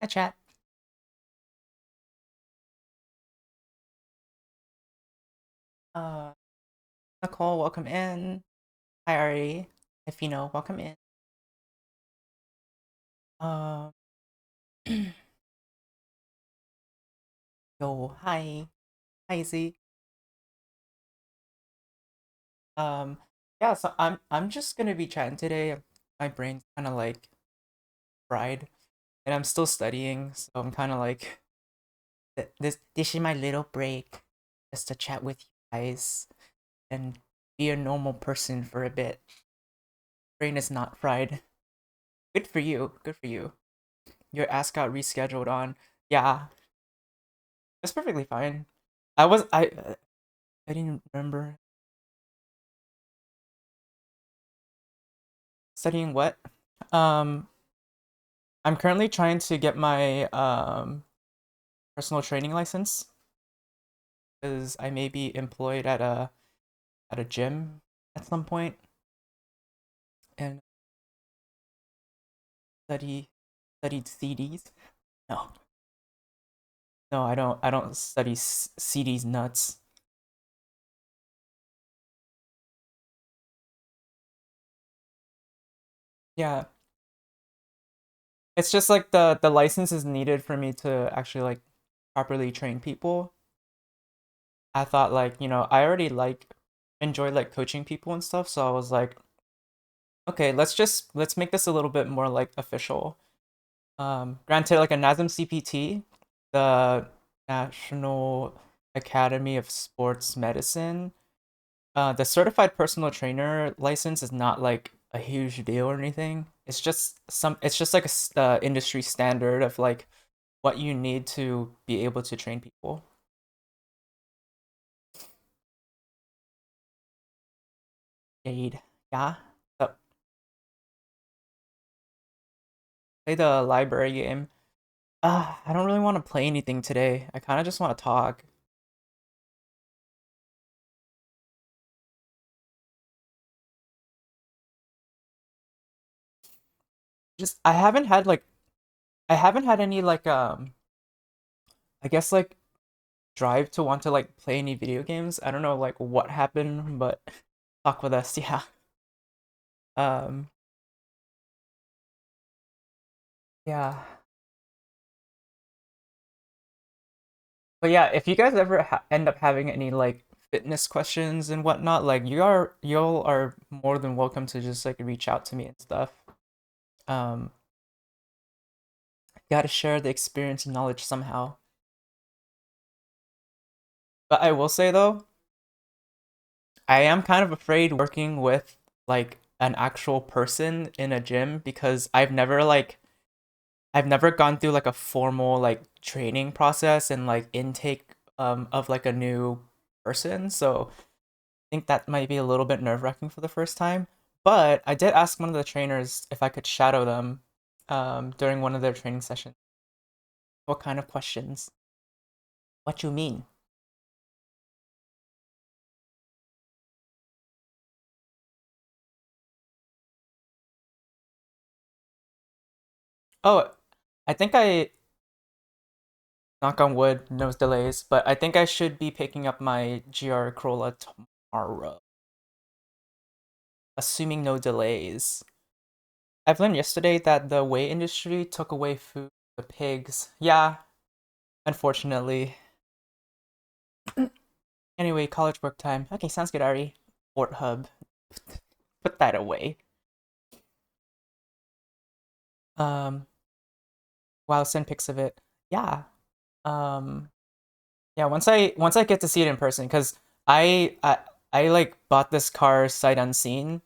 Hi, chat. Uh, Nicole, welcome in. Hi, Ari. If you know, welcome in. Um, Yo, hi. Hi, Z. Um, yeah, so I'm just gonna be chatting today. My brain's kind of like fried, and I'm still studying, so I'm kind of like this is my little break, just to chat with you guys and be a normal person for a bit. Brain is not fried. Good for you. Good for you. Your ass got rescheduled on. Yeah, that's perfectly fine. I didn't remember studying what. Um, I'm currently trying to get my personal training license because I may be employed at a gym at some point and study studied CDs. No, no, I don't study CDs nuts. Yeah, it's just like the license is needed for me to actually like properly train people. I thought like, I already like enjoy like coaching people and stuff, so I was like, okay, let's make this a little bit more like official. Granted, like a NASM CPT, the National Academy of Sports Medicine, the certified personal trainer license is not like a huge deal or anything. It's just like industry standard of like what you need to be able to train people. Aid, yeah. So, play the library game. I don't really want to play anything today. I kind of just want to talk. Just I haven't had any like I guess like drive to want to like play any video games. I don't know like what happened, but talk with us, yeah. Um yeah. But yeah, if you guys ever end up having any like fitness questions and whatnot, like y'all are more than welcome to just like reach out to me and stuff. Um Gotta share the experience and knowledge somehow. But I will say though, I am kind of afraid working with like an actual person in a gym because I've never gone through like a formal like training process and like intake of like a new person. So I think that might be a little bit nerve-wracking for the first time. But I did ask one of the trainers if I could shadow them during one of their training sessions. What kind of questions? What you mean? Oh, I think I knock on wood, no delays, but I think I should be picking up my GR Corolla tomorrow, assuming no delays. I've learned yesterday that the whey industry took away food for the pigs. Yeah, unfortunately. Anyway, college work time. Okay, sounds good, Ari. Port Hub. Put that away. Um, wow, send pics of it. Yeah. Um, yeah, once I get to see it in person, because I like bought this car sight unseen,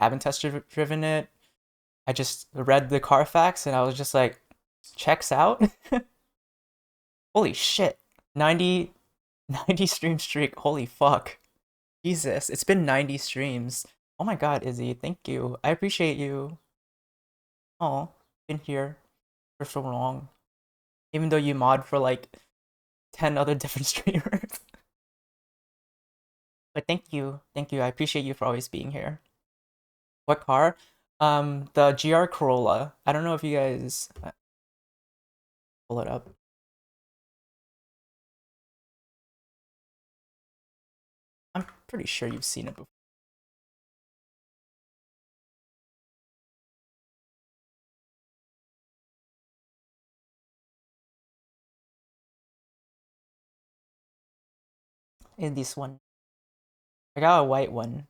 haven't driven it. I just read the Carfax and I was just like, checks out. Holy shit. 90 90 stream streak. Holy fuck. Jesus, it's been 90 streams. Oh my god, Izzy, thank you. I appreciate you. Oh, been here for so long. Even though you mod for like 10 other different streamers. But thank you. Thank you. I appreciate you for always being here. What car? The GR Corolla. I don't know if you guys pull it up. I'm pretty sure you've seen it before. In this one, I got a white one.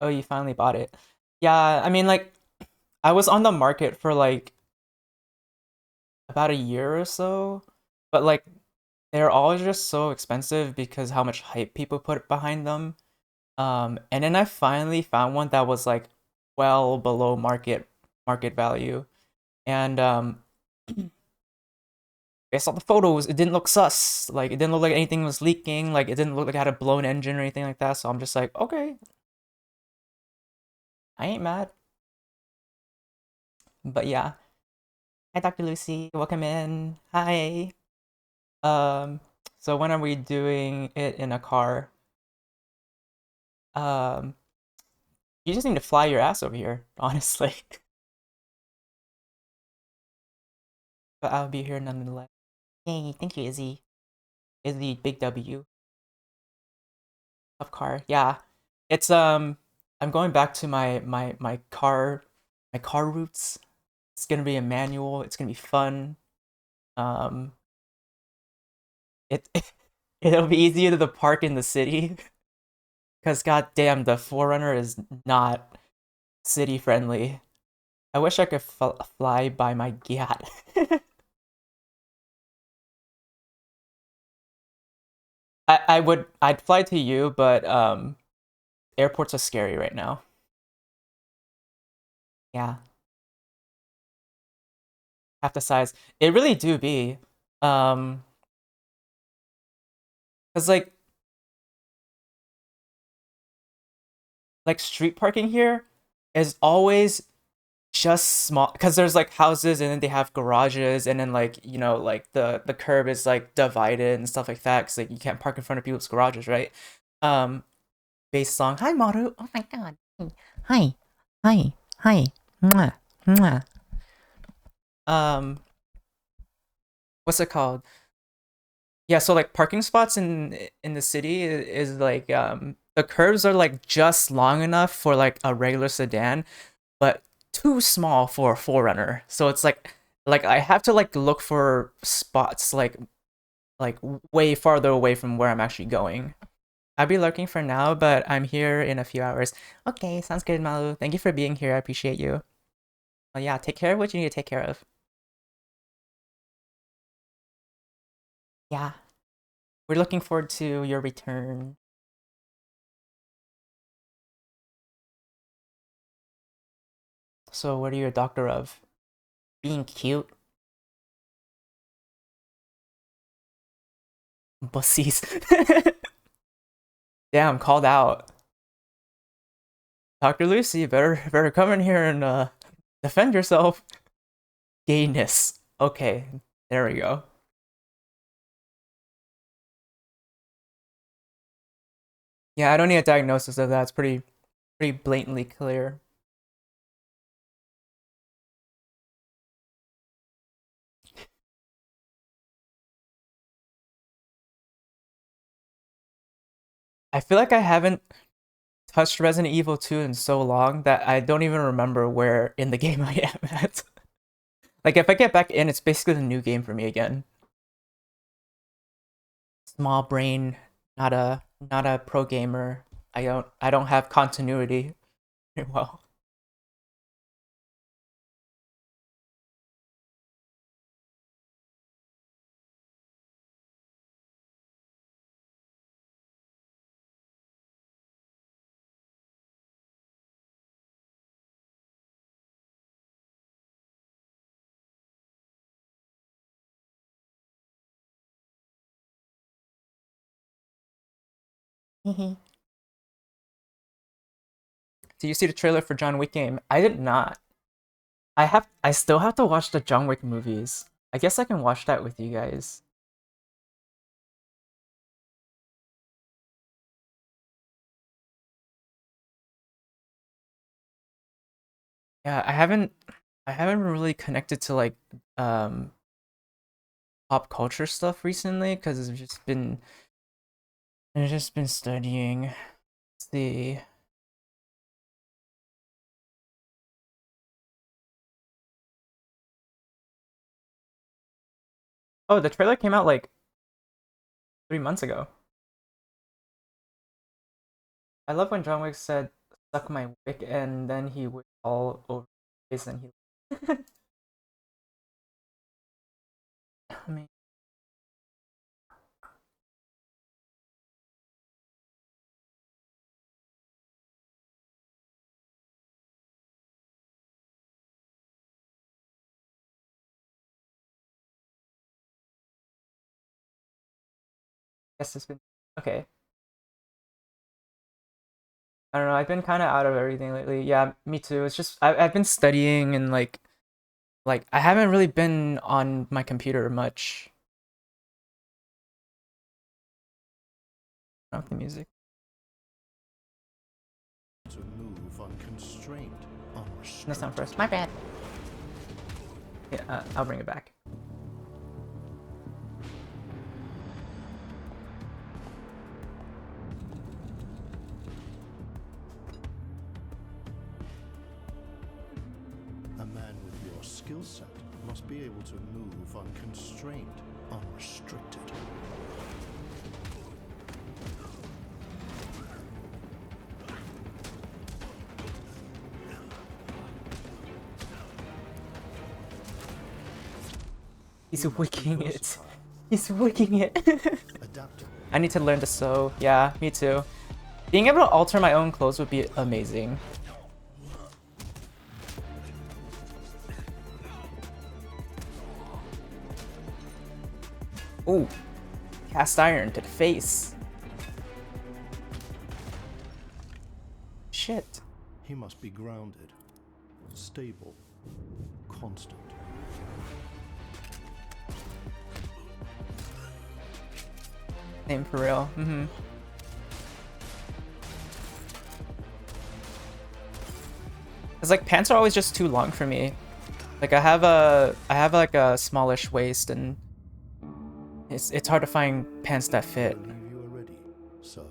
Oh, you finally bought it. Yeah, I mean, like, I was on the market for like about a year or so, but like they're all just so expensive because how much hype people put behind them. And then I finally found one that was like well below market value. And based on the photos, it didn't look sus. Like it didn't look like anything was leaking. Like it didn't look like it had a blown engine or anything like that. So I'm just like, okay, I ain't mad. But yeah. Hi, Dr. Lucy. Welcome in. Hi. Um, so when are we doing it in a car? Um, you just need to fly your ass over here, honestly. But I'll be here nonetheless. Yay, thank you, Izzy. Izzy, big W of car. Yeah. It's I'm going back to my car roots. It's gonna be a manual. It's gonna be fun. Um, it it'll be easier to park in the city because goddamn, the Forerunner is not city friendly. I wish I could fly by my Giat. I'd fly to you, but airports are scary right now. Yeah, half the size. It really do be. Um, cause like street parking here is always just small because there's like houses and then they have garages and then like like the curb is like divided and stuff like that because like you can't park in front of people's garages, right? Um, bass song. Hi, Maru. Oh my god. Hi, hi, hi. Mwah, mwah. Um, what's it called? Yeah, so like parking spots in the city is like the curves are like just long enough for like a regular sedan, but too small for a 4Runner. So it's like I have to like look for spots like way farther away from where I'm actually going. I'll be lurking for now, but I'm here in a few hours. Okay, sounds good, Malu. Thank you for being here. I appreciate you. Well, yeah, take care of what you need to take care of. Yeah, we're looking forward to your return. So, what are you a doctor of? Being cute? Bussies. Damn, called out. Dr. Lucy, better come in here and defend yourself. Gayness. Okay, there we go. Yeah, I don't need a diagnosis of that. It's pretty blatantly clear. I feel like I haven't touched Resident Evil 2 in so long that I don't even remember where in the game I am at. Like if I get back in, it's basically the new game for me again. Small brain, not a pro gamer. I don't have continuity. Well, did you see the trailer for John Wick game? I did not. I still have to watch the John Wick movies. I guess I can watch that with you guys. Yeah, I haven't really connected to like um pop culture stuff recently because I've just been studying. Let's see. Oh, the trailer came out like 3 months ago. I love when John Wick said "suck my wick" and then he wicked all over his face and he. I mean, I guess it's been okay. I don't know. I've been kind of out of everything lately. Yeah, me too. It's just I've been studying and like I haven't really been on my computer much. Not the music. To move unconstrained, That's not unrestricted. first. My bad. Yeah, I'll bring it back. A man with your skill set must be able to move unconstrained, unrestricted. He's He must be wicking it. versatile, He's wicking it. adaptable. I need to learn to sew. Yeah, me too. Being able to alter my own clothes would be amazing. Ooh, cast iron to the face. Shit. He must be grounded, stable, constant. Same for real. Cause like pants are always just too long for me. Like I have like a smallish waist and it's hard to find pants that I fit. believe you are ready, sir.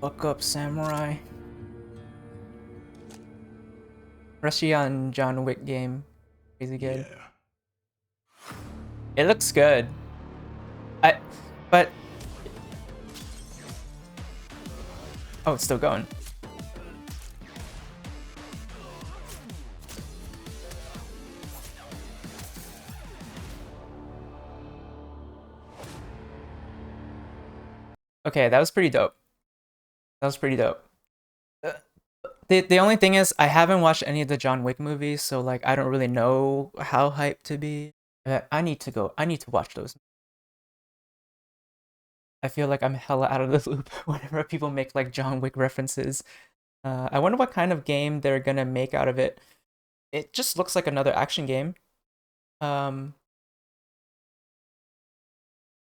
Buck up, samurai. Rusty on John Wick game. Crazy good. Yeah. It looks good. I but oh, it's still going. Okay, that was pretty dope. That was pretty dope. Uh, the only thing is I haven't watched any of the John Wick movies, so like I don't really know how hyped to be. I need to go. I need to watch those. I feel like I'm hella out of the loop whenever people make like John Wick references. I wonder what kind of game they're gonna make out of it. It just looks like another action game. Um,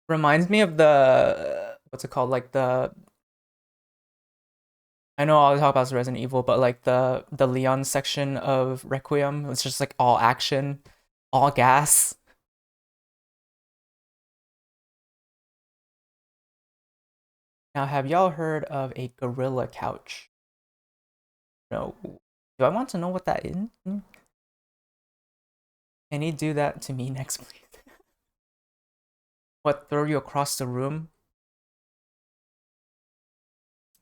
reminds me of the what's it called? Like the I know all I talk about is Resident Evil, but like the Leon section of Requiem, it's just like all action, all gas. Now, have y'all heard of a gorilla couch? No. Do I want to know what that is? Can you do that to me next, please? What, throw you across the room?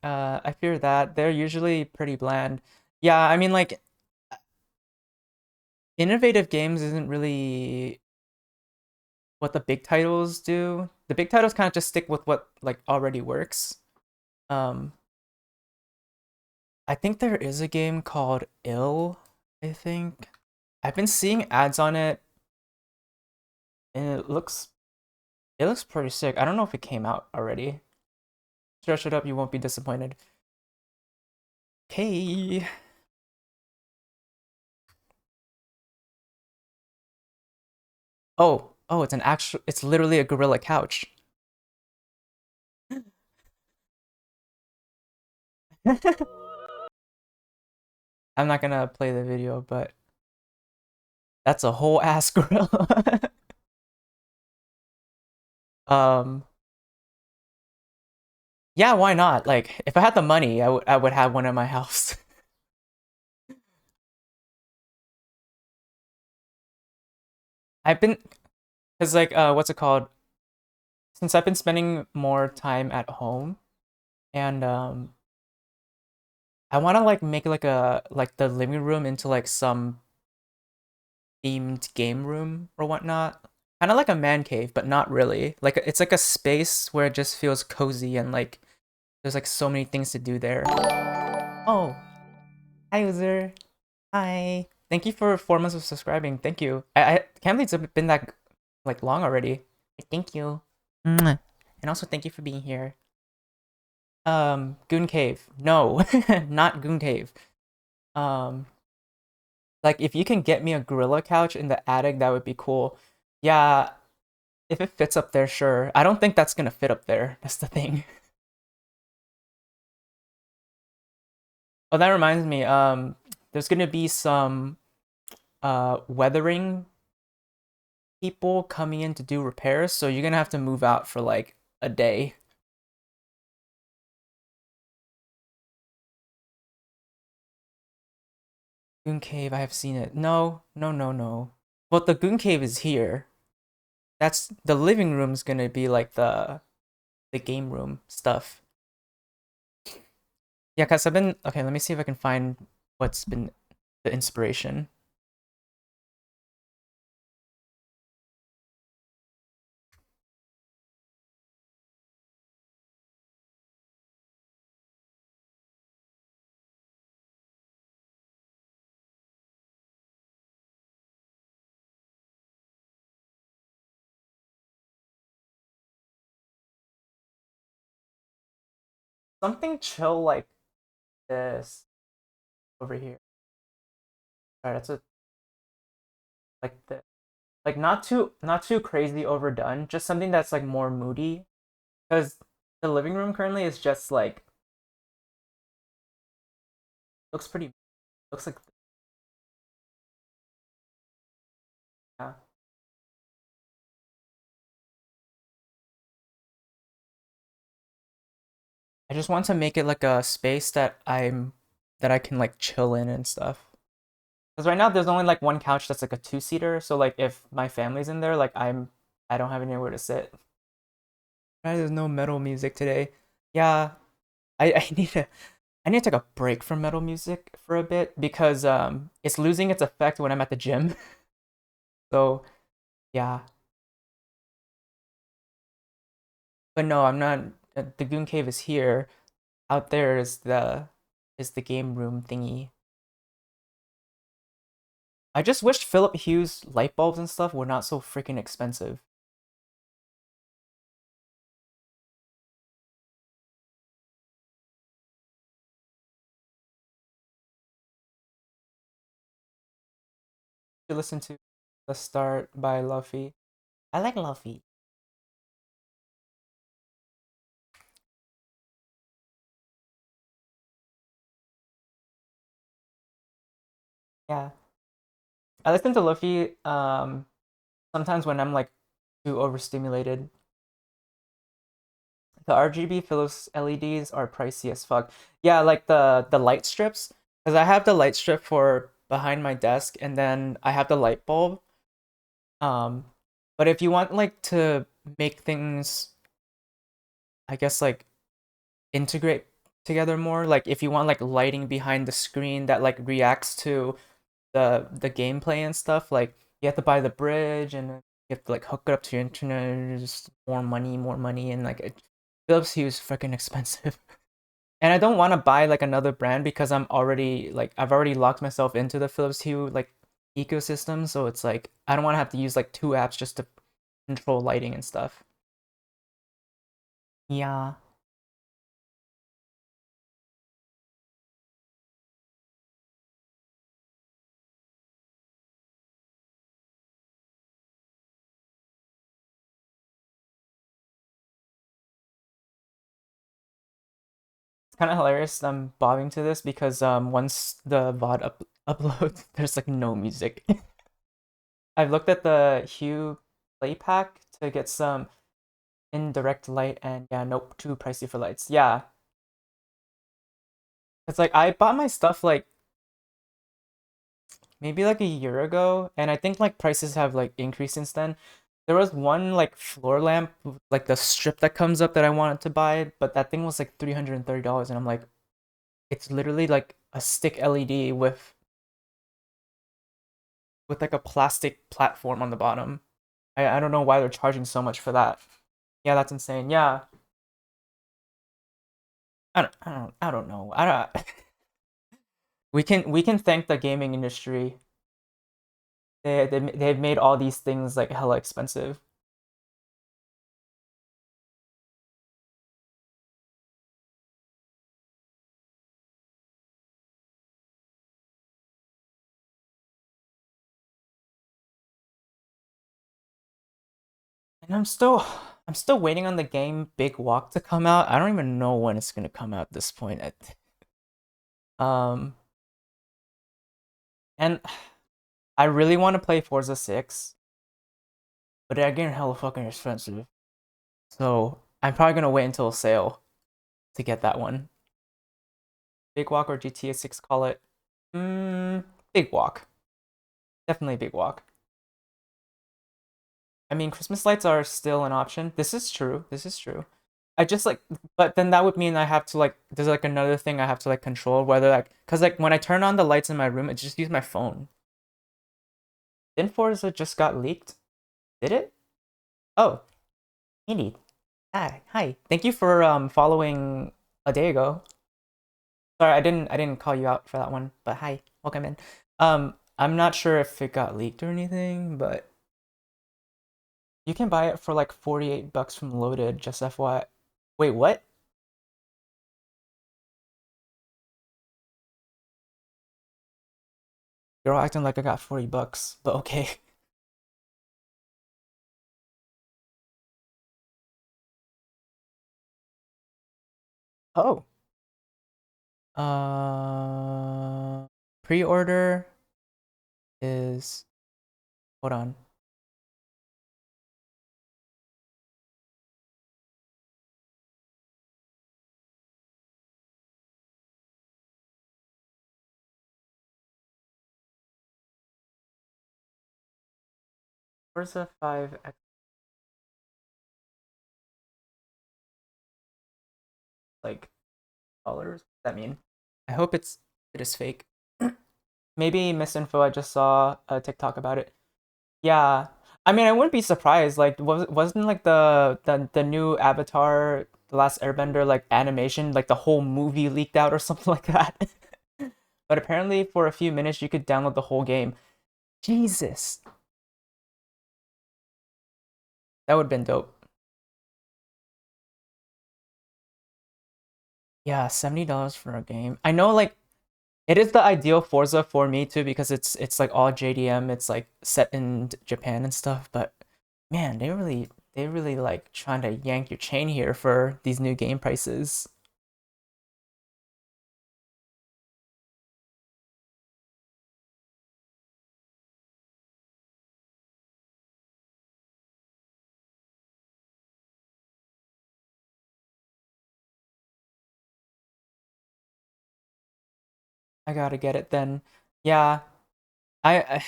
I fear that. They're usually pretty bland. Yeah, I mean, like, innovative games isn't really what the big titles do. The big titles kind of just stick with what, like, already works. Um, I think there is a game called Ill, I think. I've been seeing ads on it, and it looks pretty sick. I don't know if it came out already. Search it up, you won't be disappointed. Okay. Oh, it's literally a gorilla couch. I'm not gonna play the video, but That's a whole ass gorilla. um, yeah, why not? Like, if I had the money, I would have one in my house. I've been, cause like, what's it called? Since I've been spending more time at home, and I want to like make like the living room into like some themed game room or whatnot. Kind of like a man cave, but not really. Like it's like a space where it just feels cozy and like there's like so many things to do there. Oh, hi user. Hi. Thank you for 4 months of subscribing. Thank you. I can't believe it's been that like long already. Thank you. Mwah. And also thank you for being here. Goon Cave. No, not Goon Cave. Um, like if you can get me a gorilla couch in the attic, that would be cool. Yeah, if it fits up there, sure. I don't think that's gonna fit up there. That's the thing. Oh, that reminds me. There's gonna be some weathering people coming in to do repairs, so you're gonna have to move out for like a day. Goon Cave, I have seen it. No, no, no, no. But the Goon Cave is here. That's the living room's gonna be like the game room stuff. Yeah, cause I've been okay. Let me see if I can find what's been the inspiration. Something chill like this over here. Alright, that's a like the like not too crazy overdone. Just something that's like more moody. Because the living room currently is just like looks pretty looks like yeah. I just want to make it like a space that I can like chill in and stuff. Because right now there's only like one couch that's like a two-seater, so like if my family's in there, like I don't have anywhere to sit. Why there's no metal music today? Yeah, I need to I need to take a break from metal music for a bit because it's losing its effect when I'm at the gym. So yeah, but no, I'm not. The Goon Cave is here. Out there is the game room thingy. I just wish Philip Hughes light bulbs and stuff were not so freaking expensive. To listen to The Start by Luffy. I like Luffy. Yeah, I listen to Luffy sometimes when I'm like too overstimulated. The RGB Philips LEDs are pricey as fuck. Yeah, like the light strips, because I have the light strip for behind my desk, and then I have the light bulb. Um, but if you want like to make things, I guess like integrate together more, like if you want like lighting behind the screen that like reacts to the gameplay and stuff, like you have to buy the bridge and you have to like hook it up to your internet. And just more money, and like Philips Hue is freaking expensive. And I don't want to buy like another brand because I've already locked myself into the Philips Hue like ecosystem, so it's like I don't want to have to use like two apps just to control lighting and stuff. Yeah. It's kind of hilarious I'm bobbing to this because once the VOD uploads there's like no music. I've looked at the Hue Play Pack to get some indirect light, and yeah, nope, too pricey for lights. Yeah, it's like I bought my stuff like maybe like a year ago, and I think like prices have like increased since then. There was one like floor lamp, like the strip that comes up that I wanted to buy, but that thing was like $330, and I'm like, it's literally like a stick LED with like a plastic platform on the bottom. I don't know why they're charging so much for that. Yeah, that's insane. Yeah, I don't know. I don't. We can thank the gaming industry. They've made all these things like hella expensive. And I'm still waiting on the game Big Walk to come out. I don't even know when it's gonna come out at this point. Um, and I really want to play Forza 6, but they're getting hella fucking expensive. So I'm probably gonna wait until a sale to get that one. Big Walk or GTA 6, call it. Mm, Big Walk. Definitely Big Walk. I mean, Christmas lights are still an option. This is true. This is true. I just like, but then that would mean I have to like, there's like another thing I have to like control whether like, cause like when I turn on the lights in my room, it just use my phone. Didn't Forza just got leaked? Did it? Oh, Andy. Hi. Thank you for following a day ago. Sorry, I didn't call you out for that one, but hi, welcome in. I'm not sure if it got leaked or anything, but you can buy it for like 48 bucks from Loaded, just FYI. Wait, what? You're all acting like I got 40 bucks, but okay. Oh. Uh, Pre-order is, hold on. Forza 5 X, like dollars. What does that mean? I hope it is fake. Maybe misinfo. I just saw a TikTok about it. Yeah. I mean, I wouldn't be surprised. Like, wasn't like the new Avatar, The Last Airbender, like animation, like the whole movie leaked out or something like that. But apparently, for a few minutes, you could download the whole game. Jesus, that would have been dope. Yeah, $70 for a game. I know, like, it is the ideal Forza for me too because it's like all JDM. It's like set in Japan and stuff. But man, they really like trying to yank your chain here for these new game prices. I gotta get it then. Yeah, I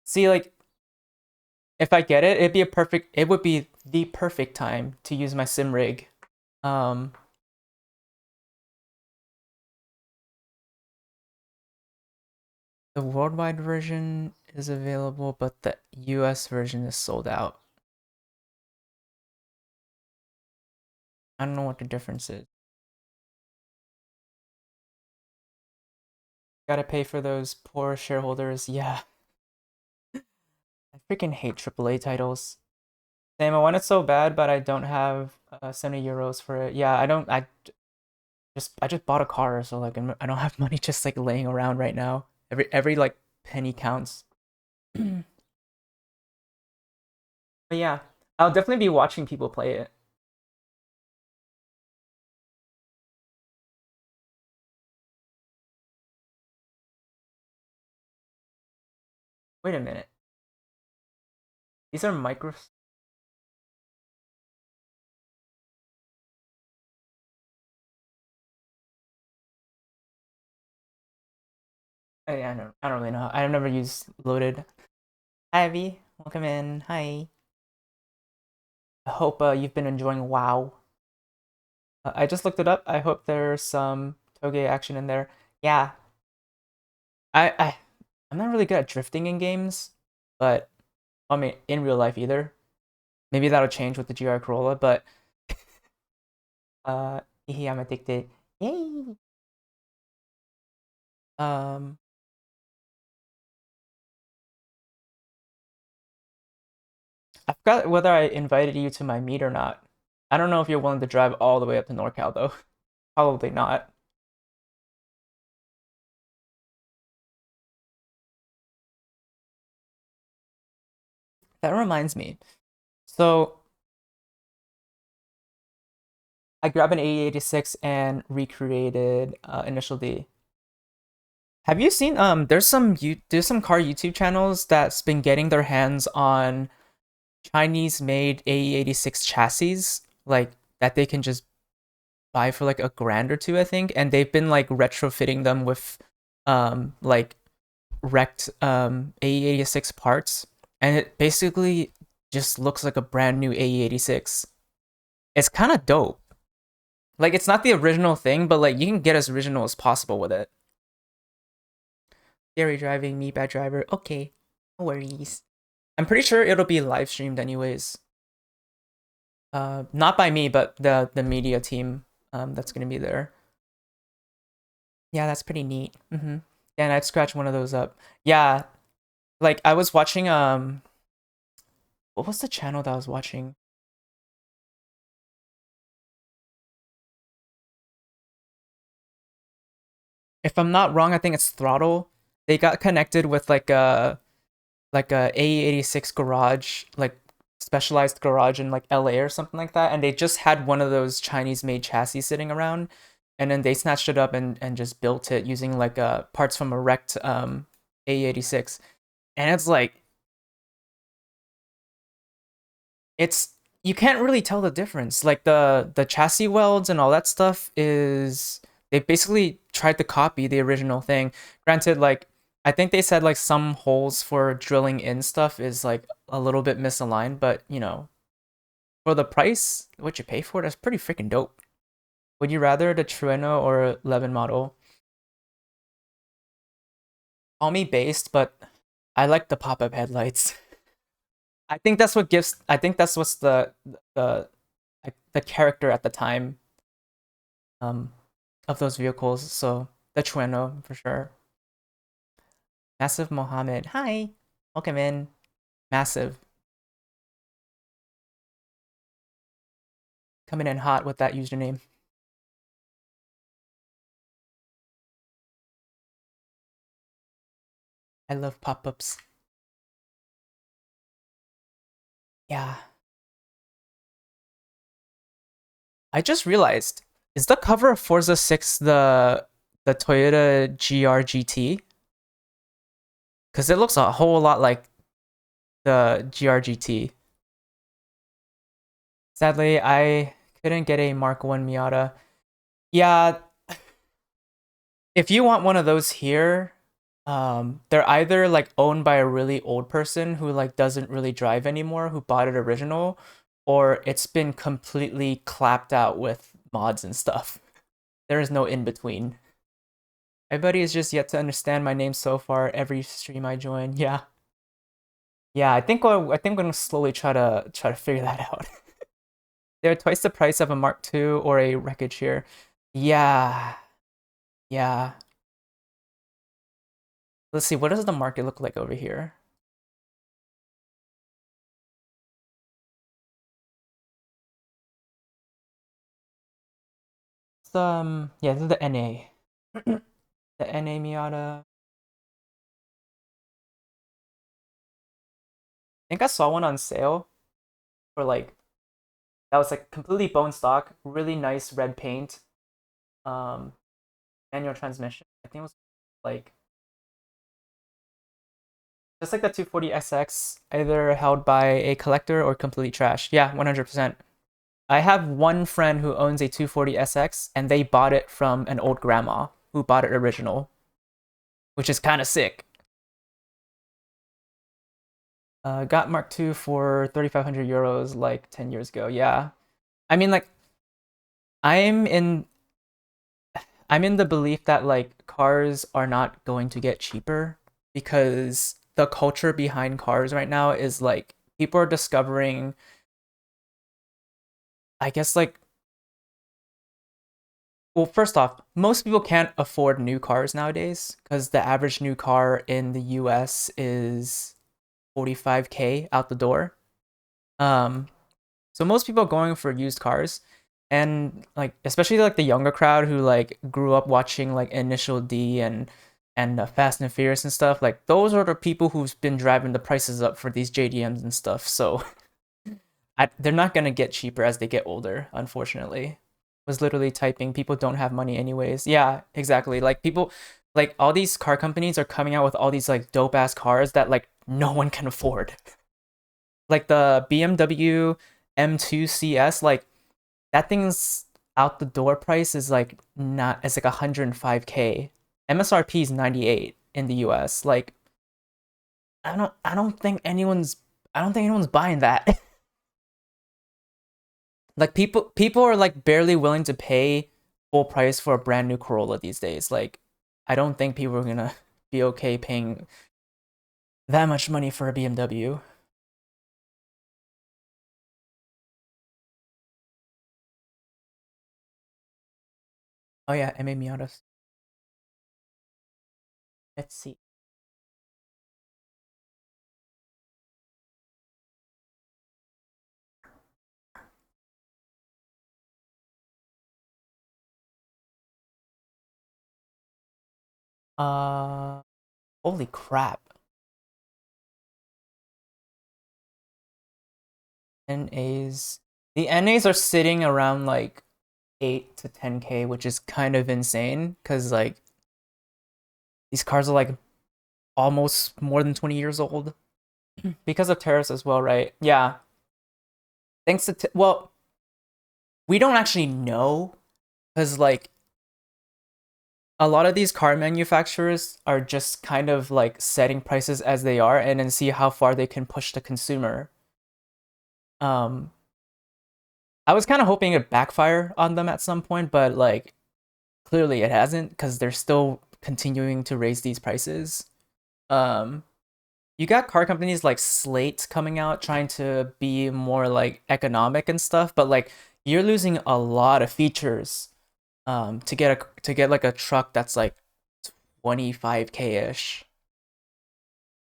see. Like, if I get it, it'd be a perfect. It would be the perfect time to use my sim rig. Um, the worldwide version is available, but the US version is sold out. I don't know what the difference is. Gotta pay for those poor shareholders. Yeah, I freaking hate AAA titles. Same, I want it so bad, but I don't have 70 euros for it. Yeah, I don't. I just bought a car, so like I don't have money just like laying around right now. Every like penny counts. But yeah, I'll definitely be watching people play it. Wait a minute. These are micro. I don't really know. I've never used loaded. Hi, Ivy. Welcome in. Hi. I hope you've been enjoying WoW. I just looked it up. I hope there's some Toge action in there. Yeah, I, I I'm not really good at drifting in games, but I mean in real life either. Maybe that'll change with the GR Corolla, but uh, I'm addicted. Yay! Um, I forgot whether I invited you to my meet or not. I don't know if you're willing to drive all the way up to NorCal though. Probably not. That reminds me. So I grabbed an AE86 and recreated Initial D. Have you seen there's some car YouTube channels that's been getting their hands on Chinese made AE86 chassis like that they can just buy for like a grand or two, I think, and they've been like retrofitting them with like wrecked AE86 parts, and it basically just looks like a brand new AE86. It's kind of dope. Like it's not the original thing, but like you can get as original as possible with it. Scary driving, me bad driver. Okay, no worries. I'm pretty sure it'll be live streamed anyways. Not by me, but the media team that's gonna be there. Yeah, that's pretty neat. And I'd scratch one of those up. Yeah, like I was watching what was the channel that I was watching? If I'm not wrong, I think it's Throttle. They got connected with like a AE86 garage, like specialized garage in like LA or something like that, and they just had one of those Chinese made chassis sitting around, and then they snatched it up and just built it using like parts from a wrecked AE86. And it's like it's you can't really tell the difference. Like the chassis welds and all that stuff is they basically tried to copy the original thing. Granted, like I think they said like some holes for drilling in stuff is like a little bit misaligned, but you know, for the price, what you pay for it, that's pretty freaking dope. Would you rather the Trueno or 11 model? Call me based, but I like the pop-up headlights. I think that's what's the like the character at the time um of those vehicles. So the Trueno for sure. Massive Mohammed. Hi. Welcome in. Massive. Coming in hot with that username. I love pop-ups. Yeah. I just realized, is the cover of Forza 6 the Toyota GR-GT? Because it looks a whole lot like the GR-GT. Sadly, I couldn't get a Mark 1 Miata. Yeah, if you want one of those here, they're either like owned by a really old person who like doesn't really drive anymore, who bought it original, or it's been completely clapped out with mods and stuff. There is no in between. Everybody is just yet to understand my name so far. Every stream I join, yeah, yeah. I think I'm gonna slowly try to figure that out. They're twice the price of a Mark II or a wreckage here. Yeah, yeah. Let's see. What does the market look like over here? It's, yeah, this is the NA. The NA Miata. I think I saw one on sale for like that was like completely bone stock, really nice red paint, um, manual transmission. I think it was like Just like the 240SX, either held by a collector or completely trashed. Yeah, 100%. I have one friend who owns a 240SX, and they bought it from an old grandma who bought it original, which is kind of sick. Got Mark II for 3,500 euros like 10 years ago. Yeah. I mean, like, I'm in I'm in the belief that like cars are not going to get cheaper because the culture behind cars right now is like people are discovering, I guess, like, well, first off, most people can't afford new cars nowadays because the average new car in the US is 45K out the door. Um, so most people are going for used cars, and like especially like the younger crowd who like grew up watching like Initial D and Fast and Furious and stuff. Like those are the people who's been driving the prices up for these JDMs and stuff. So they're not gonna get cheaper as they get older, unfortunately. Was literally typing, people don't have money anyways. Yeah, exactly. Like people, like all these car companies are coming out with all these like dope ass cars that like no one can afford. Like the BMW M2 CS, like that thing's out the door price is like not, it's like 105K. MSRP is 98 in the US. Like I don't think anyone's buying that. Like people are like barely willing to pay full price for a brand new Corolla these days. Like I don't think people are gonna be okay paying that much money for a BMW. Oh yeah, MA Miatas. Let's see. Uh Holy crap. NAs. The NAs are sitting around like 8 to 10K, which is kind of insane because like these cars are like almost more than 20 years old because of tariffs as well, right? Yeah. Thanks to well, we don't actually know because like a lot of these car manufacturers are just kind of like setting prices as they are and then see how far they can push the consumer. Um, I was kind of hoping it backfire on them at some point, but like clearly it hasn't because they're still continuing to raise these prices. Um, you got car companies like Slate coming out trying to be more like economic and stuff, but like you're losing a lot of features to get like a truck that's like 25K ish.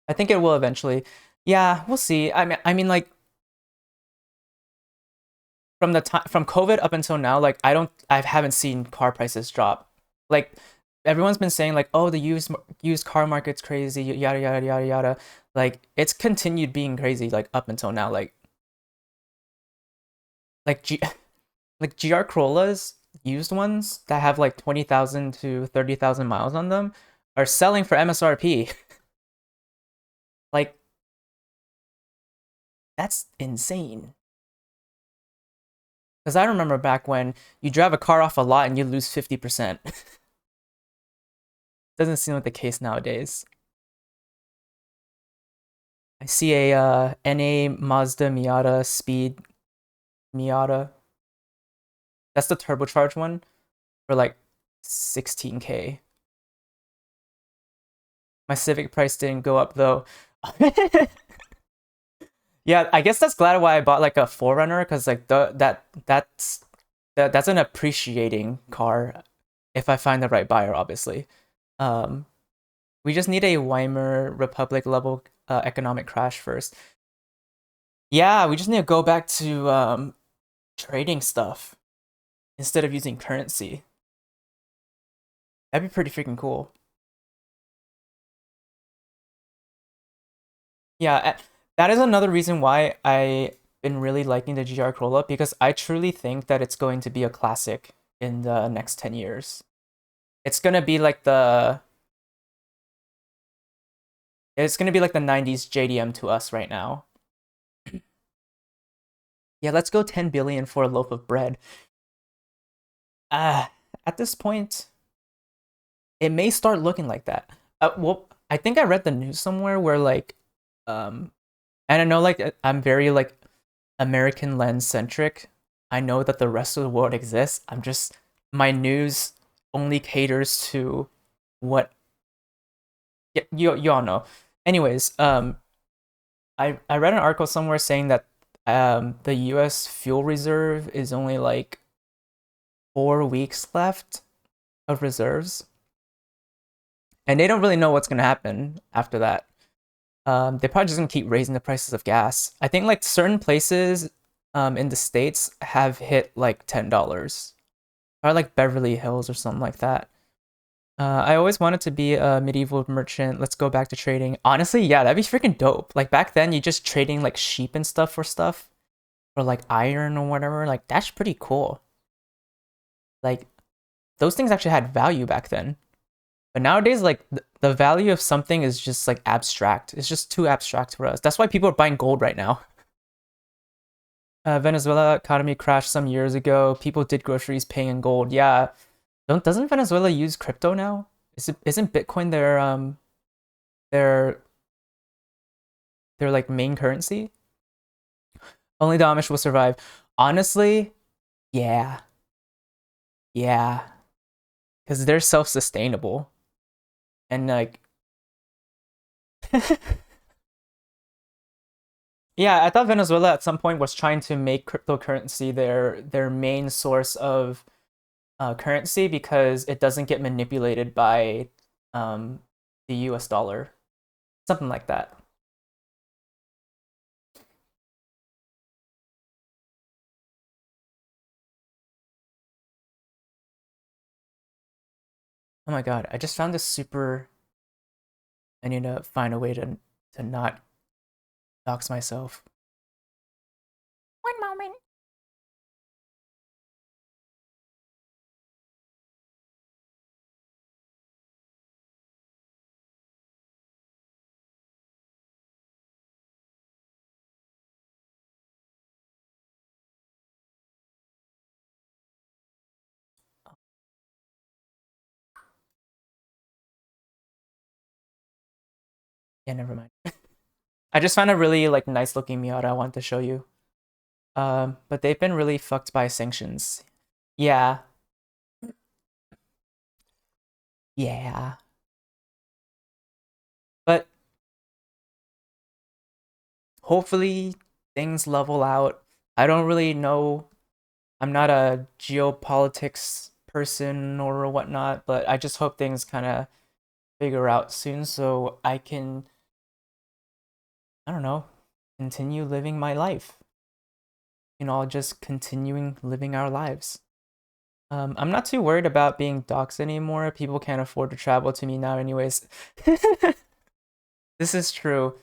I think it will eventually. Yeah, we'll see. I mean like from the time from COVID up until now, like I haven't seen car prices drop. Like everyone's been saying like, oh, the used car market's crazy, yada yada yada yada. Like it's continued being crazy like up until now. Like G like GR Corollas, used ones that have like 20,000 to 30,000 miles on them are selling for MSRP. Like that's insane. Because I remember back when you drive a car off a lot and you lose 50%. Doesn't seem like the case nowadays. I see a NA Mazda Miata Speed Miata. That's the turbocharged one for like 16K. My Civic price didn't go up though. Yeah, I guess that's glad why I bought like a Forerunner because like that's an appreciating car if I find the right buyer, obviously. Um, we just need a Weimar Republic level economic crash first. Yeah, we just need to go back to trading stuff instead of using currency. That'd be pretty freaking cool. Yeah, that is another reason why I been really liking the GR Corolla because I truly think that it's going to be a classic in the next 10 years. It's gonna be like It's gonna be like the 90s JDM to us right now. Yeah, let's go 10 billion for a loaf of bread. Uh, at this point, it may start looking like that. Well, I think I read the news somewhere where like, um, and I know like I'm very like American lens centric. I know that the rest of the world exists. I'm just my news only caters to what you all know. Anyways, I read an article somewhere saying that the U.S. fuel reserve is only like 4 weeks left of reserves, and they don't really know what's gonna happen after that. They're probably just gonna keep raising the prices of gas. I think like certain places in the states have hit like $10, or like Beverly Hills or something like that. I always wanted to be a medieval merchant. Let's go back to trading. Honestly, yeah, that'd be freaking dope. Like back then, you just trading like sheep and stuff for stuff, or like iron or whatever. Like that's pretty cool. Like those things actually had value back then. But nowadays, like the value of something is just like abstract. It's just too abstract for us. That's why people are buying gold right now. Venezuela economy crashed some years ago. People did groceries paying in gold. Yeah, don't doesn't Venezuela use crypto now? Isn't Bitcoin their their like main currency? Only the Amish will survive. Honestly, yeah, yeah, because they're self-sustainable and like yeah, I thought Venezuela at some point was trying to make cryptocurrency their main source of currency because it doesn't get manipulated by um, the U.S. dollar, something like that. Oh my god, I just found this super. I need to find a way to not dox myself. One moment. Yeah, never mind. I just found a really like nice looking Miata I want to show you. But they've been really fucked by sanctions. Yeah, yeah. But hopefully things level out. I don't really know. I'm not a geopolitics person or whatnot, but I just hope things kind of figure out soon so I can, I don't know, continue living my life. Just continuing living our lives. I'm not too worried about being doxxed anymore. People can't afford to travel to me now, anyways. This is true.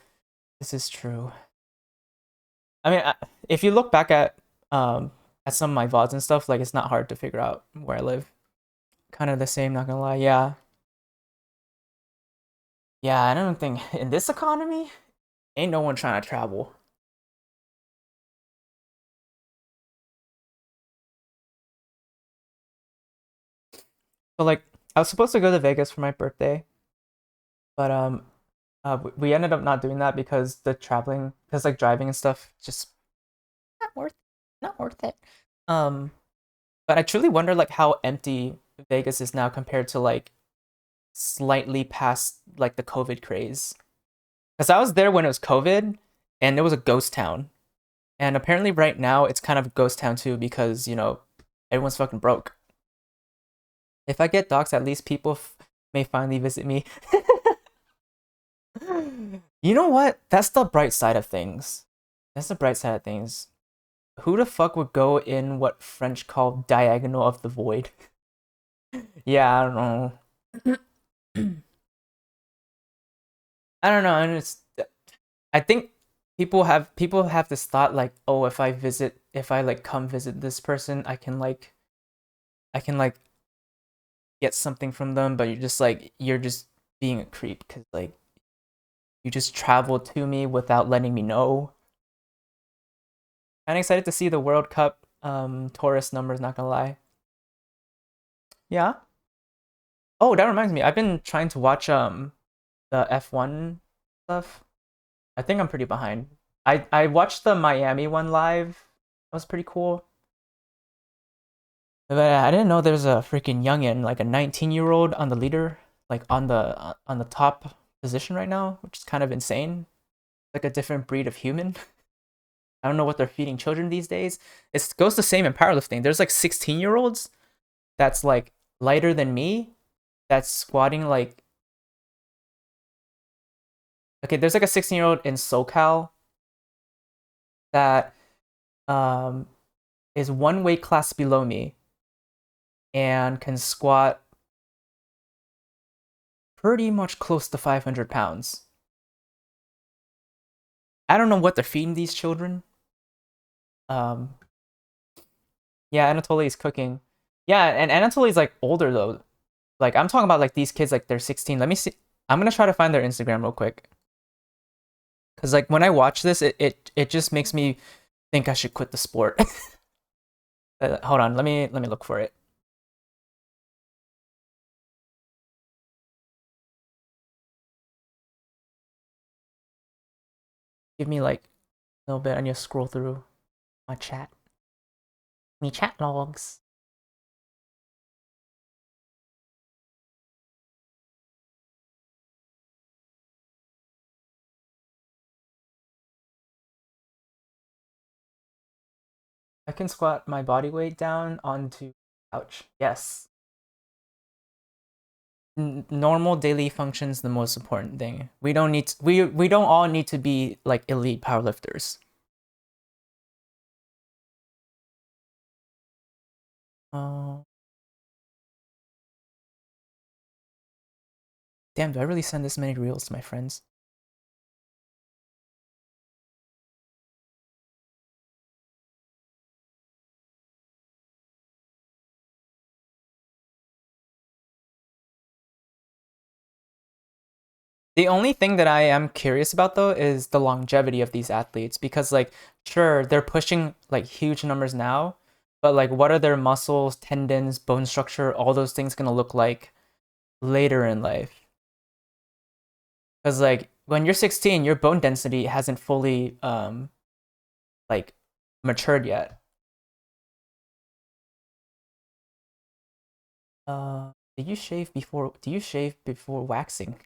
This is true. I mean, if you look back at some of my VODs and stuff, like it's not hard to figure out where I live. Kind of the same, not gonna lie. Yeah, yeah. I don't think in this economy, ain't no one trying to travel. So like, I was supposed to go to Vegas for my birthday, but we ended up not doing that because the traveling, because like driving and stuff, just not worth, not worth it. Um, but I truly wonder like how empty Vegas is now compared to like slightly past like the COVID craze. Because I was there when it was COVID, and it was a ghost town. And apparently, right now, it's kind of a ghost town too because everyone's fucking broke. If I get doxxed, at least people may finally visit me. You know what? That's the bright side of things. That's the bright side of things. Who the fuck would go in what French call diagonal of the void? Yeah, I don't know. I don't know, and I think people have this thought like, oh, if I like come visit this person, I can like get something from them, but you're just being a creep because like You just traveled to me without letting me know. Kind of excited to see the World Cup tourist numbers, not gonna lie. Yeah. Oh, that reminds me. I've been trying to watch the F1 stuff. I think I'm pretty behind. I watched the Miami one live. That was pretty cool. But I didn't know there's a freaking youngin, like a 19-year-old on the leader, like on the top position right now, which is kind of insane. Like a different breed of human. I don't know what they're feeding children these days. It goes the same in powerlifting. There's like 16-year-olds that's like lighter than me, that's squatting like, okay, there's like a 16-year-old in SoCal that um is one weight class below me and can squat pretty much close to 500 pounds. I don't know what they're feeding these children. Um, yeah, Anatoly is cooking. Yeah, and Anatoly's like older though. Like I'm talking about like these kids like they're 16. Let me see. I'm gonna try to find their Instagram real quick. Cause like when I watch this, it just makes me think I should quit the sport. Hold on, let me look for it. Give me like a little bit. I need to scroll through my chat. Me chat logs. I can squat my body weight down onto couch. Yes. Normal daily functions the most important thing. We don't need to, we don't all need to be like elite powerlifters. Oh, damn, do I really send this many reels to my friends? The only thing that I am curious about though is the longevity of these athletes because like sure, they're pushing like huge numbers now, but like what are their muscles, tendons, bone structure, all those things going to look like later in life? Cuz like when you're 16, your bone density hasn't fully like matured yet. Do you shave before waxing?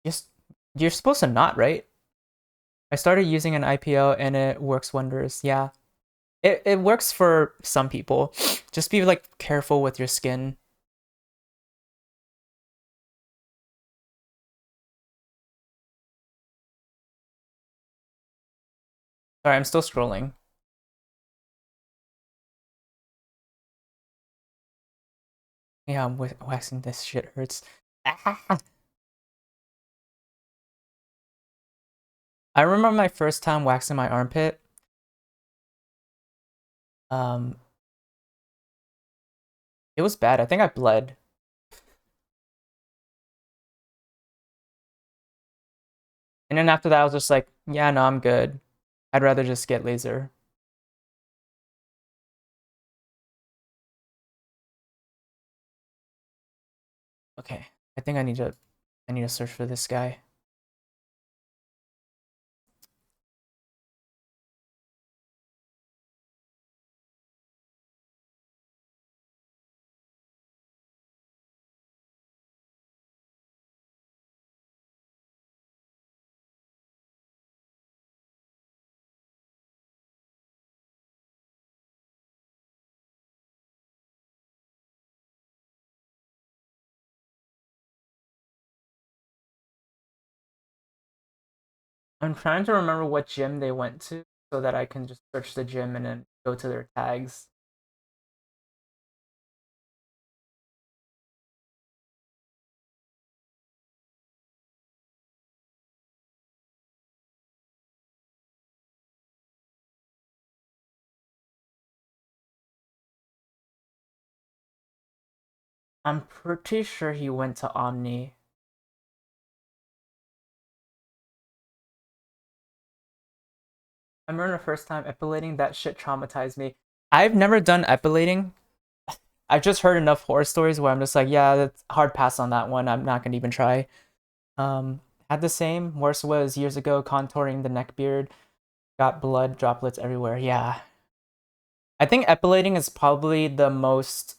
Just you're supposed to not, right? I started using an IPO and it works wonders. Yeah. It works for some people. Just be like careful with your skin. Sorry, I'm still scrolling. Yeah, I'm waxing this shit hurts. Ah! I remember my first time waxing my armpit. Um, it was bad. I think I bled. And then after that I was just like, yeah, no, I'm good. I'd rather just get laser. Okay. I think I need to search for this guy. I'm trying to remember what gym they went to so that I can just search the gym and then go to their tags. I'm pretty sure he went to Omni. I remember the first time epilating, that shit traumatized me. I've never done epilating. I've just heard enough horror stories where I'm just like, yeah, that's hard pass on that one. I'm not gonna even try. Had the same. Worst was years ago, contouring the neck beard, got blood droplets everywhere. Yeah, I think epilating is probably the most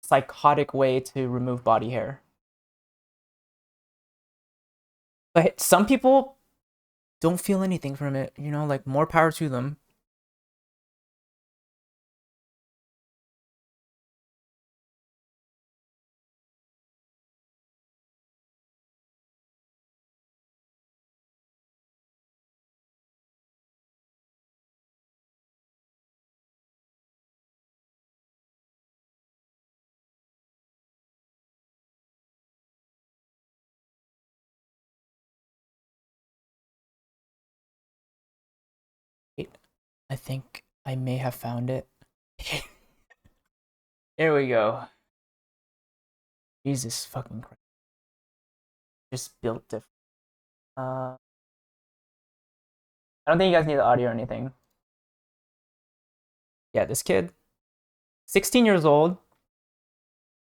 psychotic way to remove body hair. But some people don't feel anything from it. You know, like more power to them. Wait, I think I may have found it. There we go. Jesus fucking Christ. Just built different. Uh, I don't think you guys need the audio or anything. Yeah, this kid, 16 years old,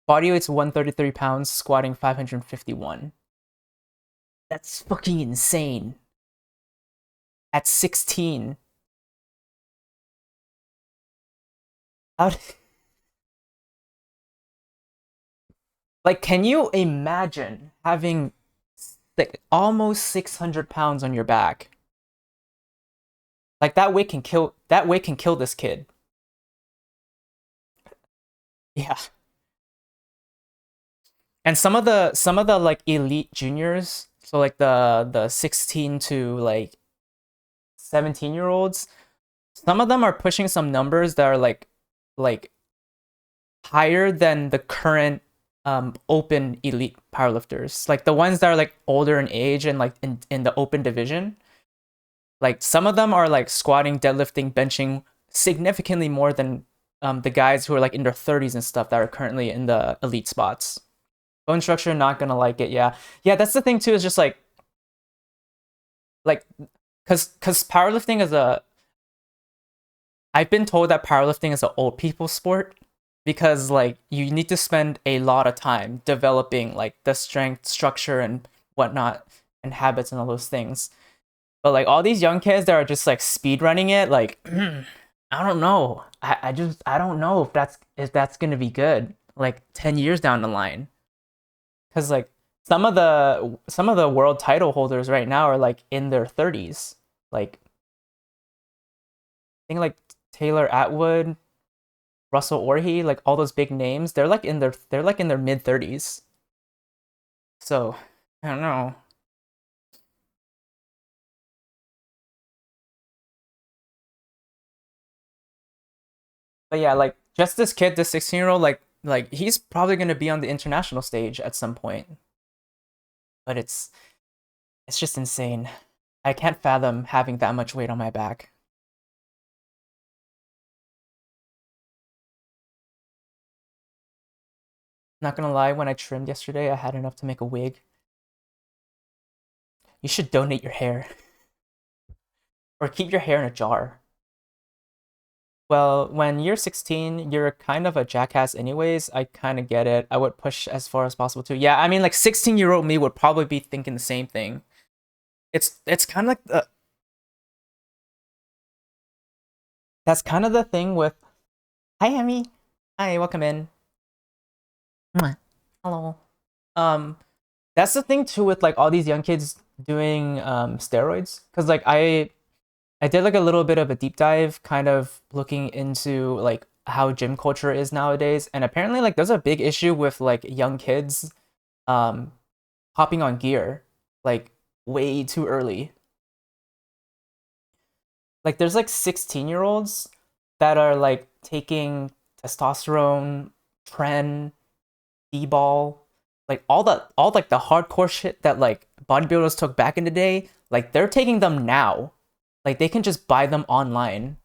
body weight's 133 pounds, squatting 551. That's fucking insane. At 16. How like, can you imagine having like almost 600 pounds on your back? Like that weight can kill this kid. Yeah. And some of the like elite juniors, so like the 16 to like 17-year olds, some of them are pushing some numbers that are like higher than the current open elite powerlifters. Like the ones that are like older in age and like in the open division. Like some of them are like squatting, deadlifting, benching significantly more than the guys who are like in their 30s and stuff that are currently in the elite spots. Bone structure, not gonna like it. Yeah, yeah. That's the thing too. Is just like, cause powerlifting is a. I've been told that powerlifting is an old people sport because like you need to spend a lot of time developing like the strength, structure, and whatnot, and habits and all those things. But like all these young kids that are just like speed running it, like I don't know. I don't know if that's gonna be good like 10 years down the line. Cause like some of the world title holders right now are like in their 30s. Like I think like Taylor Atwood, Russell Orhe, like all those big names, they're like in their mid 30s. So I don't know. But yeah, like just this kid, this 16-year-old, like he's probably gonna be on the international stage at some point. But it's just insane. I can't fathom having that much weight on my back. Not gonna lie, when I trimmed yesterday, I had enough to make a wig. You should donate your hair or keep your hair in a jar. Well, when you're 16, you're kind of a jackass anyways. I kind of get it. I would push as far as possible too. Yeah, I mean like 16-year-old me would probably be thinking the same thing. It's kind of like that's kind of the thing with hi Emmy. Hi, welcome in. Mwah. Hello. Um that's the thing too with like all these young kids doing steroids cuz like I did like a little bit of a deep dive kind of looking into like how gym culture is nowadays and apparently like there's a big issue with like young kids um hopping on gear like way too early. Like there's like 16-year-olds that are like taking testosterone, tren, D-ball, like all like the hardcore shit that like bodybuilders took back in the day, like they're taking them now. Like they can just buy them online.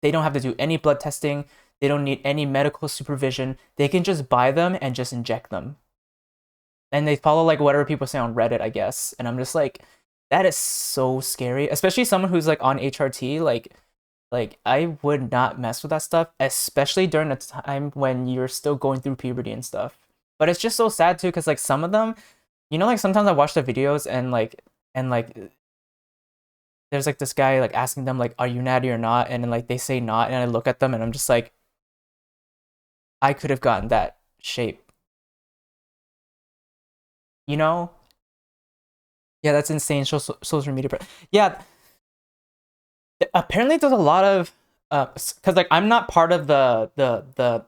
They don't have to do any blood testing. They don't need any medical supervision. They can just buy them and just inject them. And they follow like whatever people say on Reddit, I guess. And I'm just like, that is so scary, especially someone who's like on HRT. Like I would not mess with that stuff, especially during a time when you're still going through puberty and stuff. But it's just so sad too, because like some of them, like sometimes I watch the videos and like there's like this guy like asking them like, are you natty or not? And then like they say not, and I look at them and I'm just like, I could have gotten that shape, you know? Yeah, that's insane. Social media. Yeah, apparently there's a lot of because like I'm not part of the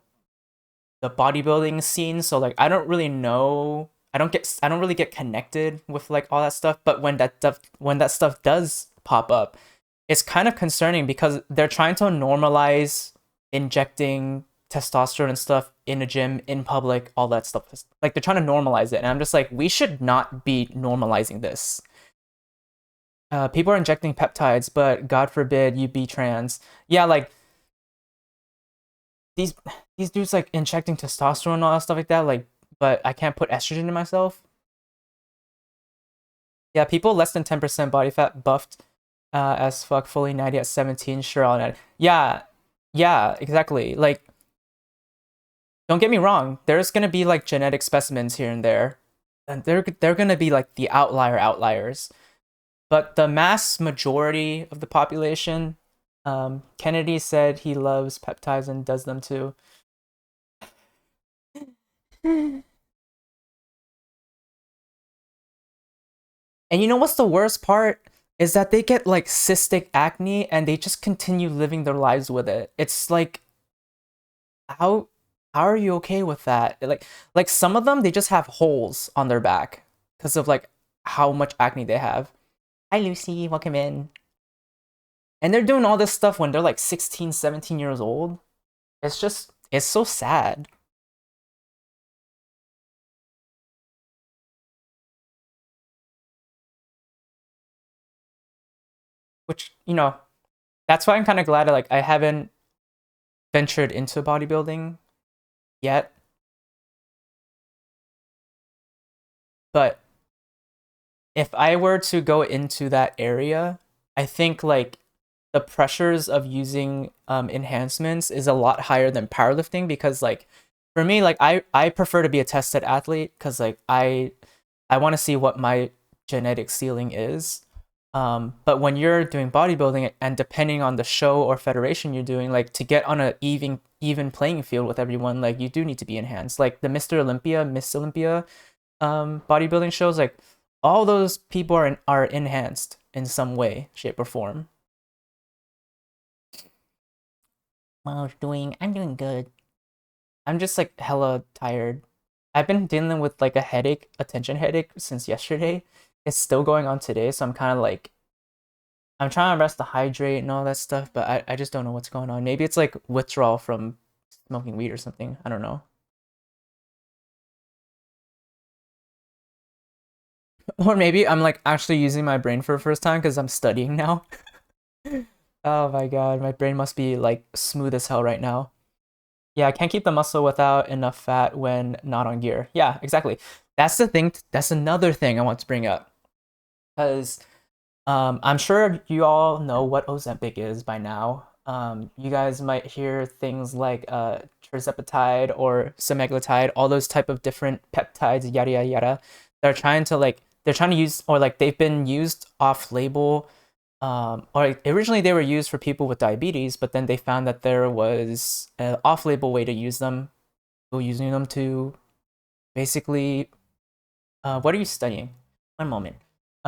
bodybuilding scene, so like I don't really know. I don't really get connected with like all that stuff. But when that stuff does pop up, it's kind of concerning because they're trying to normalize injecting testosterone and stuff in a gym, in public, all that stuff. Like they're trying to normalize it, and I'm just like, we should not be normalizing this. People are injecting peptides, but God forbid you be trans. Yeah, like these these dudes like injecting testosterone and all that stuff like that. Like, but I can't put estrogen in myself. Yeah, people less than 10% body fat buffed as fuck, fully 90 at 17. Sure, all 90. Yeah, yeah, exactly. Like, don't get me wrong. There's gonna be like genetic specimens here and there, and they're gonna be like the outliers. But the mass majority of the population, Kennedy said he loves peptides and does them too. And you know what's the worst part? Is that they get like cystic acne and they just continue living their lives with it. It's like, how how are you okay with that? Like some of them they just have holes on their back because of like how much acne they have. Hi Lucy, welcome in. And they're doing all this stuff when they're like 16, 17 years old. It's so sad. Which, that's why I'm kind of glad I haven't ventured into bodybuilding yet. But if I were to go into that area, I think like the pressures of using enhancements is a lot higher than powerlifting because like for me like I prefer to be a tested athlete because like I want to see what my genetic ceiling is. But when you're doing bodybuilding and depending on the show or federation you're doing, like to get on a even playing field with everyone, like you do need to be enhanced. Like the Mr. Olympia, Miss Olympia bodybuilding shows, like all those people are enhanced in some way, shape, or form. I'm doing good. I'm just like hella tired. I've been dealing with like a headache, attention headache since yesterday. It's still going on today, so I'm kind of like I'm trying my best to hydrate and all that stuff, but I just don't know what's going on. Maybe it's like withdrawal from smoking weed or something. I don't know. Or maybe I'm like actually using my brain for the first time because I'm studying now. Oh my god, my brain must be like smooth as hell right now. Yeah, I can't keep the muscle without enough fat when not on gear. Yeah, exactly. That's the thing. That's another thing I want to bring up because I'm sure you all know what Ozempic is by now. You guys might hear things like tirzepatide or semaglutide, all those type of different peptides, yada yada yada. They're trying to use or like they've been used off label. Or like, originally they were used for people with diabetes, but then they found that there was an off label way to use them. People using them to basically what are you studying? One moment.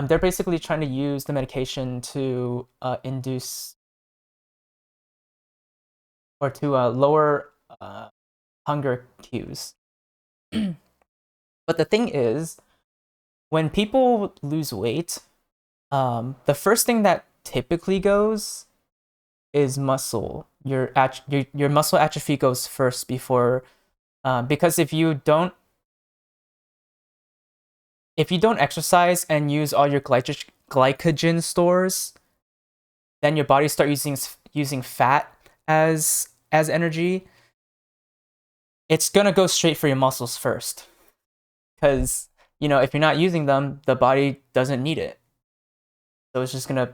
They're basically trying to use the medication to induce or to lower hunger cues. But the thing is, when people lose weight, the first thing that typically goes is muscle. Your muscle atrophy goes first before, because if you don't exercise and use all your glycogen stores, then your body start using fat as energy. it's gonna go straight for your muscles first, because if you're not using them, the body doesn't need it, so it's just gonna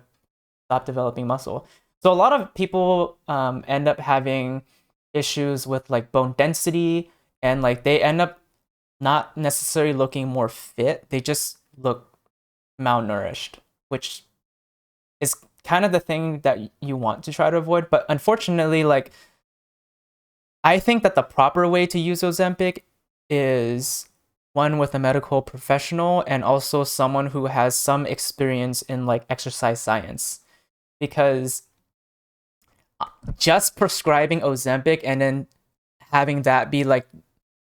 stop developing muscle. So a lot of people end up having issues with like bone density, and like they end up not necessarily looking more fit. They just look malnourished, which is kind of the thing that you want to try to avoid. But unfortunately, like I think that the proper way to use Ozempic is one with a medical professional and also someone who has some experience in like exercise science, because just prescribing Ozempic and then having that be like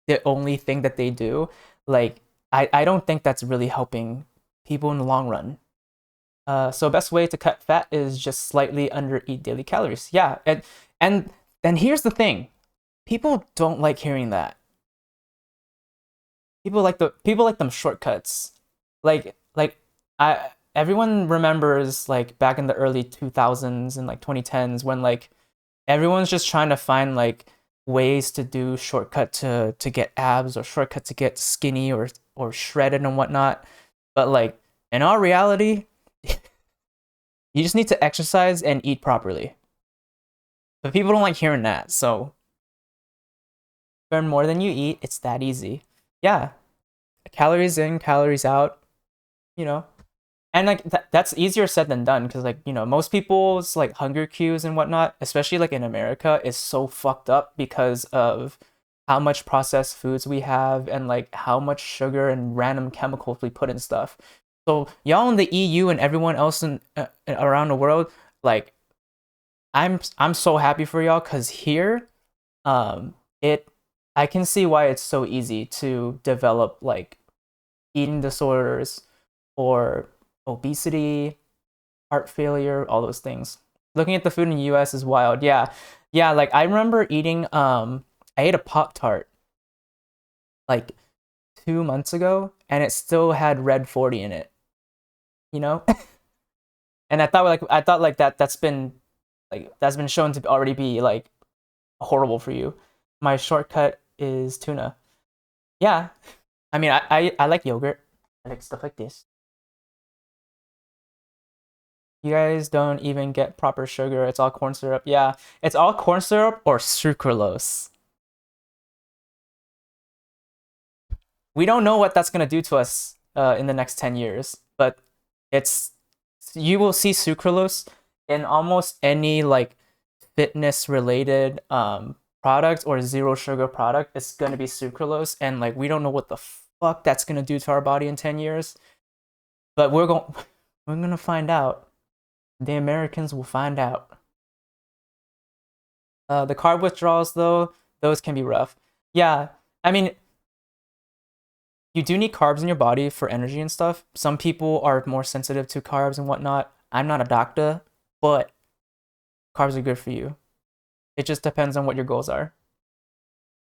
the only thing that they do, like I don't think that's really helping people in the long run. So best way to cut fat is just slightly under eat daily calories. Yeah, and then here's the thing: people don't like hearing that. People like them shortcuts. Like I everyone remembers like back in the early 2000s and like 2010s when like everyone's just trying to find like ways to do shortcut to get abs or shortcut to get skinny or shredded and whatnot. But like in our reality, you just need to exercise and eat properly. But people don't like hearing that. So burn more than you eat. It's that easy. Yeah, calories in, calories out. You know, and like that's easier said than done, because like most people's like hunger cues and whatnot, especially like in America, is so fucked up because of how much processed foods we have and like how much sugar and random chemicals we put in stuff. So y'all in the EU and everyone else in around the world, like I'm so happy for y'all, because here it I can see why it's so easy to develop like eating disorders or obesity, heart failure, all those things. Looking at the food in the US is wild. Yeah. Yeah, like I remember eating I ate a Pop Tart like 2 months ago and it still had red 40 in it, you know? And I thought like that's been shown to already be like horrible for you. My shortcut is tuna. Yeah. I mean I like yogurt. I like stuff like this. You guys don't even get proper sugar. It's all corn syrup. Yeah, it's all corn syrup or sucralose. We don't know what that's gonna do to us in the next 10 years, but it's you will see sucralose in almost any like fitness related product or zero sugar product. It's gonna be sucralose, and like we don't know what the fuck that's gonna do to our body in 10 years, but we're gonna find out. The Americans will find out. The carb withdrawals, though, those can be rough. Yeah, I mean, you do need carbs in your body for energy and stuff. Some people are more sensitive to carbs and whatnot. I'm not a doctor, but carbs are good for you. It just depends on what your goals are.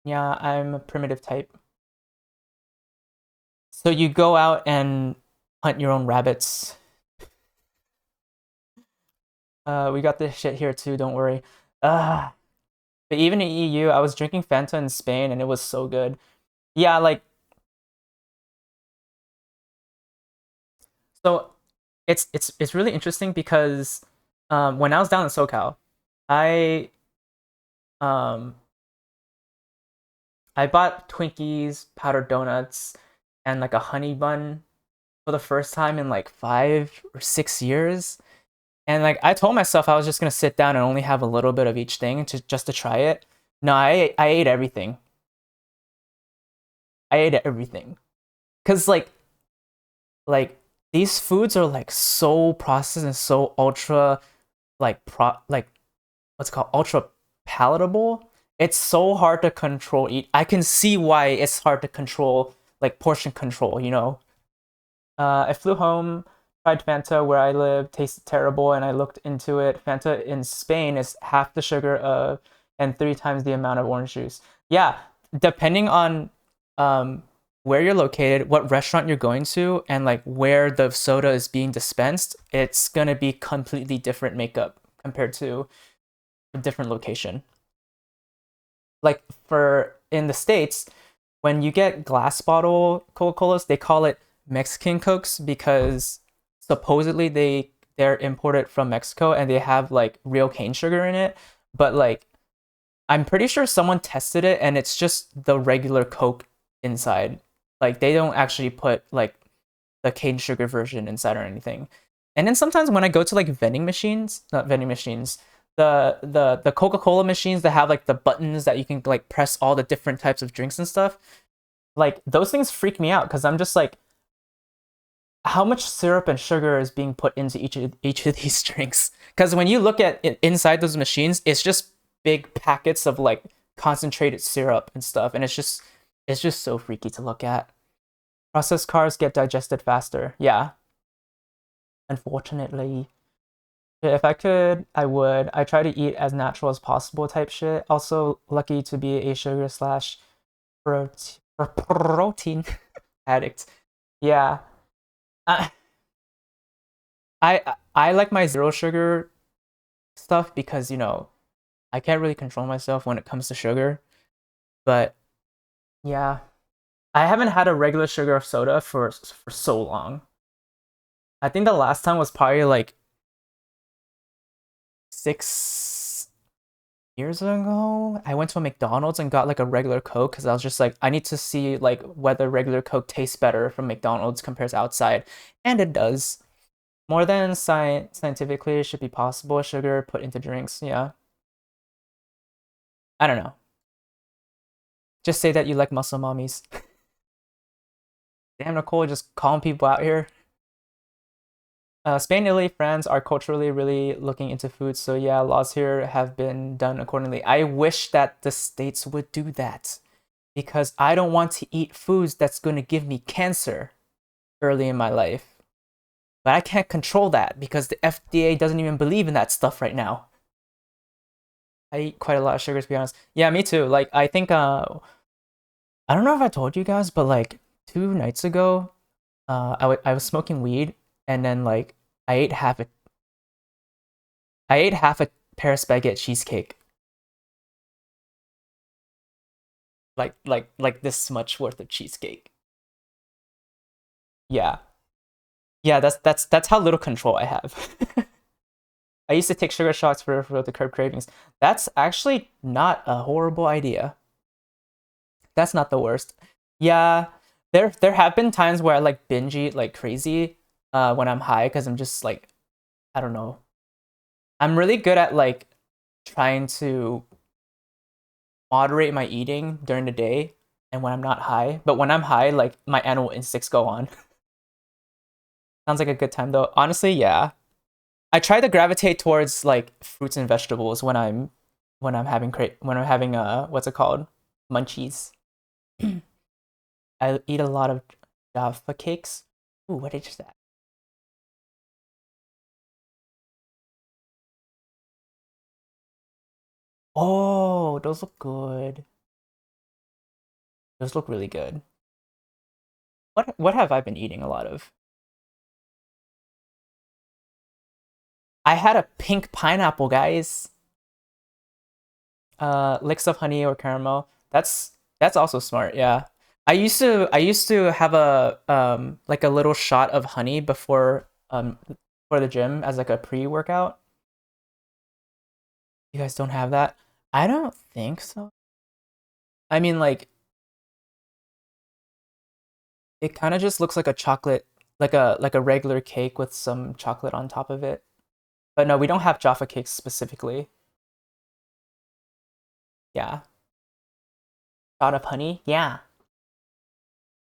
Yeah, I'm a primitive type. So you go out and hunt your own rabbits. We got this shit here too, don't worry. Uh, but even in EU, I was drinking Fanta in Spain and it was so good. Yeah, like so it's really interesting because when I was down in SoCal, I um I bought Twinkies, powdered donuts, and like a honey bun for the first time in like 5 or 6 years. And like I told myself I was just gonna sit down and only have a little bit of each thing to just to try it. No, I ate everything. I ate everything. Cause like these foods are like so processed and so ultra like what's it called, ultra palatable. It's so hard to control eat. I can see why it's hard to control like portion control. I flew home, tried Fanta where I live, tasted terrible, and I looked into it. Fanta in Spain is half the sugar of and 3 times the amount of orange juice. Yeah, depending on um where you're located, what restaurant you're going to, and like where the soda is being dispensed, it's gonna be completely different makeup compared to a different location. Like for in the States, when you get glass bottle Coca-Colas, they call it Mexican Cokes because supposedly they're imported from Mexico and they have like real cane sugar in it. But like I'm pretty sure someone tested it and it's just the regular Coke inside. Like they don't actually put like the cane sugar version inside or anything. And then sometimes when I go to like vending machines, not vending machines, the Coca-Cola machines that have like the buttons that you can like press all the different types of drinks and stuff, like those things freak me out because I'm just like, how much syrup and sugar is being put into each of these drinks? Because when you look at it inside those machines, it's just big packets of like concentrated syrup and stuff, and it's just so freaky to look at. Processed carbs get digested faster. Yeah, unfortunately. If I could, I would. I try to eat as natural as possible type shit. Also, lucky to be a sugar slash protein addict. Yeah. I, I like my zero sugar stuff because, I can't really control myself when it comes to sugar. But yeah, I haven't had a regular sugar soda for so long. I think the last time was probably like 6 years ago. I went to a McDonald's and got like a regular Coke because I was just like, I need to see like whether regular Coke tastes better from McDonald's compared to outside, and it does. More than scientifically should be possible. Sugar put into drinks. Yeah, I don't know. Just say that you like muscle mommies. Damn, Nicole, just calling people out here. Spain, Italy, France are culturally really looking into food, so yeah, laws here have been done accordingly. I wish that the states would do that because I don't want to eat foods that's going to give me cancer early in my life. But I can't control that because the FDA doesn't even believe in that stuff right now. I eat quite a lot of sugar to be honest. Yeah, me too. Like I think I don't know if I told you guys, but like 2 nights ago, I was smoking weed and then like I ate half a I ate half a Paris baguette cheesecake. Like this much worth of cheesecake. Yeah. Yeah, that's how little control I have. I used to take sugar shots for the curb cravings. That's actually not a horrible idea. That's not the worst. Yeah, there have been times where I like binge eat like crazy when I'm high because I'm just like I don't know. I'm really good at like trying to moderate my eating during the day and when I'm not high. But when I'm high, like my animal instincts go on. Sounds like a good time though. Honestly, yeah. I try to gravitate towards like fruits and vegetables when I'm having what's it called? Munchies. I eat a lot of Jaffa cakes. Ooh, what is that? Oh, those look good. Those look really good. What have I been eating a lot of? I had a pink pineapple, guys. Licks of honey or caramel. That's also smart. Yeah. I used to have a like a little shot of honey before for the gym as like a pre-workout. You guys don't have that? I don't think so. I mean like it kind of just looks like a chocolate like a regular cake with some chocolate on top of it. But no, we don't have Jaffa cakes specifically. Yeah. Shot of honey? Yeah.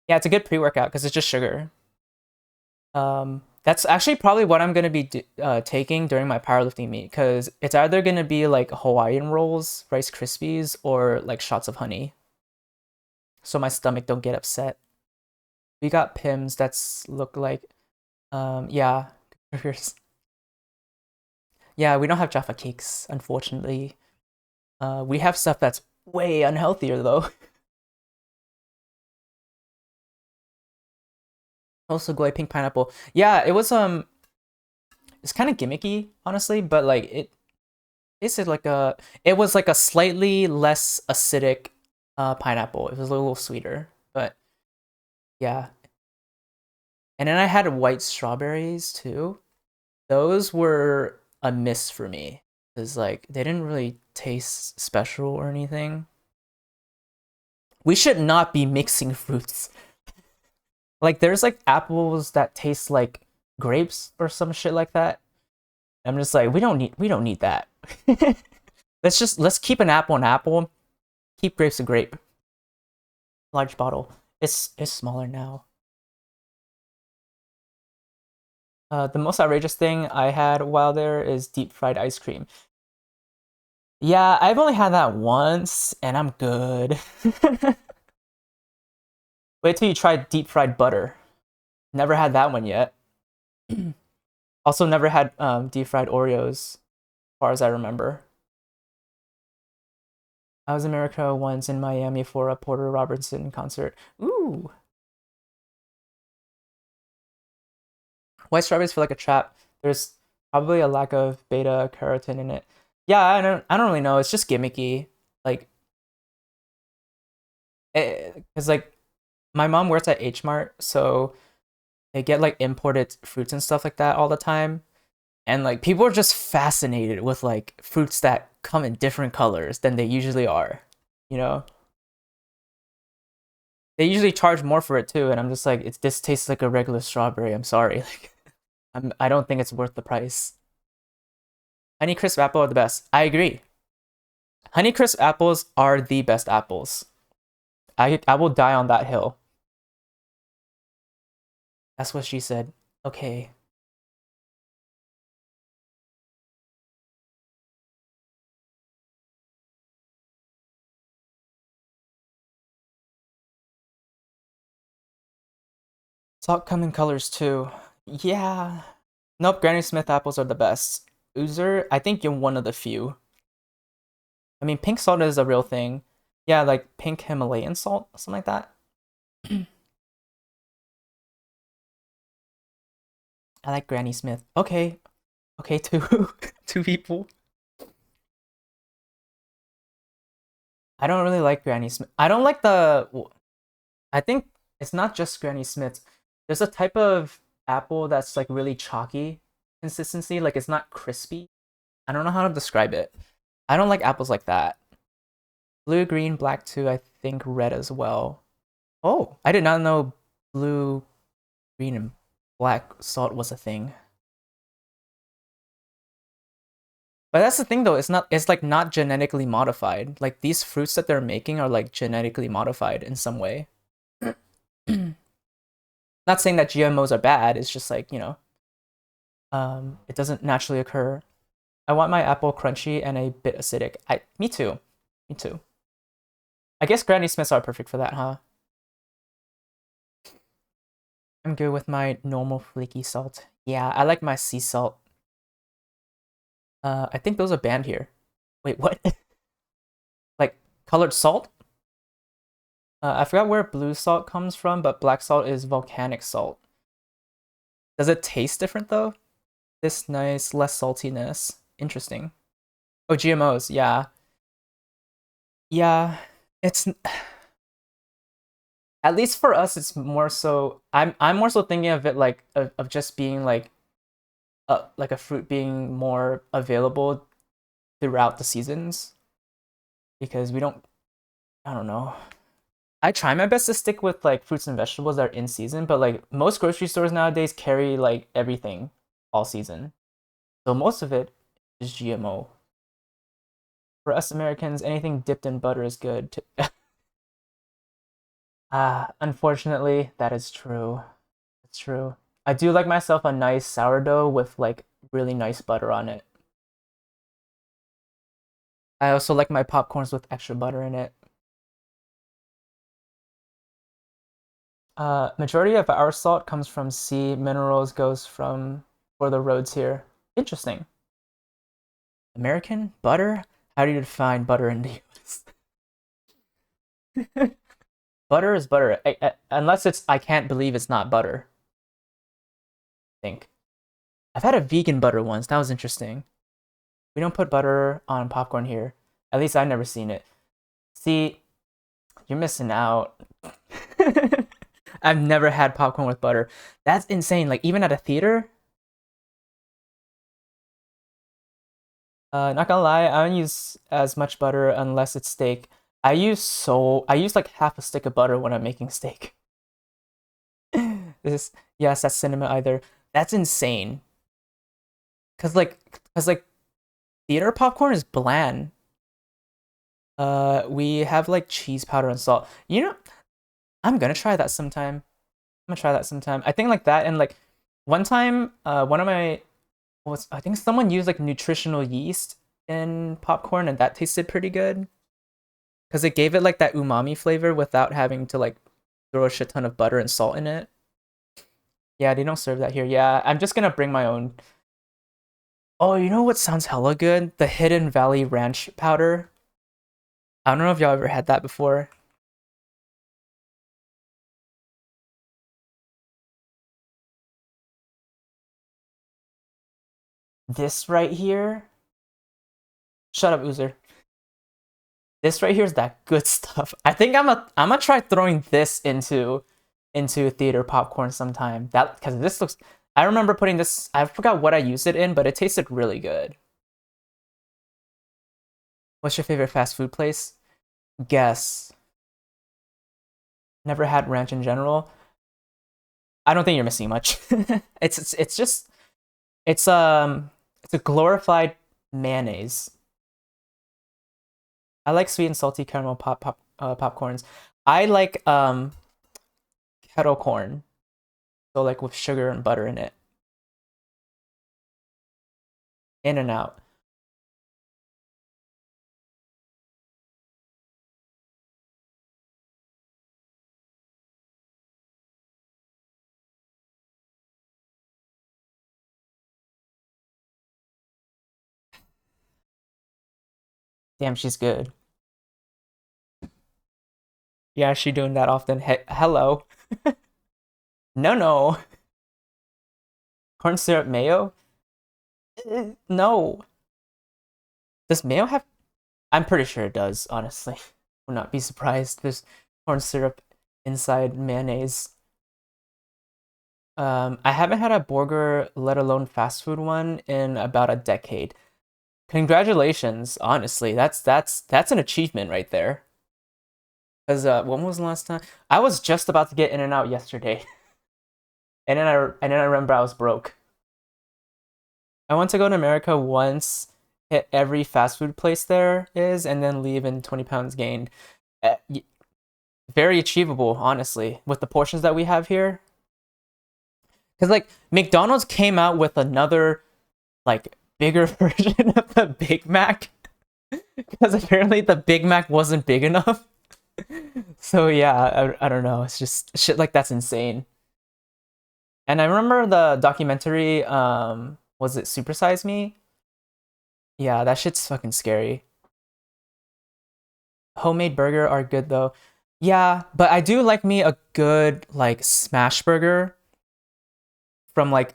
Yeah, it's a good pre-workout because it's just sugar. That's actually probably what I'm gonna be taking during my powerlifting meet because it's either gonna be like Hawaiian rolls, Rice Krispies, or like shots of honey, so my stomach don't get upset. We got Pims that's look like, yeah, yeah. We don't have Jaffa cakes, unfortunately. We have stuff that's way unhealthier though. Also, Goy pink pineapple. Yeah, it was it's kind of gimmicky, honestly, but like tasted like a. It was like a slightly less acidic pineapple. It was a little sweeter, but yeah. And then I had white strawberries too. Those were a miss for me because like they didn't really taste special or anything. We should not be mixing fruits. Like there's like apples that taste like grapes or some shit like that. I'm just like we don't need that. Let's keep an apple, keep grapes a grape. Large bottle. It's smaller now. The most outrageous thing I had while there is deep fried ice cream. Yeah, I've only had that once, and I'm good. Wait till you try deep fried butter. Never had that one yet. Also, never had deep fried Oreos, as far as I remember. I was in America once in Miami for a Porter Robertson concert. Ooh, white strawberries feel like a trap. There's probably a lack of beta carotene in it. Yeah, I don't really know. It's just gimmicky. Like, cause like my mom works at H Mart, so they get like imported fruits and stuff like that all the time. And like people are just fascinated with like fruits that come in different colors than they usually are. You know, they usually charge more for it too, and I'm just like, it this tastes like a regular strawberry. I'm sorry, like I don't think it's worth the price. Honey crisp apple are the best. I agree. Honey crisp apples are the best apples. I will die on that hill. That's what she said. Okay. Salt come in colors too. Yeah. Nope, Granny Smith apples are the best. Oozer, I think you're one of the few. I mean, pink salt is a real thing. Yeah, like pink Himalayan salt, something like that. I like Granny Smith. Okay. Okay, two two people. I don't really like Granny Smith. I don't like I think it's not just Granny Smith. There's a type of apple that's like really chalky consistency, like it's not crispy. I don't know how to describe it. I don't like apples like that. Blue, green, black too. I think red as well. Oh, I did not know blue, green, and black salt was a thing. But that's the thing though, it's not it's like not genetically modified. Like these fruits that they're making are like genetically modified in some way. Not saying that GMOs are bad, it's just like, it doesn't naturally occur. I want my apple crunchy and a bit acidic. Me too. Me too. I guess Granny Smiths are perfect for that, huh? I'm good with my normal flaky salt. Yeah, I like my sea salt. I think those are banned here. Wait, what? Like colored salt? I forgot where blue salt comes from, but black salt is volcanic salt. Does it taste different though? This nice, less saltiness. Interesting. Oh, GMOs. Yeah. Yeah. It's at least for us it's more so I'm more so thinking of it like of just being like a fruit being more available throughout the seasons because we don't I don't know. I try my best to stick with like fruits and vegetables that are in season, but like most grocery stores nowadays carry like everything all season. So most of it is GMO. For us Americans, anything dipped in butter is good. Unfortunately, that is true. It's true. I do like myself a nice sourdough with like really nice butter on it. I also like my popcorns with extra butter in it. Majority of our salt comes from sea. Minerals goes from for the roads here. Interesting. American butter? How do you define butter in the US? Butter is butter. Unless it's I can't believe it's not butter. I think. I've had a vegan butter once. That was interesting. We don't put butter on popcorn here. At least I've never seen it. See, you're missing out. I've never had popcorn with butter. That's insane. Like even at a theater. Not gonna lie, I don't use as much butter unless it's steak. I use like half a stick of butter when I'm making steak. This yes, that's cinema either. That's insane. Cause like theater popcorn is bland. We have like cheese powder and salt. You know, I'm gonna try that sometime. I'm gonna try that sometime. I think like that and like one time, one of my was I think someone used like nutritional yeast in popcorn and that tasted pretty good because it gave it like that umami flavor without having to like throw a shit ton of butter and salt in it. Yeah, they don't serve that here. Yeah, I'm just gonna bring my own. Oh, you know what sounds hella good? The Hidden Valley Ranch powder. I don't know if y'all ever had that before. This right here. Shut up, Uzer. This right here is that good stuff. I think I'm gonna try throwing this into theater popcorn sometime. That because this looks. I remember putting this. I forgot what I used it in, but it tasted really good. What's your favorite fast food place? Guess. Never had ranch in general. I don't think you're missing much. It's just it's it's a glorified mayonnaise. I like sweet and salty caramel popcorns. I like kettle corn, so like with sugar and butter in it. In and out. Damn, she's good. Yeah, she doing that often. Hello. No, no. Corn syrup mayo? No. Does mayo have? I'm pretty sure it does. Honestly, would not be surprised. There's corn syrup inside mayonnaise. I haven't had a burger, let alone fast food one, in about a decade. Congratulations, honestly. That's an achievement right there. Because when was the last time? I was just about to get In and Out yesterday, and then I remember I was broke. I want to go to America once, hit every fast food place there is, and then leave in 20 pounds gained. Uh, Very achievable, honestly, with the portions that we have here. Because like McDonald's came out with another like bigger version of the Big Mac because apparently the Big Mac wasn't big enough. So yeah, I don't know. It's just shit like that's insane. And I remember the documentary. Was it Super Size Me? Yeah, that shit's fucking scary. Homemade burger are good though. Yeah, but I do like me a good like smash burger from like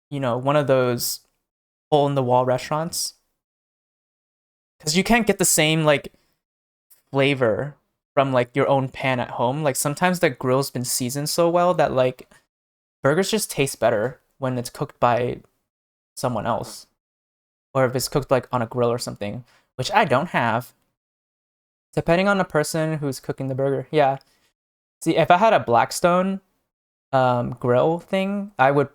one of those hole in the wall restaurants because you can't get the same like flavor from like your own pan at home. Like sometimes the grill's been seasoned so well that like burgers just taste better when it's cooked by someone else or if it's cooked like on a grill or something, which I don't have. Depending on the person who's cooking the burger. Yeah. See, if I had a Blackstone grill thing, I would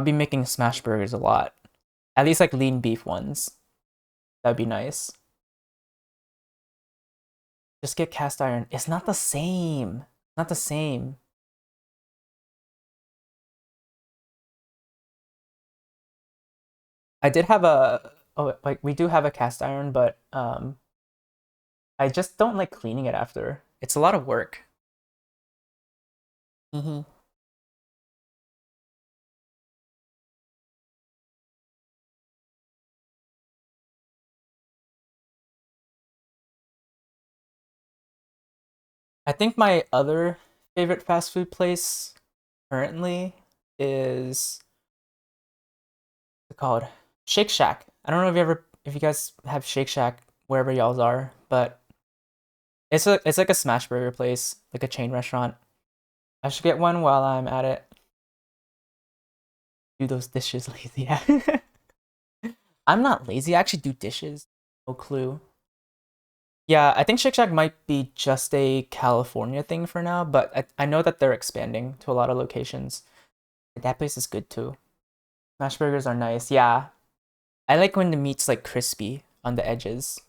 be making smash burgers a lot. At least like lean beef ones. That'd be nice. Just get cast iron. It's not the same. Not the same. I did have a oh like we do have a cast iron, but I just don't like cleaning it after. It's a lot of work. Hmm. I think my other favorite fast food place currently is what's it called Shake Shack. I don't know if you guys have Shake Shack wherever y'all's are, but it's like a smash burger place, like a chain restaurant. I should get one while I'm at it. Do those dishes lazy. Yeah. I'm not lazy. I actually do dishes. No clue. Yeah, I think Shake Shack might be just a California thing for now, but I know that they're expanding to a lot of locations. That place is good too. Smash burgers are nice. Yeah. I like when the meat's like crispy on the edges.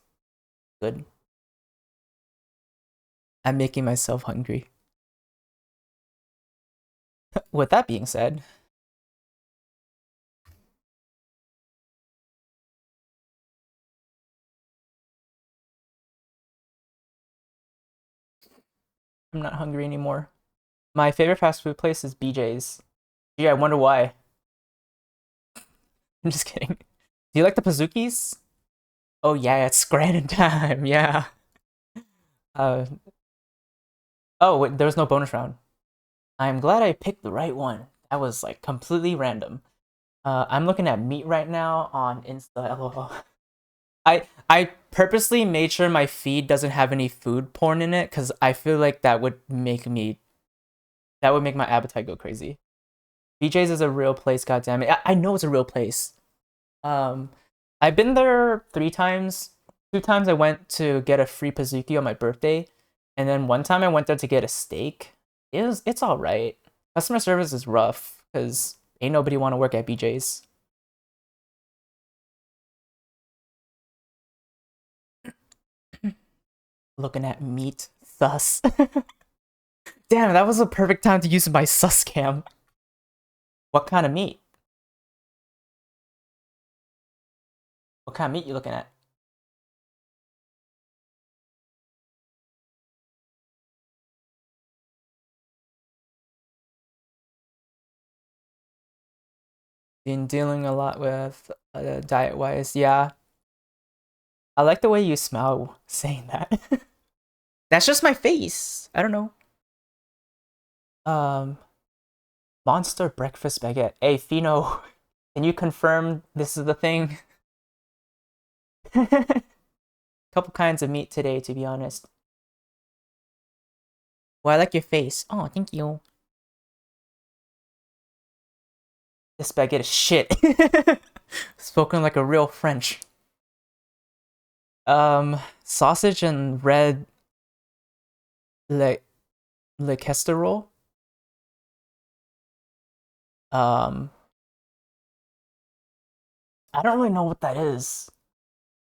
Good. I'm making myself hungry. With that being said, I'm not hungry anymore. My favorite fast food place is BJ's. Gee, I wonder why. I'm just kidding. Do you like the Pazookies? Oh yeah, it's Scranton time. Yeah. Uh oh, wait, there was no bonus round. I'm glad I picked the right one. That was like completely random. I'm looking at meat right now on Insta. LOL. I purposely made sure my feed doesn't have any food porn in it because I feel like that would make my appetite go crazy. BJ's is a real place, goddammit. I know it's a real place. Um, I've been there 3 times. 2 times I went to get a free Pizookie on my birthday, and then one time I went there to get a steak. It's all right. Customer service is rough because ain't nobody want to work at BJ's. Looking at meat, thus. Damn, that was a perfect time to use my sus cam. What kind of meat? What kind of meat you looking at? Been dealing a lot with diet wise. Yeah, I like the way you smile saying that. That's just my face. I don't know. Um, Monster breakfast baguette. Hey, Fino, can you confirm this is the thing? Couple kinds of meat today, to be honest. Well, I like your face. Oh, thank you. This baguette is shit. Spoken like a real French. Sausage and red le le casserole. Um, I don't really know what that is.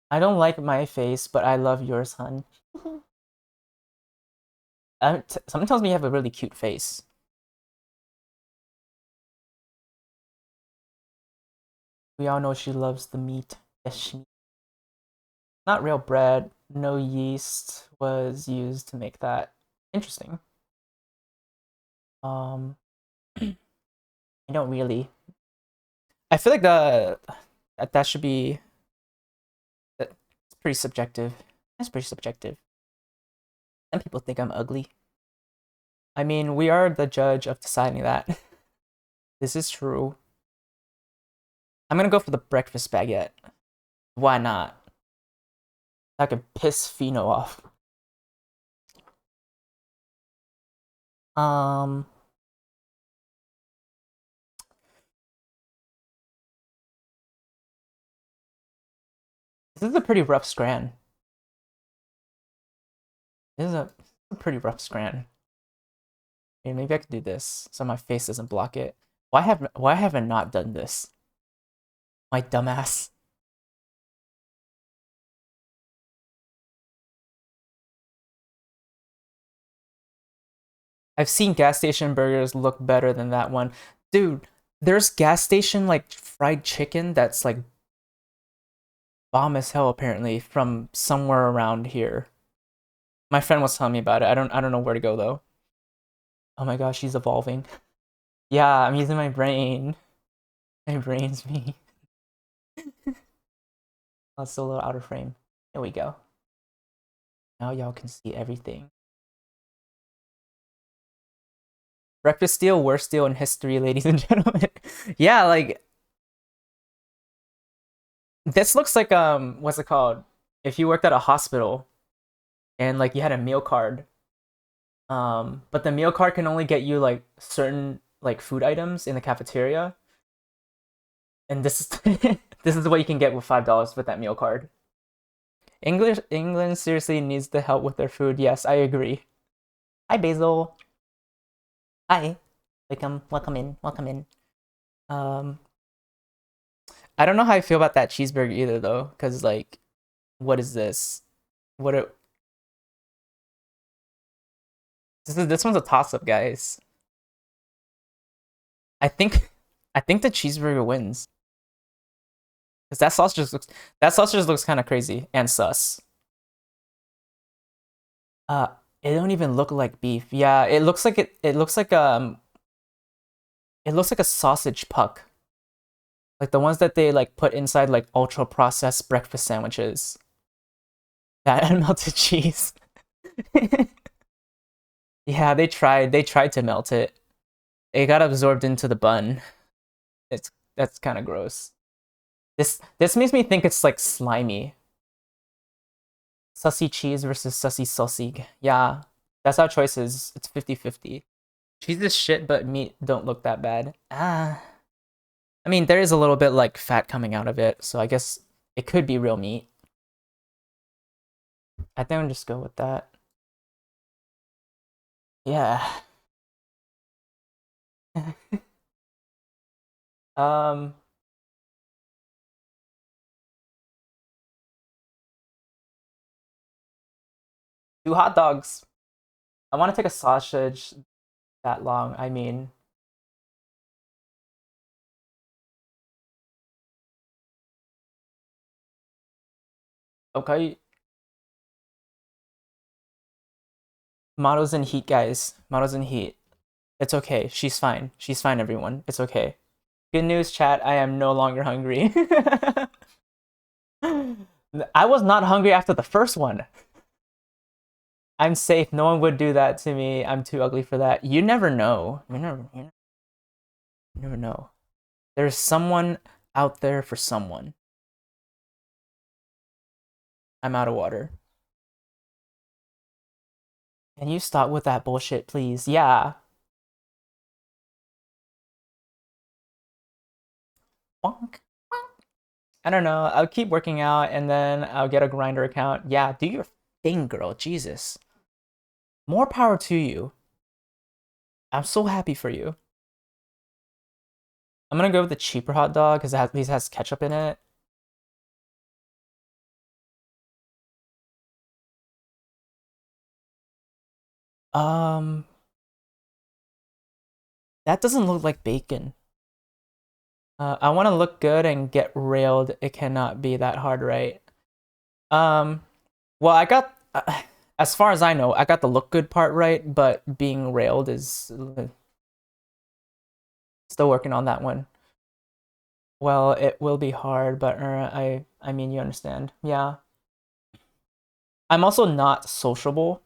I don't like my face, but I love yours, hun. Someone tells me you have a really cute face. We all know she loves the meat. Yes, not real bread. No yeast was used to make that. Interesting. Um, I don't really. I feel like that should be that's pretty subjective. That's pretty subjective. Some people think I'm ugly. I mean, we are the judge of deciding that. This is true. I'm gonna go for the breakfast baguette. Why not? I can piss Fino off. Um, this is a pretty rough scran. This is a pretty rough scran. Okay, maybe I could do this so my face doesn't block it. Why have I not done this? My dumbass. I've seen gas station burgers look better than that one. Dude, there's gas station like fried chicken that's like bomb as hell apparently from somewhere around here. My friend was telling me about it. I don't know where to go though. Oh my gosh, she's evolving. Yeah, I'm using my brain. My brain's me. That's still a little out of frame. There we go. Now y'all can see everything. Breakfast steal, worst steal in history, ladies and gentlemen. Yeah, like This looks like what's it called? If you worked at a hospital and like you had a meal card, but the meal card can only get you like certain like food items in the cafeteria, and this is this is what you can get with $5 with that meal card. England seriously needs the help with their food. Yes, I agree. Hi Basil. Hi. Welcome in. Welcome in. Um, I don't know how I feel about that cheeseburger either though, because like, what is this? What it, this one's a toss up, guys. I think I think the cheeseburger wins because that sauce just looks kind of crazy and sus. Uh, it don't even look like beef. Yeah, it looks like it looks like a sausage puck, like the ones that they like put inside like ultra processed breakfast sandwiches. That and melted cheese. Yeah, they tried to melt it. It got absorbed into the bun. It's that's kind of gross. This makes me think it's like slimy. Sussy cheese versus sussy sausage. Yeah, that's our choices. It's 50-50. Cheese is shit, but meat don't look that bad. Ah, I mean, there is a little bit like fat coming out of it, so I guess it could be real meat. I think I'll just go with that. Yeah. um, 2 hot dogs. I want to take a sausage that long. I mean, okay. Models in heat, guys. Models in heat. It's okay. She's fine. She's fine, everyone. It's okay. Good news, chat. I am no longer hungry. I was not hungry after the first one. I'm safe. No one would do that to me. I'm too ugly for that. You never know. You never know. There's someone out there for someone. I'm out of water. Can you stop with that bullshit, please? Yeah. Bonk. I don't know. I'll keep working out and then I'll get a grinder account. Yeah, do your thing, girl. Jesus. More power to you. I'm so happy for you. I'm gonna go with the cheaper hot dog because at least has ketchup in it. Um, that doesn't look like bacon. I want to look good and get railed. It cannot be that hard, right? Um, well, I got, as far as I know, I got the look good part right, but being railed is still working on that one. Well, it will be hard, but I mean, you understand. Yeah. I'm also not sociable,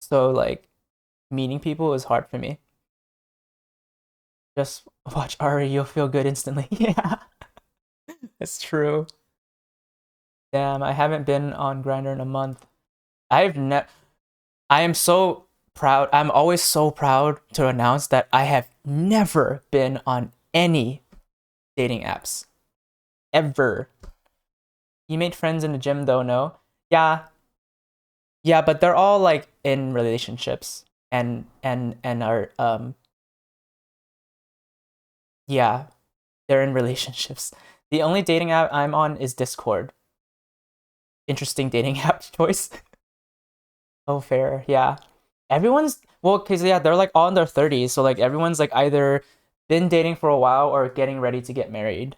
so like meeting people is hard for me. Just watch Ari, you'll feel good instantly. Yeah, it's true. Damn, I haven't been on Grinder in a month. I've ne I am so proud. I'm always so proud to announce that I have never been on any dating apps. Ever. You made friends in the gym though, no? Yeah. Yeah, but they're all like in relationships and are yeah, they're in relationships. The only dating app I'm on is Discord. Interesting dating app choice. Oh, fair. Yeah. Everyone's well, cause yeah, they're like all in their 30s, so like everyone's like either been dating for a while or getting ready to get married.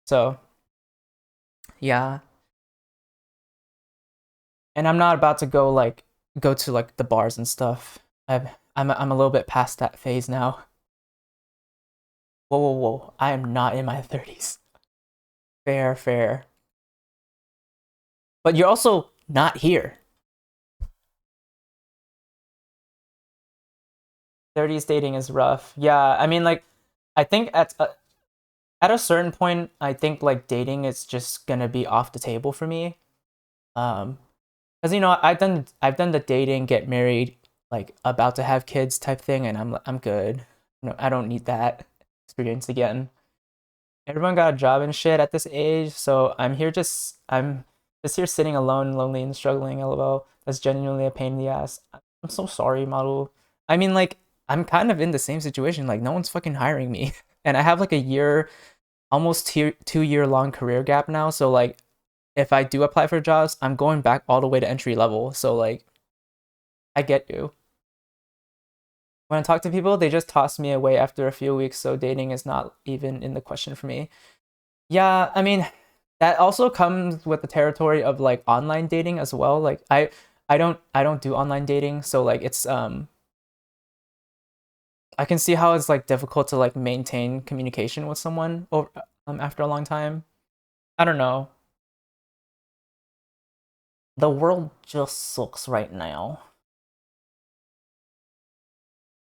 So yeah. And I'm not about to go to like the bars and stuff. I'm a little bit past that phase now. Whoa, whoa, whoa. I am not in my 30s. Fair, fair. But you're also not here. 30s dating is rough. Yeah, I mean like I think at a certain point, I think like dating is just gonna be off the table for me. Um, because I've done the dating, get married, like about to have kids type thing, and I'm good. No, I don't need that experience again. Everyone got a job and shit at this age, so I'm just here sitting alone, lonely and struggling. LOL. That's genuinely a pain in the ass. I'm so sorry, model. I mean, like, I'm kind of in the same situation. Like, no one's fucking hiring me, and I have like a year, almost 2 year long career gap now. So like, if I do apply for jobs, I'm going back all the way to entry level. So like, I get you. When I talk to people, they just toss me away after a few weeks. So dating is not even in the question for me. Yeah, I mean, that also comes with the territory of like online dating as well. Like I don't do online dating, so like it's I can see how it's like difficult to like maintain communication with someone over after a long time. I don't know. The world just sucks right now.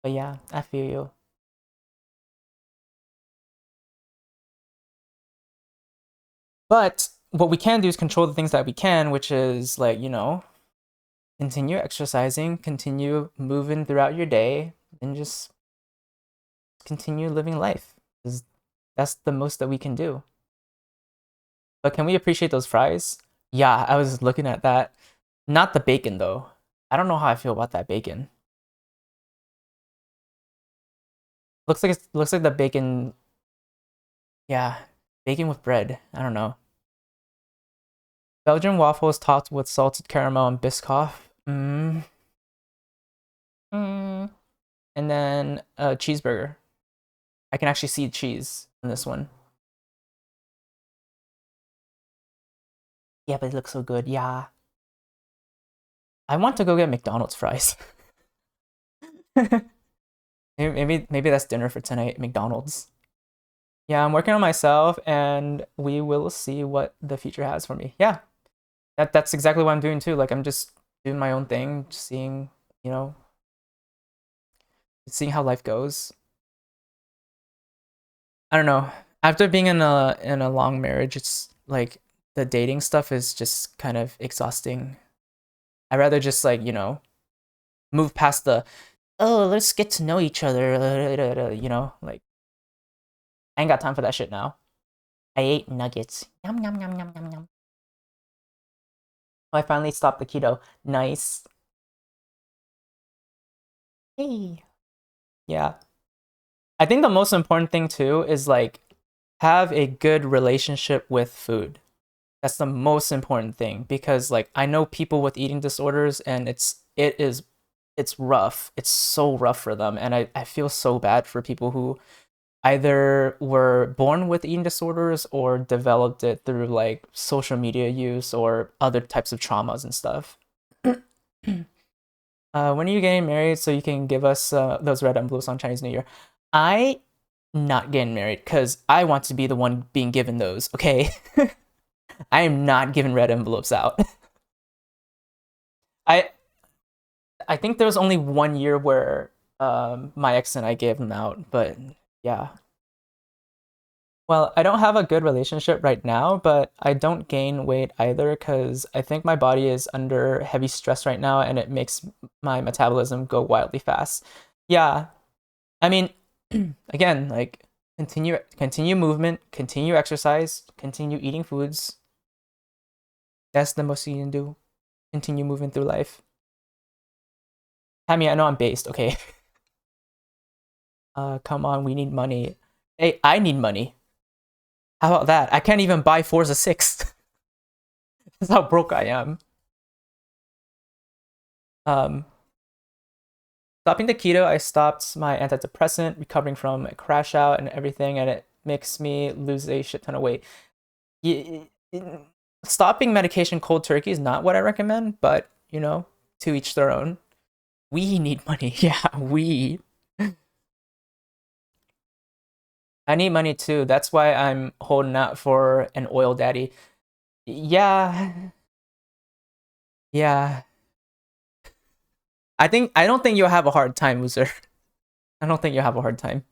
But yeah, I feel you. But what we can do is control the things that we can, which is like, continue exercising, continue moving throughout your day, and just continue living life. 'Cause that's the most that we can do. But can we appreciate those fries? Yeah, I was looking at that. Not the bacon though. I don't know how I feel about that bacon. Looks like the bacon. Yeah, bacon with bread. I don't know. Belgian waffles topped with salted caramel and Biscoff. Mm. And then a cheeseburger. I can actually see cheese in this one. Yeah, but it looks so good. Yeah. I want to go get McDonald's fries. Maybe that's dinner for tonight, McDonald's. Yeah, I'm working on myself and we will see what the future has for me. Yeah. That's exactly what I'm doing too. Like I'm just doing my own thing, seeing, you know, seeing how life goes. I don't know. After being in a long marriage, it's like the dating stuff is just kind of exhausting. I'd rather just like, move past the oh, let's get to know each other, like I ain't got time for that shit now. I ate nuggets. Yum yum yum yum yum yum. Oh, I finally stopped the keto. Nice. Hey. Yeah. I think the most important thing too is like have a good relationship with food. That's the most important thing because like I know people with eating disorders and it's rough. It's so rough for them and I feel so bad for people who either were born with eating disorders or developed it through like social media use or other types of traumas and stuff. When are you getting married so you can give us those red envelopes on Chinese New Year? I not getting married because I want to be the one being given those. Okay, I am not giving red envelopes out. I I think there was only 1 year where my ex and I gave them out, but yeah. Well, I don't have a good relationship right now, but I don't gain weight either because I think my body is under heavy stress right now and it makes my metabolism go wildly fast. Yeah, I mean, again, like continue movement, continue exercise, continue eating foods. That's the most you can do. Continue moving through life. Tammy, I know I'm based, okay? Come on, we need money. Hey, I need money. How about that? I can't even buy Forza 6. That's how broke I am. Um, Stopping the keto, I stopped my antidepressant, recovering from a crash out and everything, and it makes me lose a shit ton of weight. Y- Stopping medication cold turkey is not what I recommend, but to each their own. We need money. Yeah, we. I need money too. That's why I'm holding out for an oil daddy. Yeah, yeah. I don't think you'll have a hard time, loser. I don't think you'll have a hard time.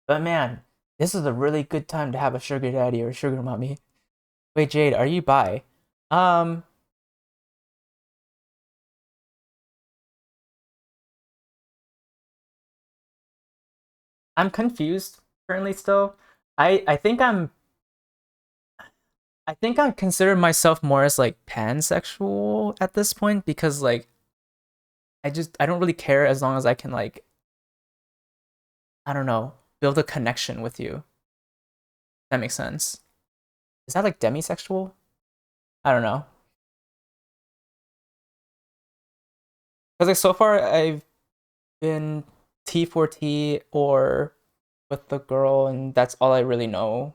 But man, This is a really good time to have a sugar daddy or a sugar mommy. Wait, Jade, are you bi? Um, I'm confused currently still. I think I consider myself more as like pansexual at this point because like I don't really care as long as I can like I don't know, build a connection with you. That makes sense. Is that like demisexual? I don't know. Because like so far I've been T for T or with the girl and that's all I really know.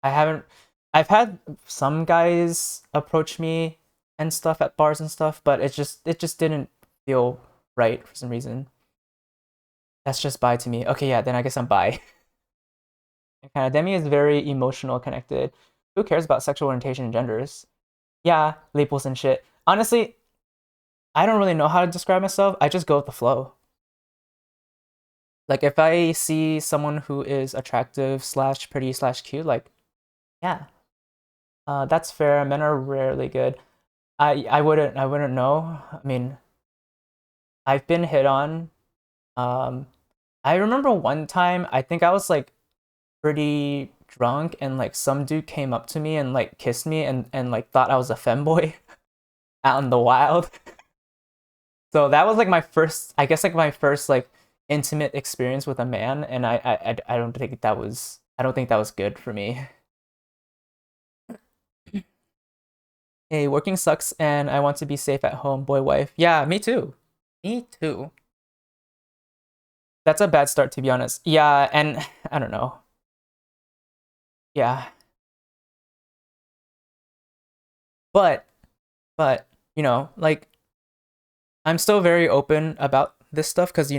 I haven't I've had some guys approach me and stuff at bars and stuff, but it just didn't feel right for some reason. That's just bi to me. Okay, yeah, then I guess I'm bi. Kind of Demi is very emotional connected. Who cares about sexual orientation and genders? Yeah, labels and shit. Honestly, I don't really know how to describe myself. I just go with the flow. Like if I see someone who is attractive slash pretty slash cute, like yeah, that's fair. Men are rarely good. I wouldn't know. I mean, I've been hit on. Um, I remember one time I think I was like pretty drunk and like some dude came up to me and like kissed me and like thought I was a femboy out in the wild. So that was like my first, I guess like my first like intimate experience with a man, and I don't think that was I don't think that was good for me. Hey, working sucks and I want to be safe at home, boy wife. Yeah, me too. Me too. That's a bad start to be honest. Yeah, and I don't know. Yeah. But but like I'm still very open about this stuff because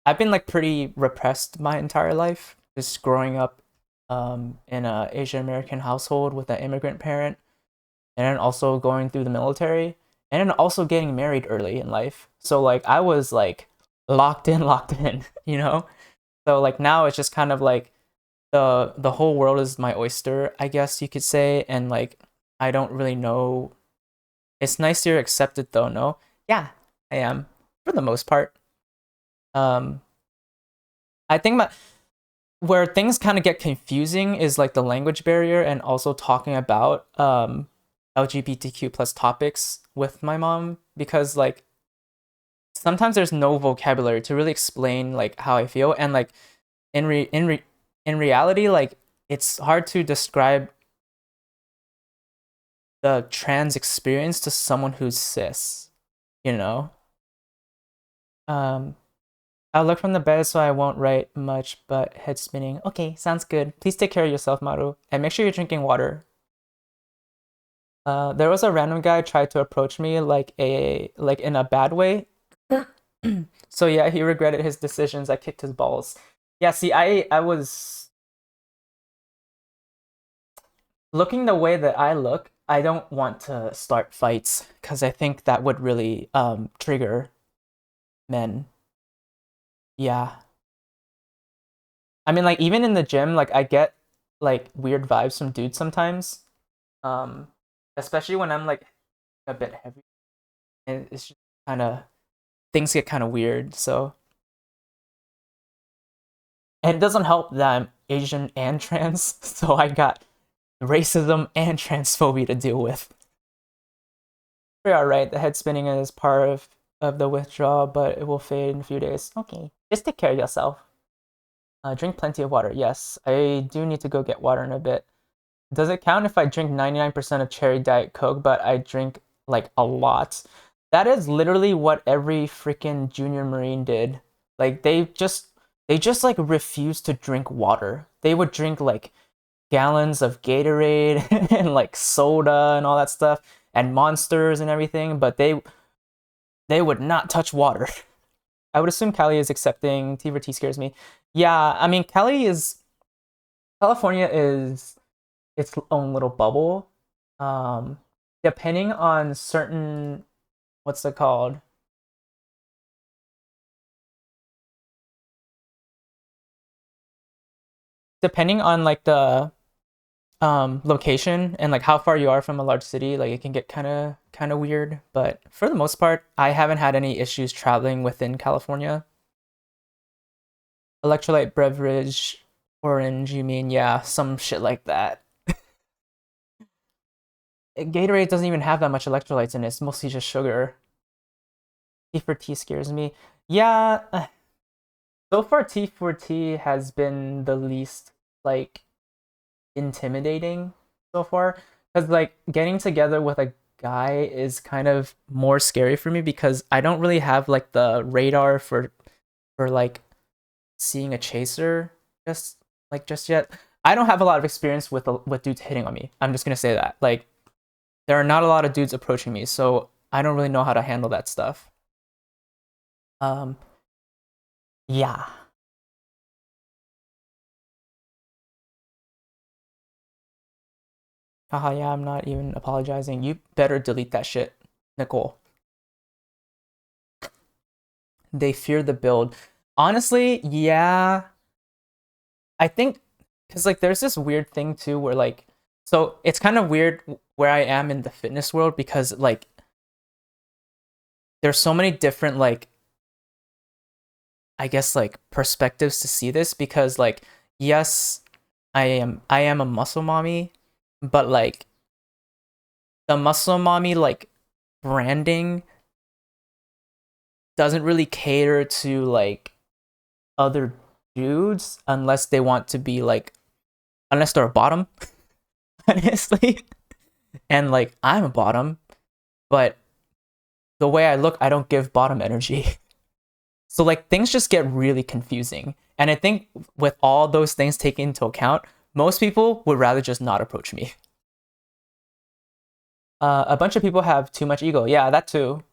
I've been like pretty repressed my entire life, just growing up in a Asian American household with an immigrant parent, and then also going through the military, and then also getting married early in life. So like I was like locked in, you know. So like now it's just kind of like the whole world is my oyster, I guess you could say, and like I don't really know. It's nice you're accepted though, no? Yeah, I am for the most part. Um, I think my where things kind of get confusing is like the language barrier and also talking about LGBTQ plus topics with my mom because like sometimes there's no vocabulary to really explain like how I feel and like in reality like it's hard to describe the trans experience to someone who's cis, you know? Um I'll look from the bed so I won't write much but head spinning. Okay, sounds good. Please take care of yourself, Maru, and make sure you're drinking water. There was a random guy tried to approach me like in a bad way. So yeah, he regretted his decisions. I kicked his balls. Yeah, see, I was looking the way that I look. I don't want to start fights because I think that would really trigger men. Yeah. I mean like even in the gym, like I get like weird vibes from dudes sometimes. Um especially when I'm like a bit heavy. And it's just kind of things get kind of weird. So and it doesn't help that I'm Asian and trans, so I got racism and transphobia to deal with. You're all right. The head spinning is part of the withdrawal, but it will fade in a few days. Okay, just take care of yourself. Drink plenty of water. Yes, I do need to go get water in a bit. Does it count if I drink 99% of cherry diet coke, but I drink like a lot? That is literally what every freaking junior marine did. Like they just like refused to drink water. They would drink like gallons of Gatorade and like soda and all that stuff and monsters and everything, but they would not touch water. I would assume Cali is accepting. T for T scares me. Yeah, I mean California is its own little bubble. Um, depending on certain what's it called? depending on like the location and like how far you are from a large city, like it can get kind of weird, but for the most part I haven't had any issues traveling within California. Electrolyte beverage, orange, you mean? Yeah, some shit like that. Gatorade doesn't even have that much electrolytes in it. It's mostly just sugar. Tea for tea scares me. Yeah, so far tea for tea has been the least like intimidating so far, because like getting together with a guy is kind of more scary for me because I don't really have like the radar for like seeing a chaser just just yet. I don't have a lot of experience with dudes hitting on me. I'm just gonna say that. Like there are not a lot of dudes approaching me, so I don't really know how to handle that stuff. Um, yeah. Haha, yeah, I'm not even apologizing. You better delete that shit, Nicole. They fear the build. Honestly, yeah. I think because like there's this weird thing too where like so it's kind of weird where I am in the fitness world because like there's so many different like I guess like perspectives to see this because like yes, I am a muscle mommy, but like the muscle mommy like branding doesn't really cater to like other dudes unless they want to be like unless they're a bottom, honestly. And like I'm a bottom, but the way I look, I don't give bottom energy. So like things just get really confusing. And I think with all those things taken into account, most people would rather just not approach me. A bunch of people have too much ego. Yeah, that too.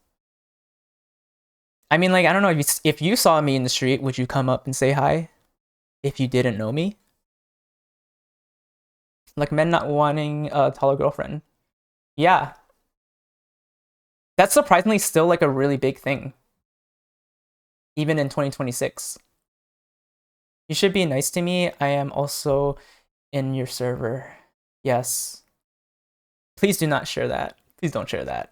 I mean, like I don't know if you saw me in the street, would you come up and say hi if you didn't know me? Like men not wanting a taller girlfriend. Yeah, that's surprisingly still like a really big thing, even in 2026. You should be nice to me. I am also in your server. Yes. Please do not share that. Please don't share that.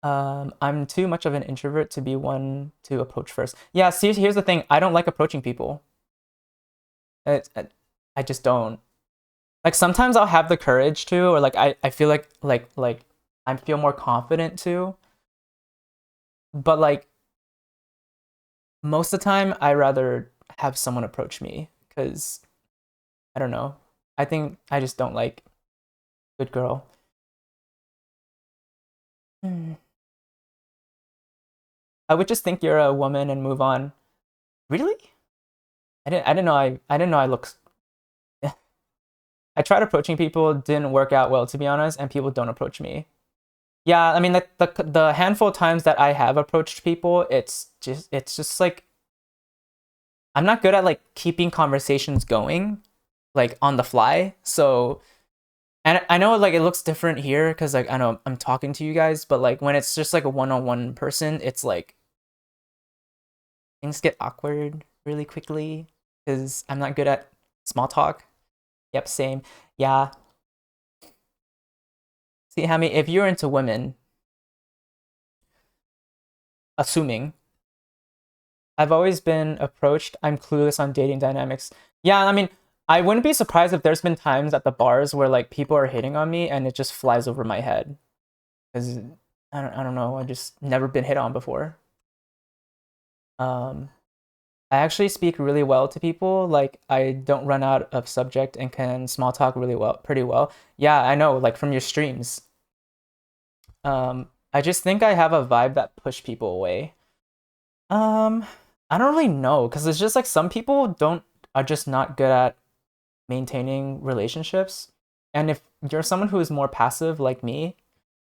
I'm too much of an introvert to be one to approach first. Yeah, see, here's the thing. I don't like approaching people. I just don't. Like sometimes I'll have the courage to, or like I feel like I feel more confident to, but like most of the time I rather have someone approach me because I don't know. I think I just don't like good girl. Hmm. I would just think you're a woman and move on. Really? I didn't know I look. I tried approaching people, didn't work out well to be honest, and people don't approach me. Yeah, I mean the handful of times that I have approached people, it's just like I'm not good at like keeping conversations going like on the fly. So and I know like it looks different here because like I know I'm talking to you guys, but like when it's just like a one-on-one person, it's like things get awkward really quickly because I'm not good at small talk. Yep, same. Yeah. See, Hammy, if you're into women, assuming I've always been approached, I'm clueless on dating dynamics. Yeah, I mean, I wouldn't be surprised if there's been times at the bars where like people are hitting on me and it just flies over my head because I don't know, I just never been hit on before. Um, I actually speak really well to people. Like I don't run out of subject and can small talk really well, pretty well. Yeah, I know, like from your streams. I just think I have a vibe that push people away. Um, I don't really know because it's just like some people don't are just not good at maintaining relationships. And if you're someone who is more passive like me,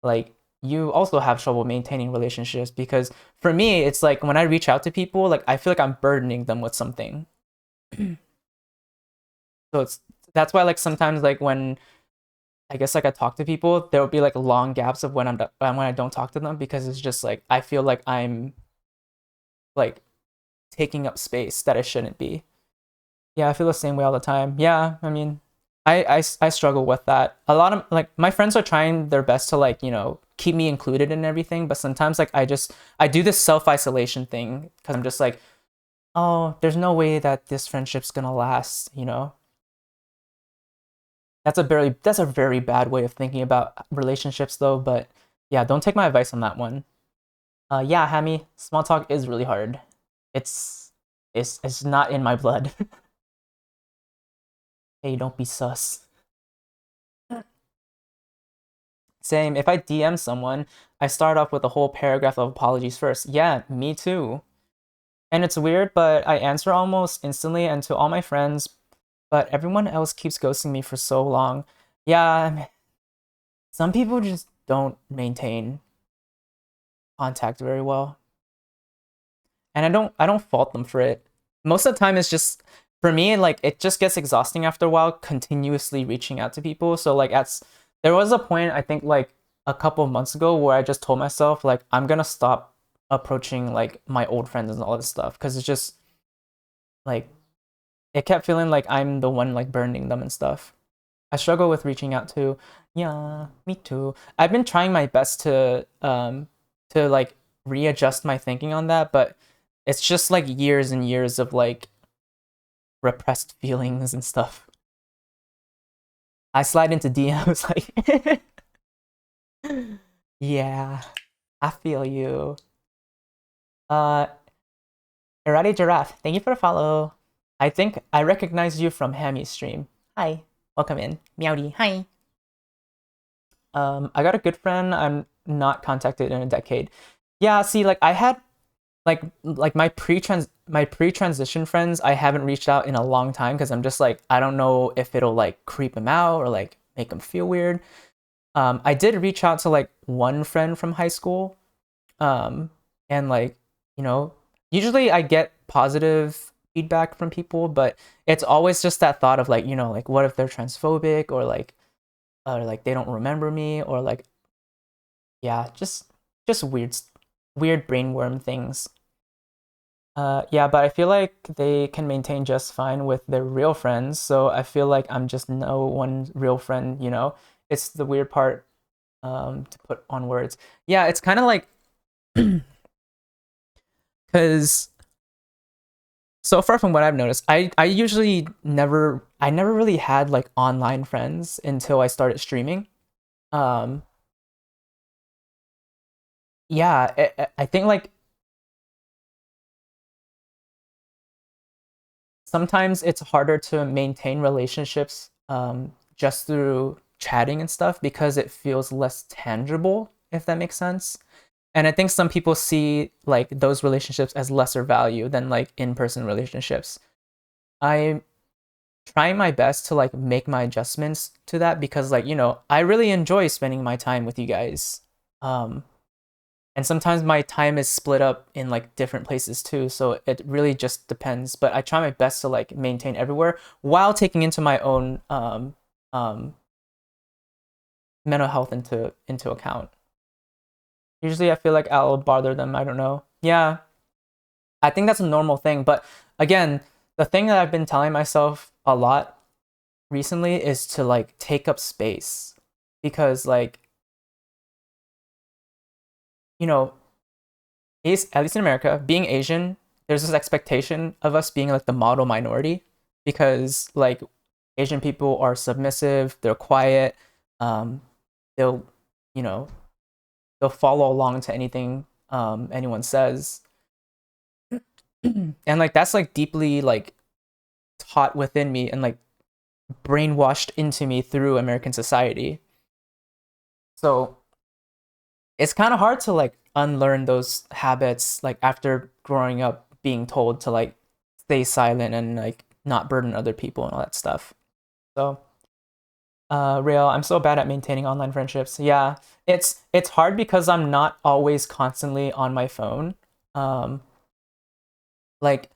like you also have trouble maintaining relationships because for me, it's like when I reach out to people, like I feel like I'm burdening them with something. So it's that's why like sometimes like when I guess like I talk to people, there will be like long gaps of when I don't talk to them because it's just like I feel like I'm like taking up space that it shouldn't be. Yeah, I feel the same way all the time. Yeah, I mean, I struggle with that. A lot of like my friends are trying their best to like, keep me included in everything, but sometimes like I do this self-isolation thing because I'm just like, oh, there's no way that this friendship's gonna last. That's a very bad way of thinking about relationships though, but yeah, don't take my advice on that one. Yeah, Hammy, small talk is really hard. It's it's not in my blood. Hey, don't be sus. Same. If I DM someone, I start off with a whole paragraph of apologies first. Yeah, me too. And it's weird, but I answer almost instantly and to all my friends, but everyone else keeps ghosting me for so long. Yeah, some people just don't maintain contact very well. And I don't fault them for it. Most of the time it's just for me like it just gets exhausting after a while continuously reaching out to people. So like there was a point I think like a couple of months ago where I just told myself like I'm gonna stop approaching like my old friends and all this stuff because it's just like it kept feeling like I'm the one like burning them and stuff. I struggle with reaching out to. Yeah, me too. I've been trying my best to like readjust my thinking on that, but it's just like years and years of like repressed feelings and stuff. I slide into DMs like yeah, I feel you. Uh Errati Giraffe, thank you for the follow. I think I recognize you from Hammy's stream. Hi. Welcome in. Meowdy. Hi. I got a good friend I'm not contacted in a decade. Yeah, see, like I had like my pre-transition friends, I haven't reached out in a long time because I'm just like I don't know if it'll like creep them out or like make them feel weird. I did reach out to like one friend from high school, um, and like you know, usually I get positive feedback from people, but it's always just that thought of like like what if they're transphobic or like they don't remember me or like yeah, just weird brainworm things. Yeah, but I feel like they can maintain just fine with their real friends, so I feel like I'm just no one real friend. It's the weird part to put on words. Yeah, it's kind of like because so far from what I've noticed, I never really had like online friends until I started streaming. Um, yeah, I think like sometimes it's harder to maintain relationships just through chatting and stuff because it feels less tangible, if that makes sense. And I think some people see like those relationships as lesser value than like in-person relationships. I'm trying my best to like make my adjustments to that because like I really enjoy spending my time with you guys. Um, and sometimes my time is split up in like different places too, so it really just depends, but I try my best to like maintain everywhere while taking into my own um mental health into account. Usually I feel like I'll bother them, I don't know. Yeah, I think that's a normal thing, but again, the thing that I've been telling myself a lot recently is to like take up space because like you know at least in America, being Asian, there's this expectation of us being like the model minority because like Asian people are submissive, they're quiet, um, they'll, you know, they'll follow along to anything anyone says, and like that's like deeply like taught within me and like brainwashed into me through American society. So it's kind of hard to like unlearn those habits like after growing up being told to like stay silent and like not burden other people and all that stuff. So real, I'm so bad at maintaining online friendships. Yeah, it's hard because I'm not always constantly on my phone. um like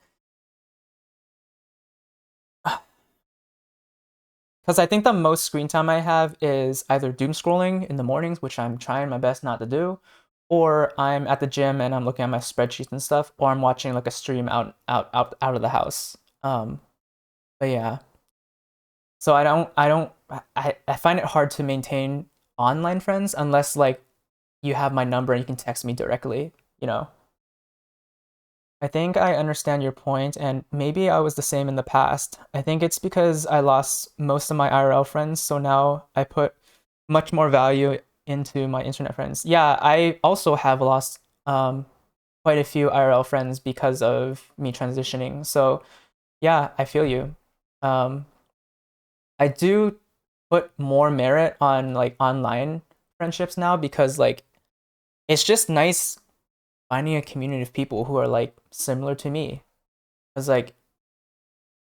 because I think the most screen time I have is either doom scrolling in the mornings, which I'm trying my best not to do, or I'm at the gym and I'm looking at my spreadsheets and stuff, or I'm watching like a stream out of the house. But yeah, so I find it hard to maintain online friends unless like you have my number and you can text me directly, you know. I think I understand your point, and maybe I was the same in the past. I think it's because I lost most of my IRL friends, so now I put much more value into my internet friends. Yeah, I also have lost quite a few IRL friends because of me transitioning. So yeah, I feel you. Um, I do put more merit on like online friendships now because like it's just nice finding a community of people who are like similar to me. Cause like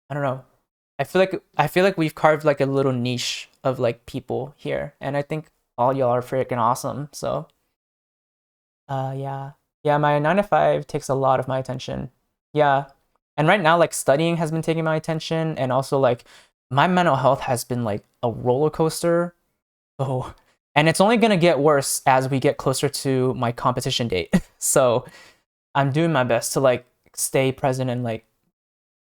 I don't know. I feel like we've carved like a little niche of like people here, and I think all y'all are freaking awesome. So yeah. Yeah, my 9 to 5 takes a lot of my attention. Yeah. And right now, like studying has been taking my attention, and also like my mental health has been like a roller coaster. Oh, and it's only gonna get worse as we get closer to my competition date. So I'm doing my best to like stay present and like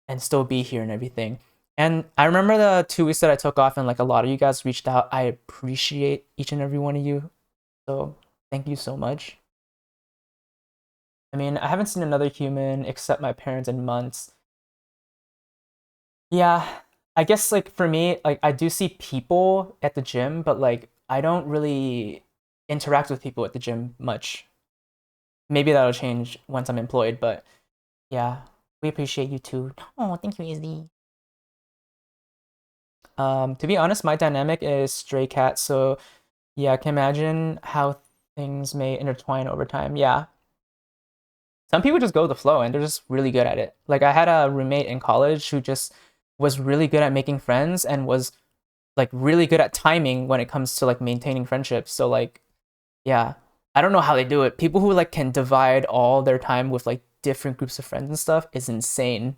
and still be here and everything. And I remember the 2 weeks that I took off, and like a lot of you guys reached out. I appreciate each and every one of you. So thank you so much. I mean, I haven't seen another human except my parents in months. Yeah, I guess like for me, like I do see people at the gym, but like I don't really interact with people at the gym much. Maybe that'll change once I'm employed, but yeah, we appreciate you too. Oh, thank you, Izzy. To be honest, my dynamic is stray cat, so yeah, I can imagine how things may intertwine over time. Yeah. Some people just go with the flow and they're just really good at it. Like I had a roommate in college who just was really good at making friends and was like really good at timing when it comes to like maintaining friendships. So like yeah, I don't know how they do it. People who like can divide all their time with like different groups of friends and stuff is insane.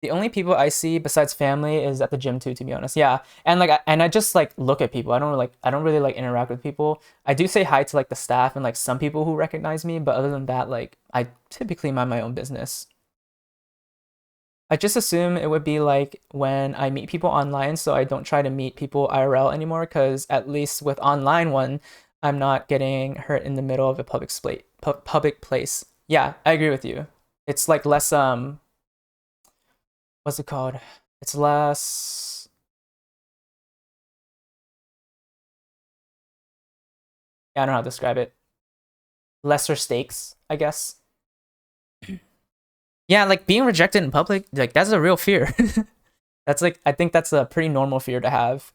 The only people I see besides family is at the gym too, to be honest. Yeah. And like and I just like look at people. I don't really like interact with people. I do say hi to like the staff and like some people who recognize me, but other than that, like I typically mind my own business. I just assume it would be like when I meet people online, so I don't try to meet people IRL anymore, because at least with online one, I'm not getting hurt in the middle of a public place. Yeah, I agree with you. It's like less what's it called? It's less. Yeah, I don't know how to describe it. Lesser stakes, I guess. Yeah, like being rejected in public, like that's a real fear. That's like I think that's a pretty normal fear to have.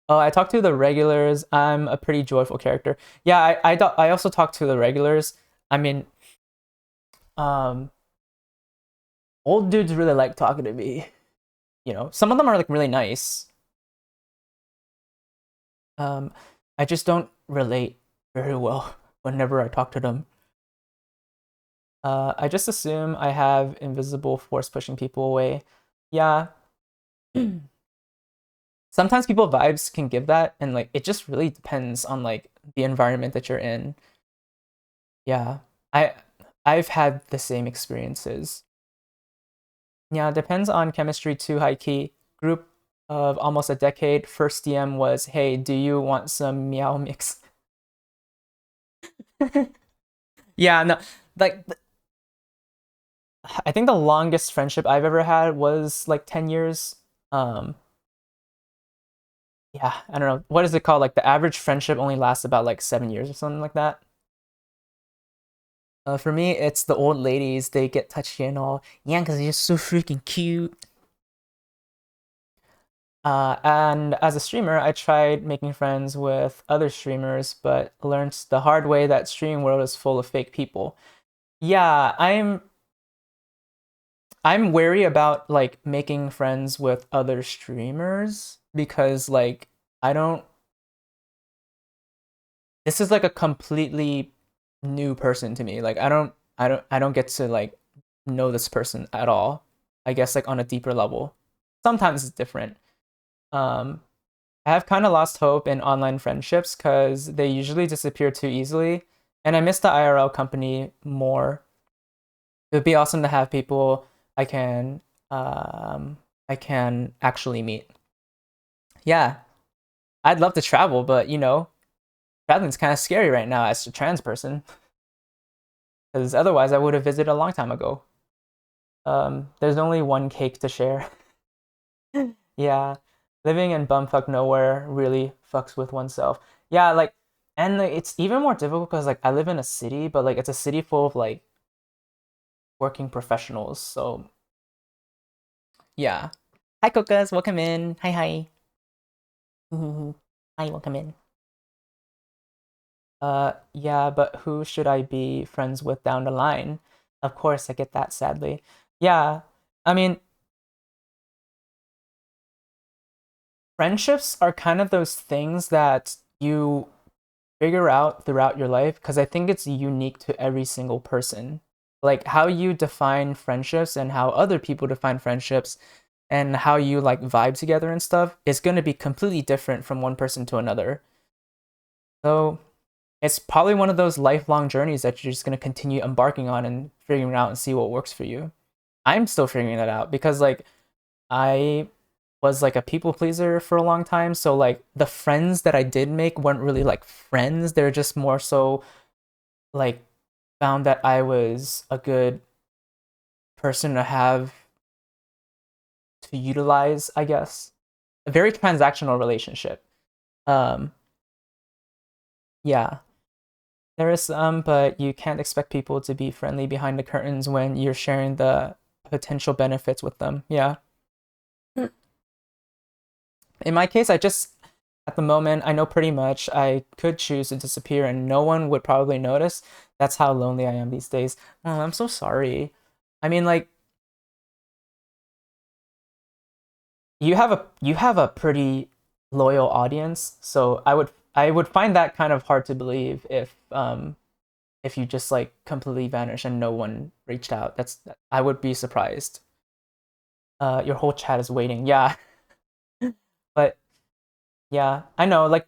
Oh, I talk to the regulars. I'm a pretty joyful character. Yeah, I also talk to the regulars. I mean, um, old dudes really like talking to me. You know, some of them are like really nice. Um, I just don't relate very well whenever I talk to them. I just assume I have invisible force pushing people away. Yeah. Sometimes people vibes can give that, and like it just really depends on like the environment that you're in. Yeah. I I've had the same experiences. Yeah, it depends on chemistry too, high key. Group of almost a decade. First DM was, "Hey, do you want some meow mix?" Yeah, no. Like I think the longest friendship I've ever had was like 10 years. Um yeah, I don't know. What is it called? Like the average friendship only lasts about like 7 years or something like that. For me, it's the old ladies. They get touchy and all. Yeah, because you're so freaking cute. And as a streamer, I tried making friends with other streamers, but learned the hard way that streaming world is full of fake people. Yeah, I'm wary about like making friends with other streamers because like I don't this is like a completely new person to me. Like I don't get to like know this person at all. I guess like on a deeper level. Sometimes it's different. Um I have kind of lost hope in online friendships because they usually disappear too easily, and I miss the IRL company more. It would be awesome to have people I can I can actually meet. Yeah, I'd love to travel, but traveling's kind of scary right now as a trans person because otherwise I would have visited a long time ago. There's only one cake to share. Yeah, living in bumfuck nowhere really fucks with oneself. Yeah, like, and like, it's even more difficult because like I live in a city, but like it's a city full of like working professionals. So yeah. Hi, Cocoas. Welcome in. Hi, hi. Hi, welcome in. Yeah, but who should I be friends with down the line? Of course, I get that, sadly. Yeah, I mean, friendships are kind of those things that you figure out throughout your life because I think it's unique to every single person. Like how you define friendships and how other people define friendships and how you like vibe together and stuff is going to be completely different from one person to another. So it's probably one of those lifelong journeys that you're just going to continue embarking on and figuring out and see what works for you. I'm still figuring that out because like I was like a people pleaser for a long time. So like the friends that I did make weren't really like friends. They're just more so like found that I was a good person to have to utilize, I guess. A very transactional relationship. Um yeah. There is some, but you can't expect people to be friendly behind the curtains when you're sharing the potential benefits with them. Yeah. In my case, I just at the moment, I know pretty much I could choose to disappear and no one would probably notice. That's how lonely I am these days. Oh, I'm so sorry. I mean, like you have a pretty loyal audience, so I would find that kind of hard to believe if you just like completely vanish and no one reached out. I would be surprised. Your whole chat is waiting. Yeah, but yeah, I know. Like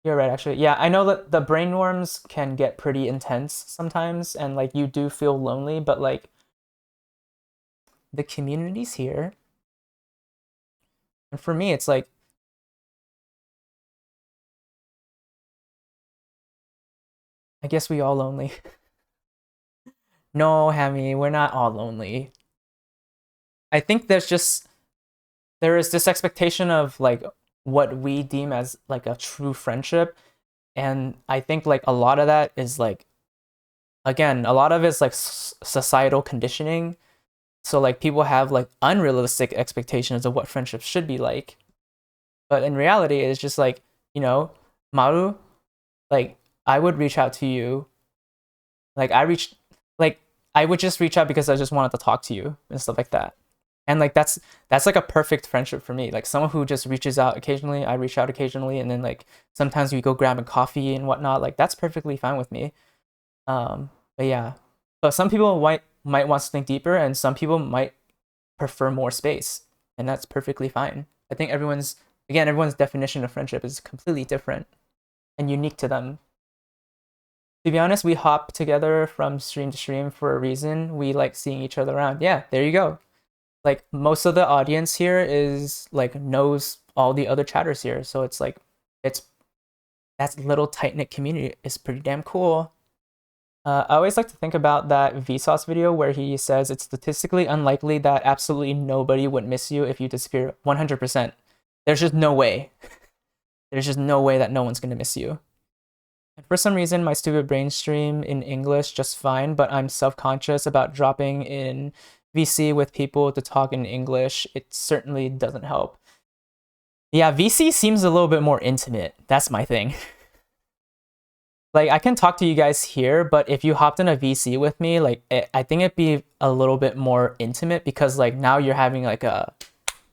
you're right, actually. Yeah, I know that the brainworms can get pretty intense sometimes, and like you do feel lonely, but like the community's here, and for me, it's like I guess we all lonely. No, Hammy, we're not all lonely. I think there is this expectation of like what we deem as like a true friendship, and I think like a lot of that is like again, a lot of it's like societal conditioning. So like people have like unrealistic expectations of what friendships should be like. But in reality, it's just like, you know, Maru, like I would reach out to you. Like like I would just reach out because I just wanted to talk to you and stuff like that. And like that's like a perfect friendship for me. Like someone who just reaches out occasionally, I reach out occasionally, and then like sometimes we go grab a coffee and whatnot. Like that's perfectly fine with me. But yeah, but some people might want something deeper, and some people might prefer more space, and that's perfectly fine. I think everyone's definition of friendship is completely different and unique to them. To be honest, we hop together from stream to stream for a reason. We like seeing each other around. Yeah, there you go. Like most of the audience here is like knows all the other chatters here, so it's like it's that little tight knit community is pretty damn cool. I always like to think about that Vsauce video where he says it's statistically unlikely that absolutely nobody would miss you if you disappear 100%. There's just no way. There's just no way that no one's gonna miss you. And for some reason, my stupid brain stream in English just fine, but I'm self-conscious about dropping in VC with people to talk in English. It certainly doesn't help. Yeah, VC seems a little bit more intimate. That's my thing. Like I can talk to you guys here, but if you hopped in a VC with me, like I think it'd be a little bit more intimate because like now you're having like a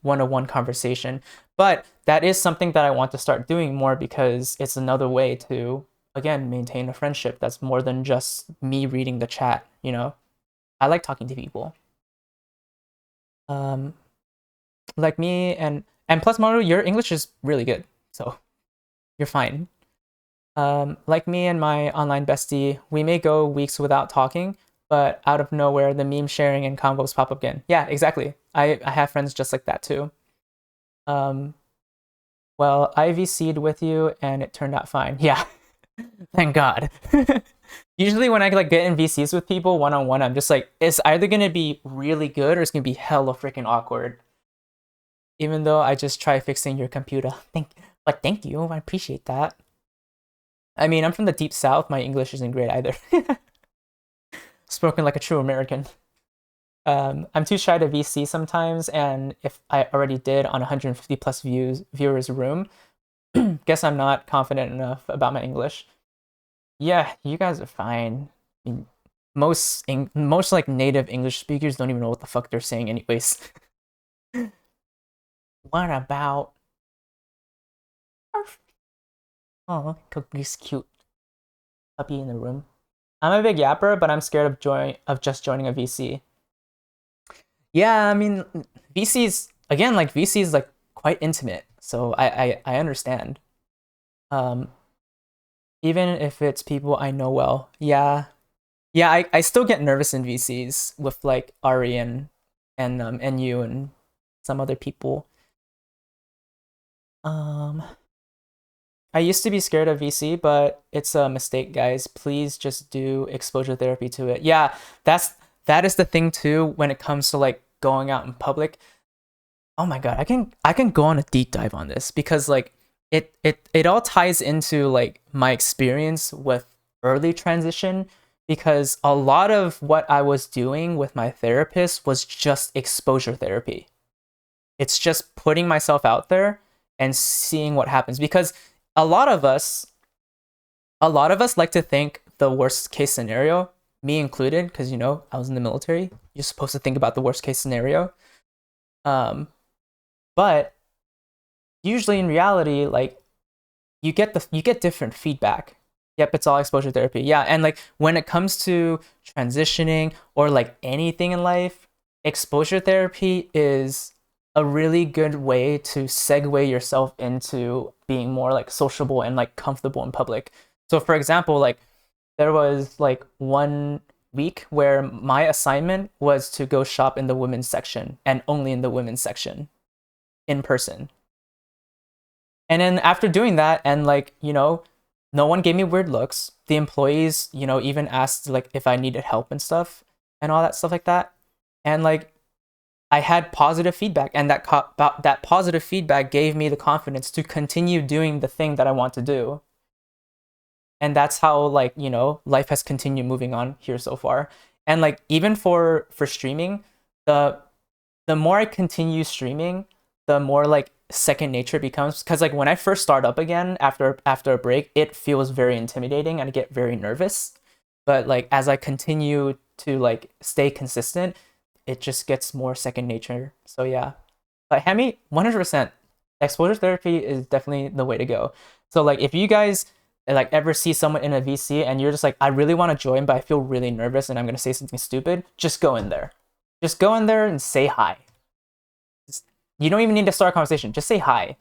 one-on-one conversation. But that is something that I want to start doing more because it's another way to again maintain a friendship that's more than just me reading the chat, you know? I like talking to people. Um like me And plus, Maru, your English is really good, so you're fine. Like me and my online bestie, we may go weeks without talking, but out of nowhere, the meme sharing and combos pop up again. Yeah, exactly. I have friends just like that too. Um, well, I VC'd with you and it turned out fine. Yeah, thank God. Usually when I like get in VCs with people one on one, I'm just like, it's either gonna be really good or it's gonna be hella freaking awkward. Even though I just try fixing your computer. Thank you. I appreciate that. I mean, I'm from the deep south. My English isn't great either. Spoken like a true American. I'm too shy to VC sometimes, and if I already did on 150 plus viewers room, guess I'm not confident enough about my English. Yeah, you guys are fine. I mean, most like native English speakers don't even know what the fuck they're saying anyways. What about oh, Cookie's cute puppy in the room? I'm a big yapper, but I'm scared of just joining a VC. Yeah, I mean, VC's again, like VC's like quite intimate, so I understand. Um, Even if it's people I know well. Yeah, yeah, I still get nervous in VCs with like Ari and you and some other people. Um, I used to be scared of VC, but it's a mistake, guys. Please just do exposure therapy to it. Yeah, that is the thing too when it comes to like going out in public. Oh my God, I can go on a deep dive on this because like it all ties into like my experience with early transition because a lot of what I was doing with my therapist was just exposure therapy. It's just putting myself out there and seeing what happens because a lot of us a lot of us like to think the worst case scenario, me included, because you know, I was in the military. You're supposed to think about the worst case scenario. Um, but usually in reality, like you get different feedback. Yep, it's all exposure therapy. Yeah, and like when it comes to transitioning or like anything in life, exposure therapy is a really good way to segue yourself into being more like sociable and like comfortable in public. So for example, like there was like 1 week where my assignment was to go shop in the women's section and only in the women's section in person. And then after doing that, and like, you know, no one gave me weird looks. The employees, you know, even asked like if I needed help and stuff and all that stuff like that. And like I had positive feedback, and that positive feedback gave me the confidence to continue doing the thing that I want to do. And that's how like, you know, life has continued moving on here so far. And like even for streaming, the the more I continue streaming, the more like second nature becomes. Because like when I first start up again after a break, it feels very intimidating and I get very nervous. But like as I continue to like stay consistent, it just gets more second nature. So yeah, but Hemi, 100% exposure therapy is definitely the way to go. So like if you guys like ever see someone in a VC and you're just like I really want to join but I feel really nervous and I'm gonna say something stupid, just go in there. Just go in there and say hi. You don't even need to start a conversation. Just say hi.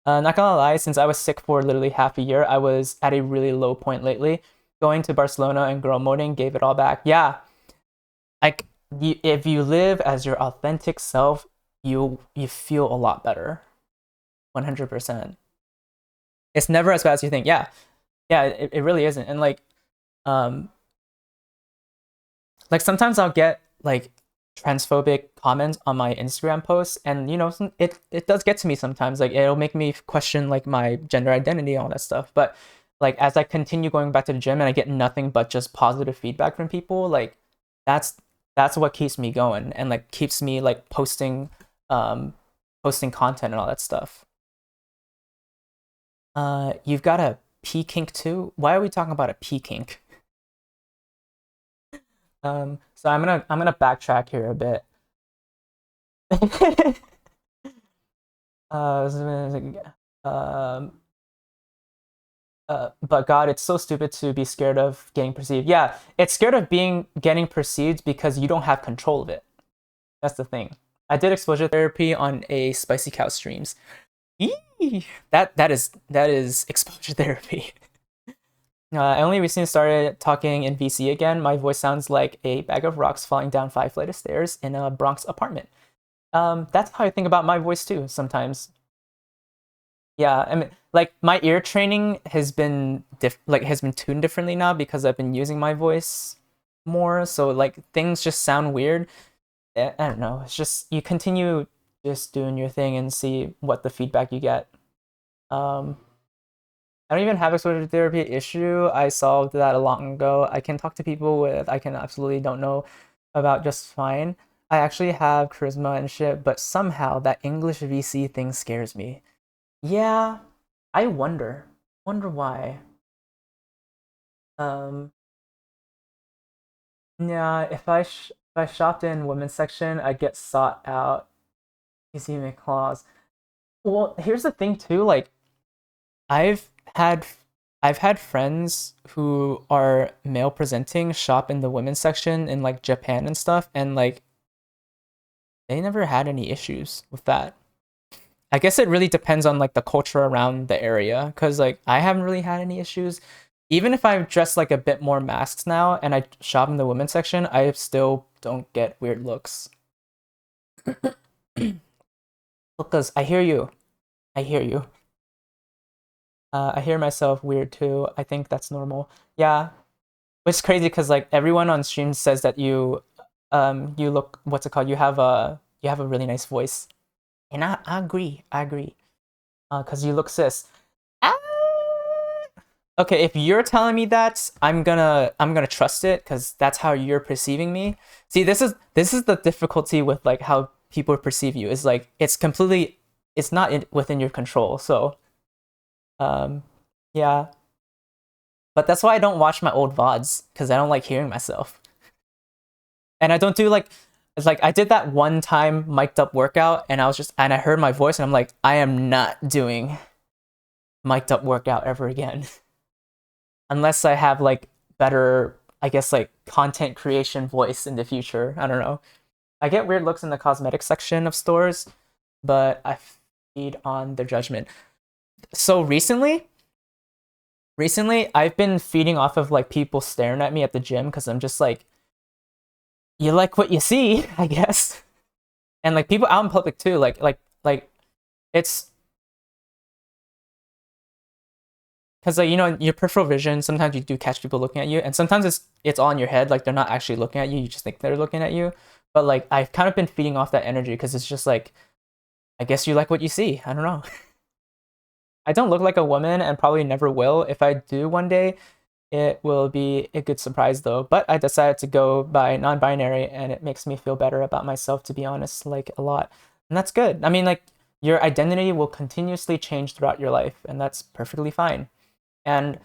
Not gonna lie, since I was sick for literally half a year, I was at a really low point lately. Going to Barcelona and girl moding gave it all back. Yeah, like if you live as your authentic self, you feel a lot better. 100%. It's never as bad as you think. Yeah, yeah, it really isn't. And um, like sometimes I'll get like transphobic comments on my Instagram posts, and you know, it does get to me sometimes. Like it'll make me question like my gender identity and all that stuff. But like as I continue going back to the gym and I get nothing but just positive feedback from people, like that's that's what keeps me going and like keeps me like um posting content and all that stuff. You've got a P kink too? Why are we talking about a P kink? So I'm gonna backtrack here a bit. um, but God, it's so stupid to be scared of getting perceived. Yeah, it's scared of being getting perceived because you don't have control of it. That's the thing. I did exposure therapy on a spicy cow streams. Eee! That is exposure therapy. I only recently started talking in VC again. My voice sounds like a bag of rocks falling down 5 flight of stairs in a Bronx apartment. That's how I think about my voice too sometimes. Yeah, I mean, like my ear training has been has been tuned differently now because I've been using my voice more. So like things just sound weird. I don't know. It's just you continue just doing your thing and see what the feedback you get. Um, I don't even have exposure therapy issue. I solved that a long ago. I can talk to people with I can absolutely don't know about just fine. I actually have charisma and shit, but somehow that English VC thing scares me. Yeah, I wonder. Wonder why. Um, yeah, if I shopped in women's section, I'd get sought out. You see me claws. Well, here's the thing too. Like I've had I've had friends who are male presenting shop in the women's section in like Japan and stuff, and like they never had any issues with that. I guess it really depends on like the culture around the area, because like I haven't really had any issues. Even if I'm dressed like a bit more masked now and I shop in the women's section, I still don't get weird looks. Because I hear you. I hear you. I hear myself weird too. I think that's normal. Yeah, which is crazy because like everyone on stream says that you look what's it called? You have a really nice voice, and I agree. I agree. Because you look cis. Ah! Okay, if you're telling me that, I'm gonna trust it because that's how you're perceiving me. See, this is the difficulty with like how people perceive you. Is like it's not within your control. So um, yeah. But that's why I don't watch my old VODs because I don't like hearing myself. And I don't do like it's like I did that one time mic'd up workout and I heard my voice and I'm like, I am not doing mic'd up workout ever again. Unless I have like better, I guess like content creation voice in the future. I don't know. I get weird looks in the cosmetic section of stores, but I feed on their judgment. So recently I've been feeding off of like people staring at me at the gym because I'm just like, you like what you see, I guess. And like people out in public too, like it's because like your peripheral vision, sometimes you do catch people looking at you, and sometimes it's all in your head, like they're not actually looking at you, you just think they're looking at you. But like I've kind of been feeding off that energy because it's just like I guess you like what you see. I don't know. I don't look like a woman and probably never will. If I do one day, it will be a good surprise though. But I decided to go by non-binary and it makes me feel better about myself to be honest, like a lot. And that's good. I mean, like your identity will continuously change throughout your life and that's perfectly fine. And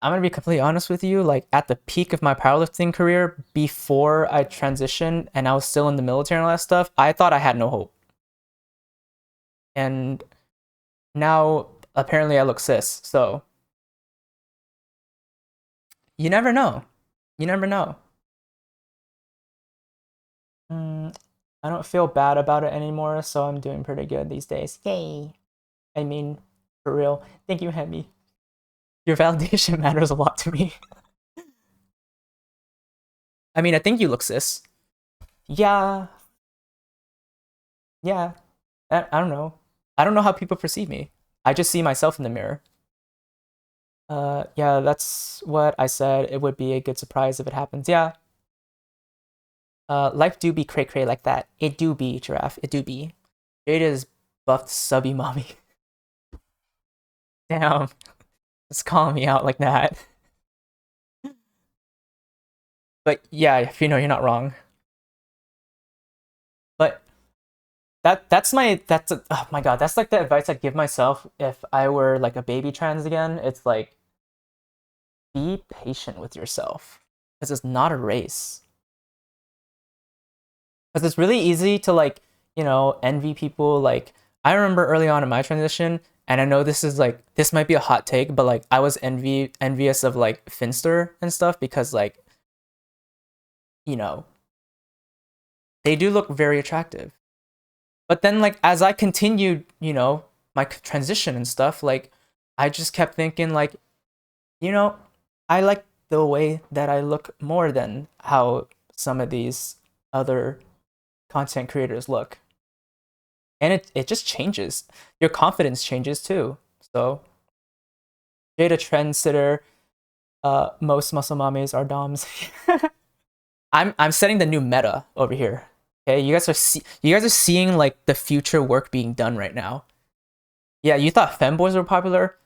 I'm gonna be completely honest with you, like at the peak of my powerlifting career, before I transitioned and I was still in the military and all that stuff, I thought I had no hope. And now apparently I look cis, so you never know. You never know. Mm, I don't feel bad about it anymore, so I'm doing pretty good these days. Yay! I mean, for real. Thank you, Hemi. Your validation matters a lot to me. I mean, I think you look cis. Yeah, yeah. I don't know. I don't know how people perceive me. I just see myself in the mirror. Yeah, that's what I said. It would be a good surprise if it happens. Yeah. Life do be cray cray like that. It do be, giraffe. It do be. Jada's buffed subby mommy. Damn. It's calling me out like that. But yeah, if you know, you're not wrong. But oh my god, that's like the advice I'd give myself if I were like a baby trans again. It's like be patient with yourself. Because it's not a race. Because it's really easy to like, envy people. Like I remember early on in my transition, and I know this might be a hot take, but like I was envious of like Finster and stuff because like, you know, they do look very attractive. But then like as I continued, my transition and stuff, like I just kept thinking like, you know, I like the way that I look more than how some of these other content creators look. And it just changes. Your confidence changes too. So Jada trendsetter, most muscle mommies are doms. I'm setting the new meta over here. Okay, you guys are seeing like the future work being done right now. Yeah, you thought femboys were popular?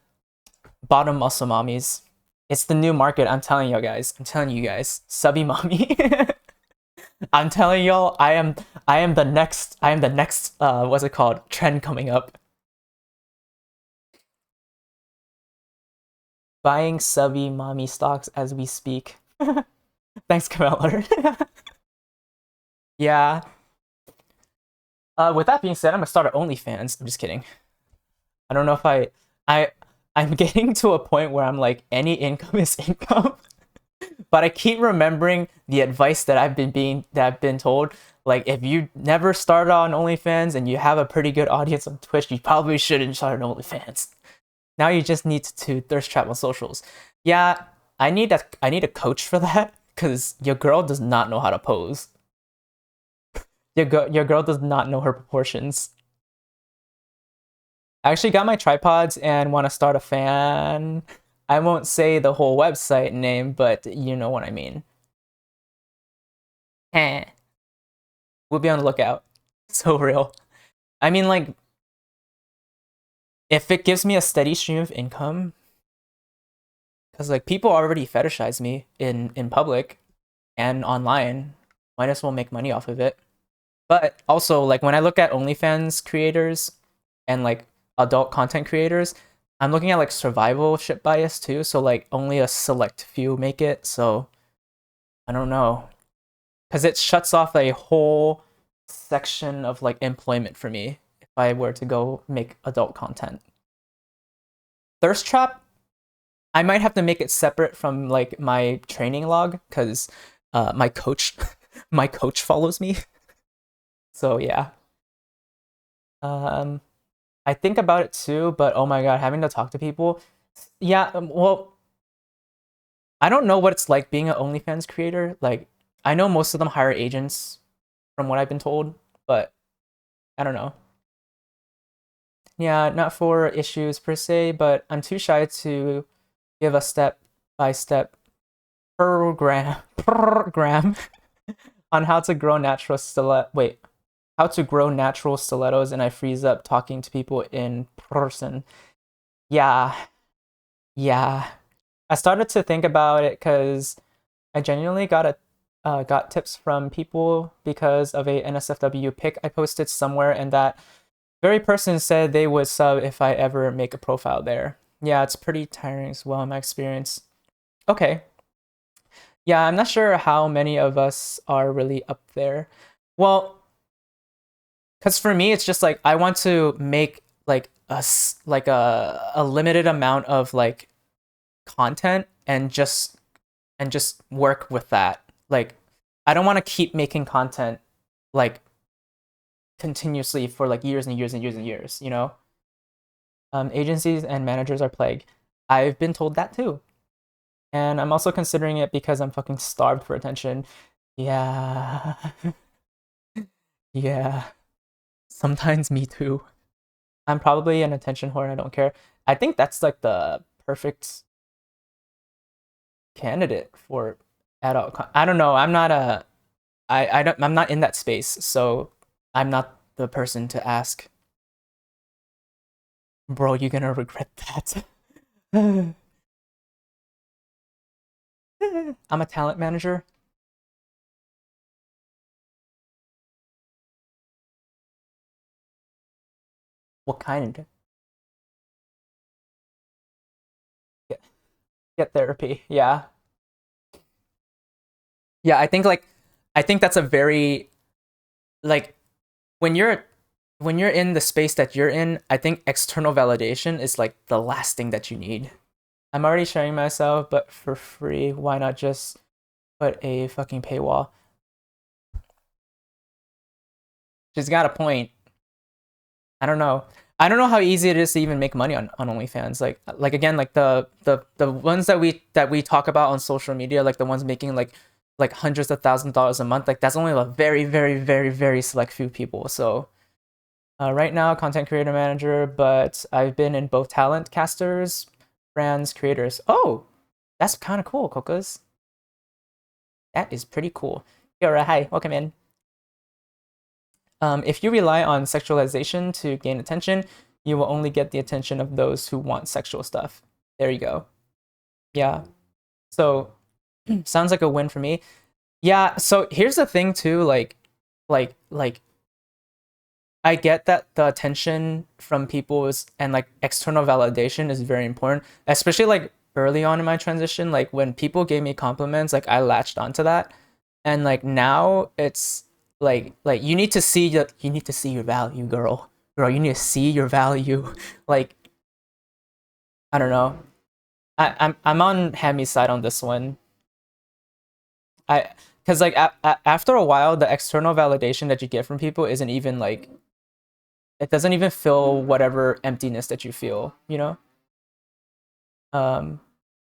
Bottom muscle mommies. It's the new market. I'm telling you guys. I'm telling you guys. Subby mommy. I'm telling y'all. I am the next. What's it called? Trend coming up. Buying subby mommy stocks as we speak. Thanks, Cameller. Yeah. With that being said, I'm gonna start at OnlyFans. I'm just kidding. I don't know if I, I'm getting to a point where I'm like, any income is income. But I keep remembering the advice that I've been told. Like, if you never started on OnlyFans and you have a pretty good audience on Twitch, you probably shouldn't start on OnlyFans. Now you just need to thirst trap on socials. Yeah, I need a coach for that because your girl does not know how to pose. Your girl does not know her proportions. I actually got my tripods and want to start a fan. I won't say the whole website name, but you know what I mean. Eh. We'll be on the lookout. So real. I mean, like, if it gives me a steady stream of income, because like people already fetishize me in public and online, might as well make money off of it. But also, like when I look at OnlyFans creators and like adult content creators, I'm looking at like survivalship bias too. So like only a select few make it. So I don't know, because it shuts off a whole section of like employment for me if I were to go make adult content. Thirst trap, I might have to make it separate from like my training log because my coach my coach follows me. So yeah. Um I think about it too, but oh my god, having to talk to people. Yeah, well, I don't know what it's like being an OnlyFans creator. Like I know most of them hire agents from what I've been told, but I don't know. Yeah, not for issues per se, but I'm too shy to give a step by step program on how to grow natural stilet. Wait, how to grow natural stilettos, and I freeze up talking to people in person. Yeah, yeah. I started to think about it because I genuinely got tips from people because of a NSFW pic I posted somewhere, and that very person said they would sub if I ever make a profile there. Yeah, it's pretty tiring as well in my experience. Okay. Yeah, I'm not sure how many of us are really up there. Well, because for me, it's just like I want to make like a limited amount of like content and just work with that. Like I don't want to keep making content like continuously for like years and years and years and years, you know? Agencies and managers are plague. I've been told that too. And I'm also considering it because I'm fucking starved for attention. Yeah. Yeah. Sometimes me too. I'm probably an attention whore and I don't care. I think that's like the perfect candidate for I don't know. I'm not in that space, so I'm not the person to ask. Bro, you're gonna regret that. I'm a talent manager. What kind? Get, get therapy. Yeah. Yeah, I think that's a very like when you're when you're in the space that you're in, I think external validation is like the last thing that you need. I'm already sharing myself, but for free, why not just put a fucking paywall? She's got a point. I don't know. I don't know how easy it is to even make money on OnlyFans. Like again, like the ones that we talk about on social media, like the ones making like hundreds of thousands of dollars a month, like that's only a very, very, very, very select few people. So right now, content creator manager, but I've been in both talent casters, brands, creators. Oh, that's kind of cool, Cocos. That is pretty cool. Yora, hi, welcome in. If you rely on sexualization to gain attention, you will only get the attention of those who want sexual stuff. There you go. Yeah. So sounds like a win for me. Yeah. So here's the thing too. Like I get that the attention from people is and like external validation is very important, especially like early on in my transition. Like when people gave me compliments, like I latched onto that, and like now it's like you need to see your value, girl. You need to see your value. Like I don't know. I'm on Hammy's side on this one. I because like after a while, the external validation that you get from people isn't even like it doesn't even fill whatever emptiness that you feel, you know? Um,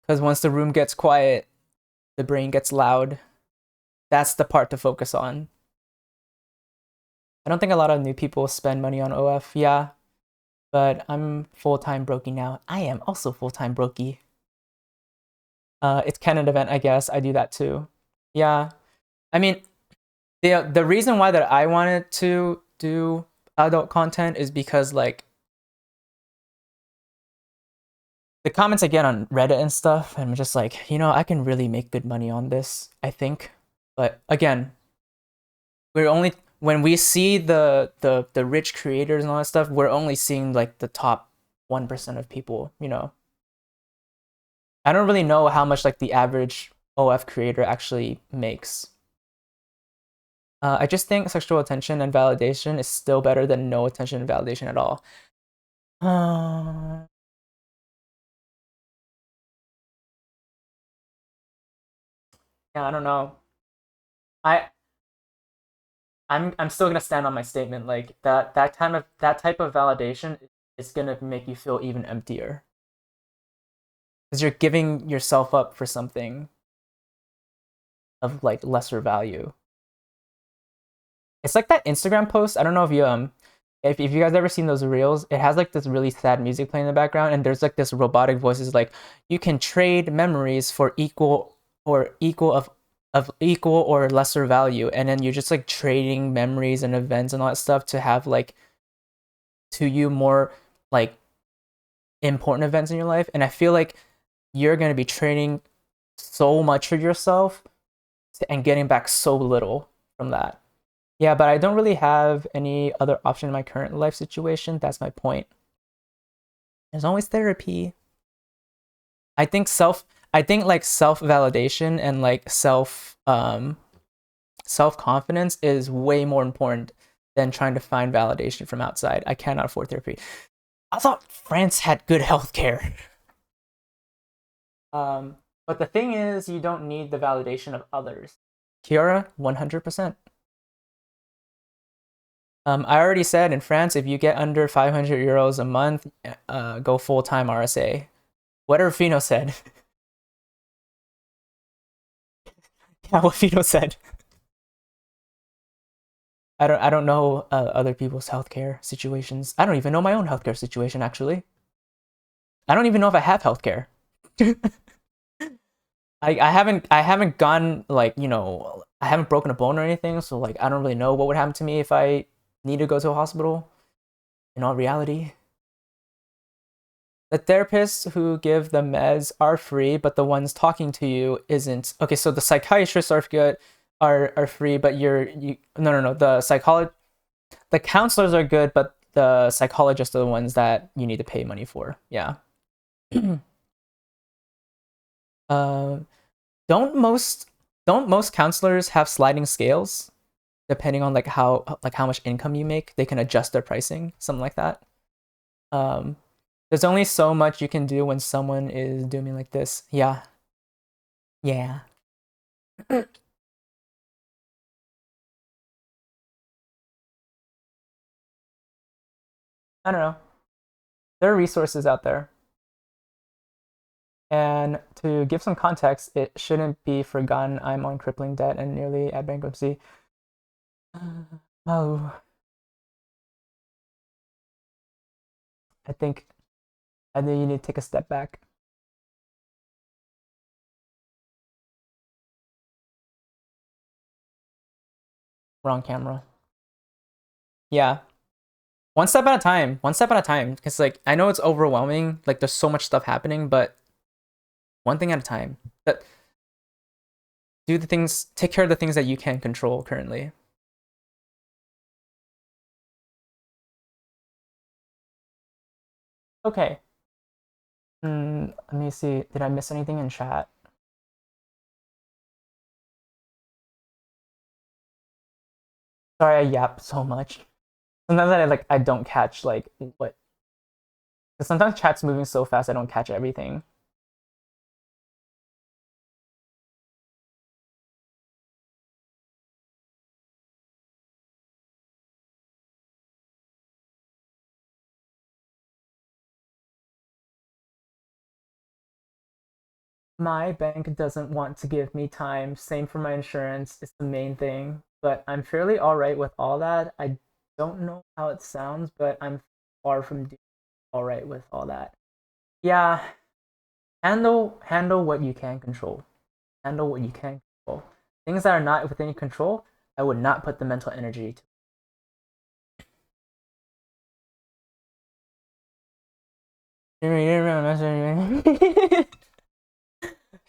because once the room gets quiet, the brain gets loud. That's the part to focus on. I don't think a lot of new people spend money on OF, yeah, but I'm full-time brokey now. I am also full-time brokey. It's Canon event, I guess. I do that too. Yeah. I mean, the reason why that I wanted to do adult content is because like the comments I get on Reddit and stuff, I'm just like, I can really make good money on this, I think. But again, we're only when we see the rich creators and all that stuff, we're only seeing like the top 1% of people. I don't really know how much like the average OF creator actually makes. I just think sexual attention and validation is still better than no attention and validation at all. Uh, yeah, I don't know. I I'm still gonna stand on my statement. Like that type of validation is gonna make you feel even emptier because you're giving yourself up for something of like lesser value. It's like that Instagram post. I don't know if you guys ever seen those reels. It has like this really sad music playing in the background, and there's like this robotic voices like you can trade memories for equal or lesser value, and then you're just like trading memories and events and all that stuff to have like to you more like important events in your life. And I feel like you're going to be trading so much for yourself and getting back so little from that. Yeah, but I don't really have any other option in my current life situation. That's my point. There's always therapy. I think I think like self validation and like self confidence is way more important than trying to find validation from outside. I cannot afford therapy. I thought France had good healthcare. But the thing is, you don't need the validation of others. Kiara, 100%. I already said in France, if you get under 500 euros a month, go full time RSA. Whatever Fino said. Yeah, what Fino said. I don't know other people's healthcare situations. I don't even know my own healthcare situation actually. I don't even know if I have healthcare. I haven't gone like I haven't broken a bone or anything, so like I don't really know what would happen to me if I need to go to a hospital. In all reality, the therapists who give the meds are free, but the ones talking to you isn't. Okay, so the psychiatrists are good, are free, but you no the counselors are good, but the psychologists are the ones that you need to pay money for. Yeah. uh, don't most counselors have sliding scales depending on like how much income you make? They can adjust their pricing, something like that. Um, there's only so much you can do when someone is doing like this. Yeah, yeah. I don't know. There are resources out there. And to give some context, it shouldn't be forgotten I'm on crippling debt and nearly at bankruptcy. Oh, I think I think you need to take a step back. Wrong camera. Yeah. One step at a time. One step at a time. Because like I know it's overwhelming. Like there's so much stuff happening, but one thing at a time. That do the things. Take care of the things that you can control currently. Okay. Let me see. Did I miss anything in chat? Sorry, I yap so much. Sometimes I don't catch like what. Because sometimes chat's moving so fast I don't catch everything. My bank doesn't want to give me time. Same for my insurance. It's the main thing. But I'm fairly alright with all that. I don't know how it sounds, but I'm far from doing alright with all that. Yeah, handle what you can control. Handle what you can control. Things that are not within your control, I would not put the mental energy to.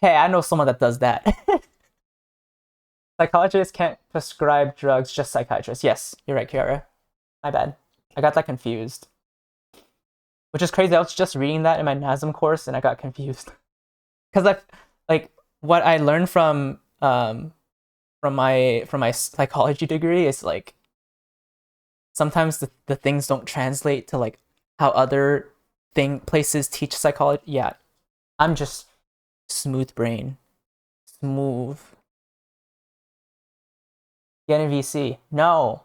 Hey, I know someone that does that. Psychologists can't prescribe drugs, just psychiatrists. Yes, you're right, Kiara. My bad. I got that confused. Which is crazy. I was just reading that in my NASM course and I got confused. Because like what I learned from my psychology degree is like sometimes the things don't translate to like how other thing places teach psychology. Yeah, I'm just smooth brain. Smooth. Getting VC. No.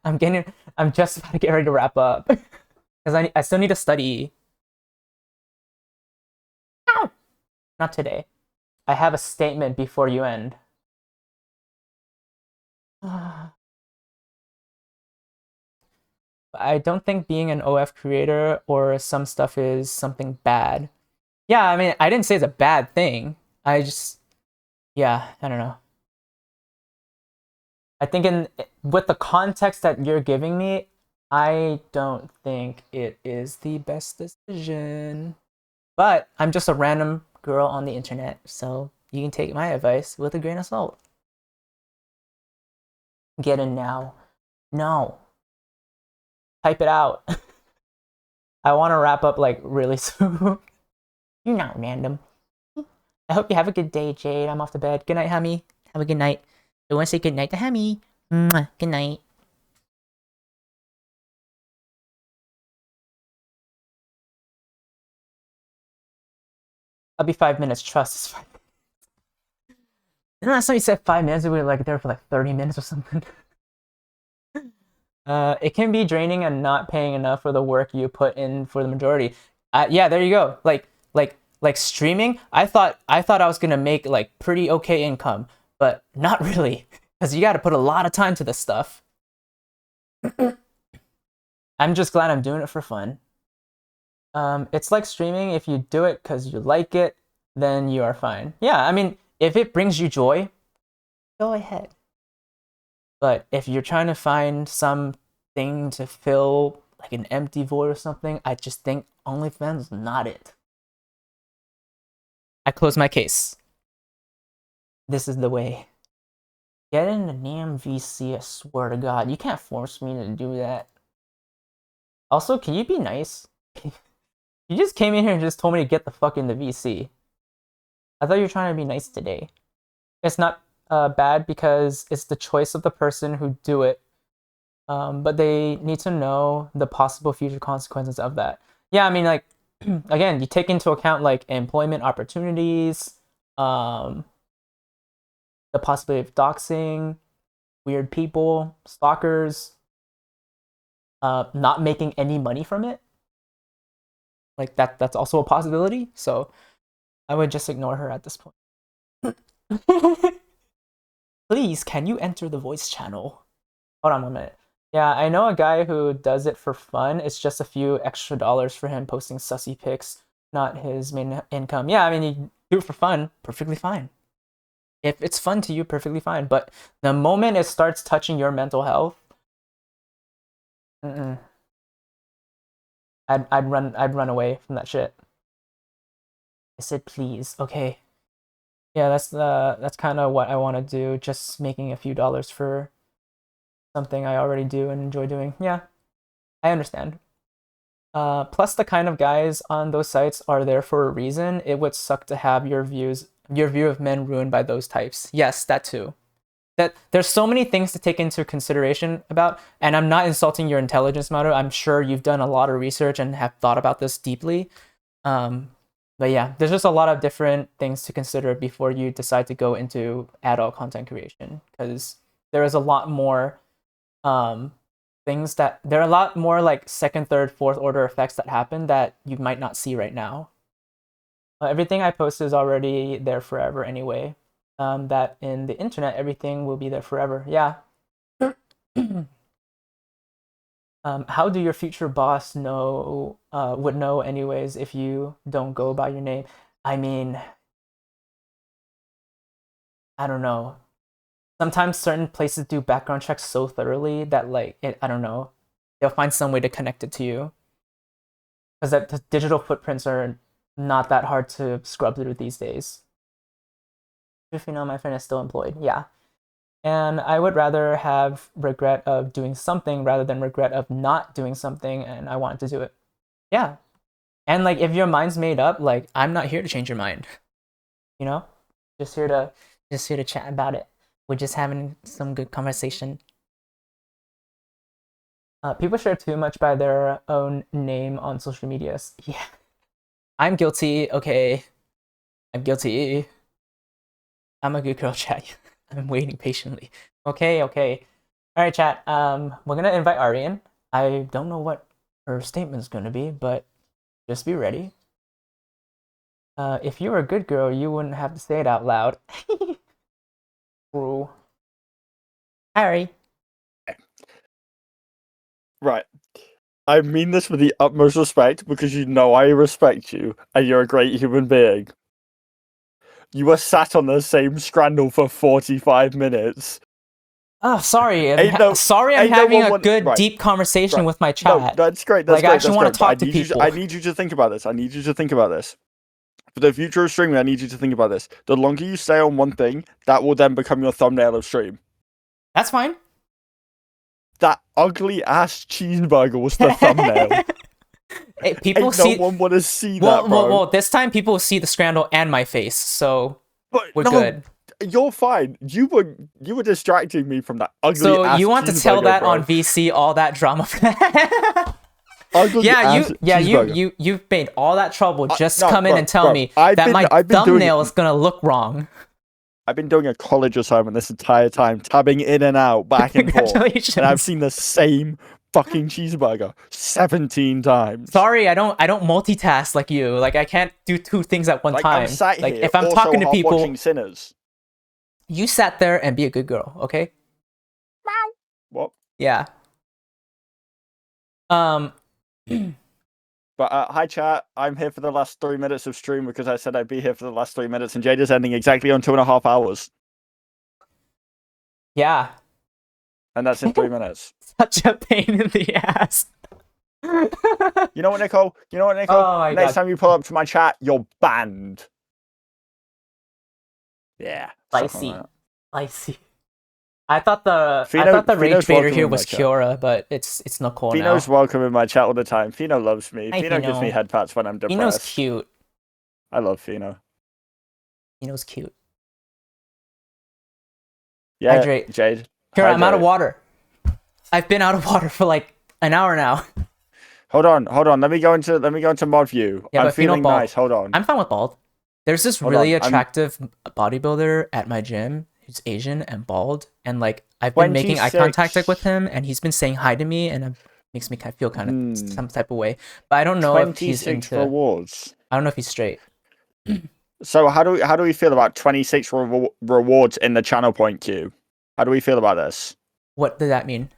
I'm getting I'm just about to get ready to wrap up. Because I still need to study. Not today. I have a statement before you end. I don't think being an OF creator or some stuff is something bad. Yeah, I mean, I didn't say it's a bad thing. I just, yeah, I don't know. I think in with the context that you're giving me, I don't think it is the best decision. But I'm just a random girl on the internet, so you can take my advice with a grain of salt. Get in now. No, type it out. I want to wrap up like really soon. You're not random. I hope you have a good day, Jade. I'm off to bed. Good night, Hammy. Have a good night. I want to say good night to Hammy. Mwah. Good night. I'll be 5 minutes. Trust. It's 5 minutes. And last time you said 5 minutes, we were like there for like 30 minutes or something. It can be draining and not paying enough for the work you put in for the majority. Yeah, there you go. Like streaming. I thought I was gonna make like pretty okay income, but not really, because you got to put a lot of time to this stuff. I'm just glad I'm doing it for fun. It's like streaming. If you do it because you like it, then you are fine. Yeah, I mean, if it brings you joy, go ahead. But if you're trying to find something to fill like an empty void or something, I just think OnlyFans is not it. I close my case. This is the way. Get in the damn VC, I swear to God. You can't force me to do that. Also, can you be nice? You just came in here and just told me to get the fuck in the VC. I thought you were trying to be nice today. It's not bad because it's the choice of the person who do it, but they need to know the possible future consequences of that. Yeah, I mean, like, again, you take into account like employment opportunities, um, the possibility of doxing, weird people, stalkers. not making any money from it. Like that's also a possibility. So I would just ignore her at this point. Please, can you enter the voice channel? Hold on 1 minute. Yeah, I know a guy who does it for fun. It's just a few extra dollars for him posting sussy pics, not his main income. Yeah, I mean, you do it for fun, perfectly fine. If it's fun to you, perfectly fine. But the moment it starts touching your mental health, mm-mm. I'd run away from that shit. I said please. Okay. Yeah, that's kind of what I want to do. Just making a few dollars for something I already do and enjoy doing. Yeah, I understand. Plus, the kind of guys on those sites are there for a reason. It would suck to have your view of men ruined by those types. Yes, that too. That there's so many things to take into consideration about, and I'm not insulting your intelligence, Maru. I'm sure you've done a lot of research and have thought about this deeply. Um, but yeah, there's just a lot of different things to consider before you decide to go into adult content creation, because there is a lot more um, things that there are a lot more like second, third, fourth order effects that happen that you might not see right now. Everything I post is already there forever anyway. That in the internet, everything will be there forever. Yeah. How do your future boss know would know anyways if you don't go by your name? I mean, I don't know. Sometimes certain places do background checks so thoroughly that like I don't know, they'll find some way to connect it to you because that the digital footprints are not that hard to scrub through these days. If you know, my friend is still employed. Yeah. And I would rather have regret of doing something rather than regret of not doing something and I wanted to do it. Yeah. And like if your mind's made up, like I'm not here to change your mind. You know? Just here to chat about it. We're just having some good conversation. People share too much by their own name on social medias. Yeah. I'm guilty. Okay. I'm guilty. I'm a good girl, chat. I'm waiting patiently. Okay, okay. All right, chat. We're gonna invite Arian. I don't know what her statement's gonna be, but just be ready. If you were a good girl, you wouldn't have to say it out loud. True. Harry. Right. I mean this with the utmost respect because you know I respect you and you're a great human being. You were sat on the same scrandle for 45 minutes. Oh, sorry. Sorry, I'm having a good, deep conversation with my chat. No, that's great. Like, I actually want to talk to people. I need you to think about this. For the future of streaming, I need you to think about this. The longer you stay on one thing, that will then become your thumbnail of stream. That's fine. That ugly ass cheeseburger was the thumbnail. Hey, people no one want to see that, bro. Well, this time people will see the scandal and my face, so we're good. You're fine. You were distracting me from that ugly. So ass you want to tell that on VC all that drama? You've made all that trouble just come in and tell me that my thumbnail is gonna look wrong. I've been doing a college assignment this entire time, tabbing in and out, back and forth, and I've seen the same fucking cheeseburger 17 times. Sorry, I don't multitask like you. Like I can't do two things at one time. I'm sat here, like if I'm talking to people, watching Sinners. You sat there and be a good girl, okay? What? Yeah. But hi chat, I'm here for the last 3 minutes of stream because I said I'd be here for the last 3 minutes, and Jade is ending exactly on 2.5 hours. Yeah. And that's in 3 minutes. Such a pain in the ass. You know what, Nicole? Oh Next time you pull up to my chat, you're banned. Yeah. Spicy. I thought the rage baiter here was Kiora, but it's Nicole now. Fino's welcome in my chat all the time. Fino loves me. Fino gives me head pats when I'm depressed. Fino's cute. I love Fino. Fino's cute. Yeah, Hydrate. Jade. Kiora, I'm out of water. I've been out of water for like an hour now. Hold on. Let me go into mod view. Yeah, I'm feeling nice. Hold on. I'm fine with bald. There's this really attractive bodybuilder at my gym who's Asian and bald, and like I've been making eye contact with him, and he's been saying hi to me, and Makes me feel kind of Hmm. some type of way. But I don't know if he's 26 into. rewards. I don't know if he's straight. So how do we feel about 26 rewards in the channel point queue? How do we feel about this? What does that mean?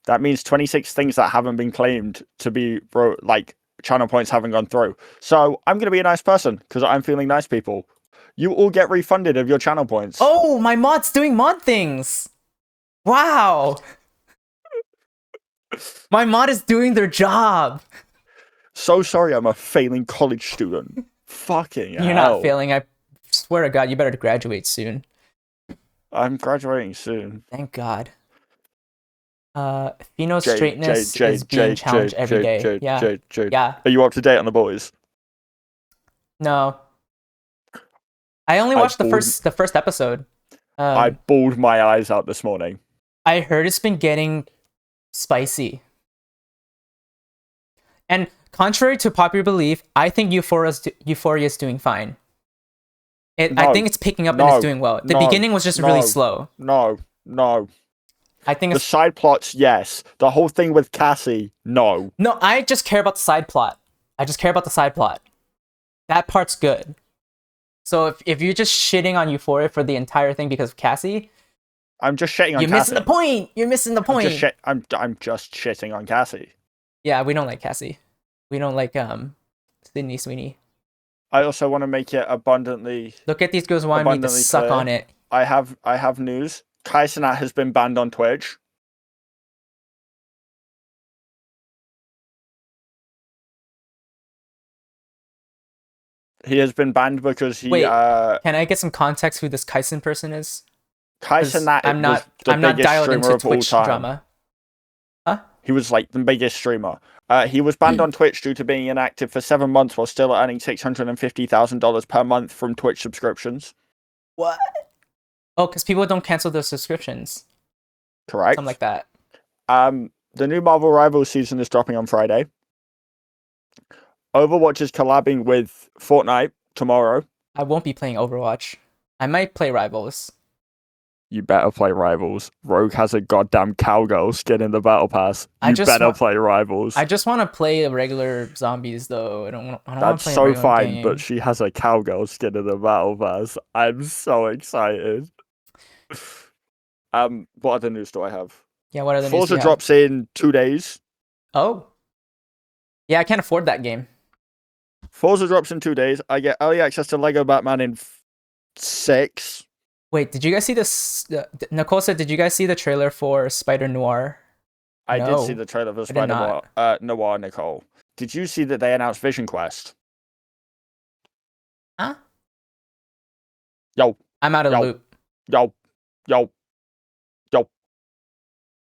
That means 26 things that haven't been claimed to be like channel points haven't gone through. So I'm gonna be a nice person because I'm feeling nice, people. You all get refunded of your channel points. Oh, my mod's doing mod things. Wow. My mod is doing their job. So sorry, I'm a failing college student. Fucking You're hell. not failing. I swear to God, you better graduate soon. I'm graduating soon. Thank God. Pheno's Jade, straightness Jade, is being Jade, challenged Jade, every Jade, day. Jade, Yeah. Jade, Jade. Yeah. Are you up to date on the boys? No. I only I watched the bawled- first episode. I bawled my eyes out this morning. I heard it's been getting spicy. And contrary to popular belief, I think Euphoria is doing fine. I No. think it's picking up and No. it's doing well. The No. beginning was just really No. slow. No. I think The it's side plots, yes. The whole thing with Cassie, no. no. I just care about the side plot. I just care about the side plot. That part's good. So if you're just shitting on Euphoria for the entire thing because of Cassie, I'm just shitting on you're Cassie. missing the point. You're missing the point. I'm just shitting on Cassie. Yeah, we don't like Cassie. We don't like Sydney Sweeney. I also want to make it abundantly. Look at these girls wanting me to Abundantly suck clear. on it. I have news. Kai Cenat has been banned on Twitch. He has been banned because he Wait, can I get some context who this Kaisen person is? Kai 'Cause Cenat I'm not was the biggest dialed streamer into of all Twitch time. drama. Huh? He was like the biggest streamer. He was banned on Twitch due to being inactive for 7 months while still earning $650,000 per month from Twitch subscriptions. What? Oh, because people don't cancel their subscriptions. Correct. Something like that. The new Marvel Rivals season is dropping on Friday. Overwatch is collabing with Fortnite tomorrow. I won't be playing Overwatch. I might play Rivals. You better play Rivals. Rogue has a goddamn cowgirl skin in the battle pass. I You just better want- play Rivals. I just want to play regular zombies though. I don't want to That's play a so regular fine, game. but she has a cowgirl skin in the battle pass. I'm so excited. What other news do I have? Yeah, what other news do Forza you have? drops in 2 days. Oh. Yeah, I can't afford that game. Forza drops in 2 days. I get early access to Lego Batman in 6. Wait, did you guys see this? Nicole said, did you guys see the trailer for Spider Noir? I did No, see the trailer for did Spider not. Noir, Nicole. Did you see that they announced Vision Quest? Huh? Yo, I'm out of the Yo. loop. yo, yo.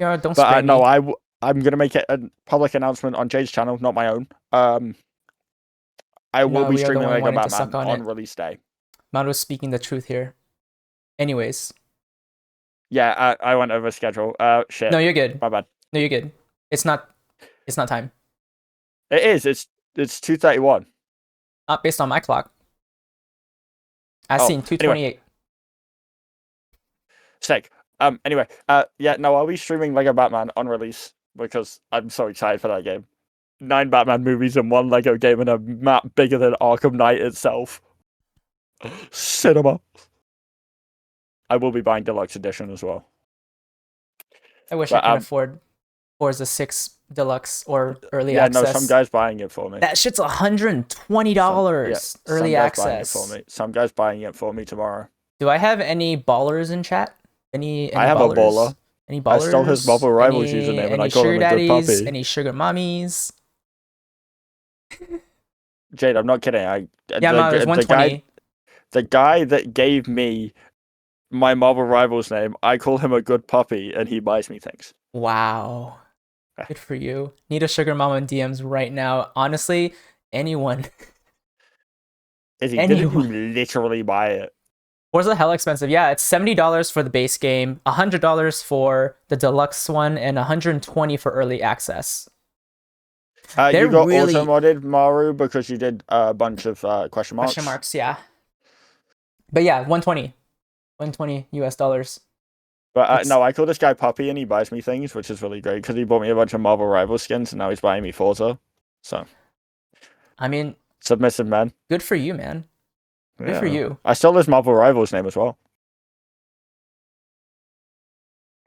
Yeah, don't But spray no, me. I'm gonna make it a public announcement on Jade's channel, not my own. I will No, be we are the streaming one Lego wanting to suck Batman on on it. release day. Mado's speaking the truth here. Anyways. Yeah, I went over schedule. Shit. No, you're good. My bad. No, you're good. It's not time. It is. It's 2:31. Not based on my clock. I've Oh, seen 2:28. Sick. Anyway, yeah, no, I'll be streaming Lego Batman on release because I'm so excited for that game. 9 Batman movies in one Lego game and a map bigger than Arkham Knight itself. Cinema. I will be buying Deluxe Edition as well. I wish But, I could afford Forza 6 Deluxe or early Yeah, access. no, some guy's buying it for me. That shit's $120 Some early guy's access. buying it for me. Some guy's buying it for me tomorrow. Do I have any ballers in chat? Any I have ballers? a baller. Any I ballers? stole his Marvel Rivals Any- username and any I call sugar him a good daddies? puppy. Any sugar mommies? Jade, I'm not kidding. Yeah, no, there's 120. The guy that gave me my Marvel Rivals name, I call him a good puppy, and he buys me things. Wow. Good for you. Need a sugar mama in DMs right now. Honestly, anyone. Didn't Anyone. you literally buy it? Forza hella expensive. Yeah, it's $70 for the base game, $100 for the deluxe one, and $120 for early access. You They're got really- auto-modded Maru because you did a bunch of question marks. Question marks, yeah. But yeah, $120 US dollars. But It's, no, I call this guy Puppy, and he buys me things, which is really great because he bought me a bunch of Marvel Rival skins, and now he's buying me Forza. So I mean, submissive man. good for you, man. Good for Yeah, you. I stole his Marvel Rivals name as well.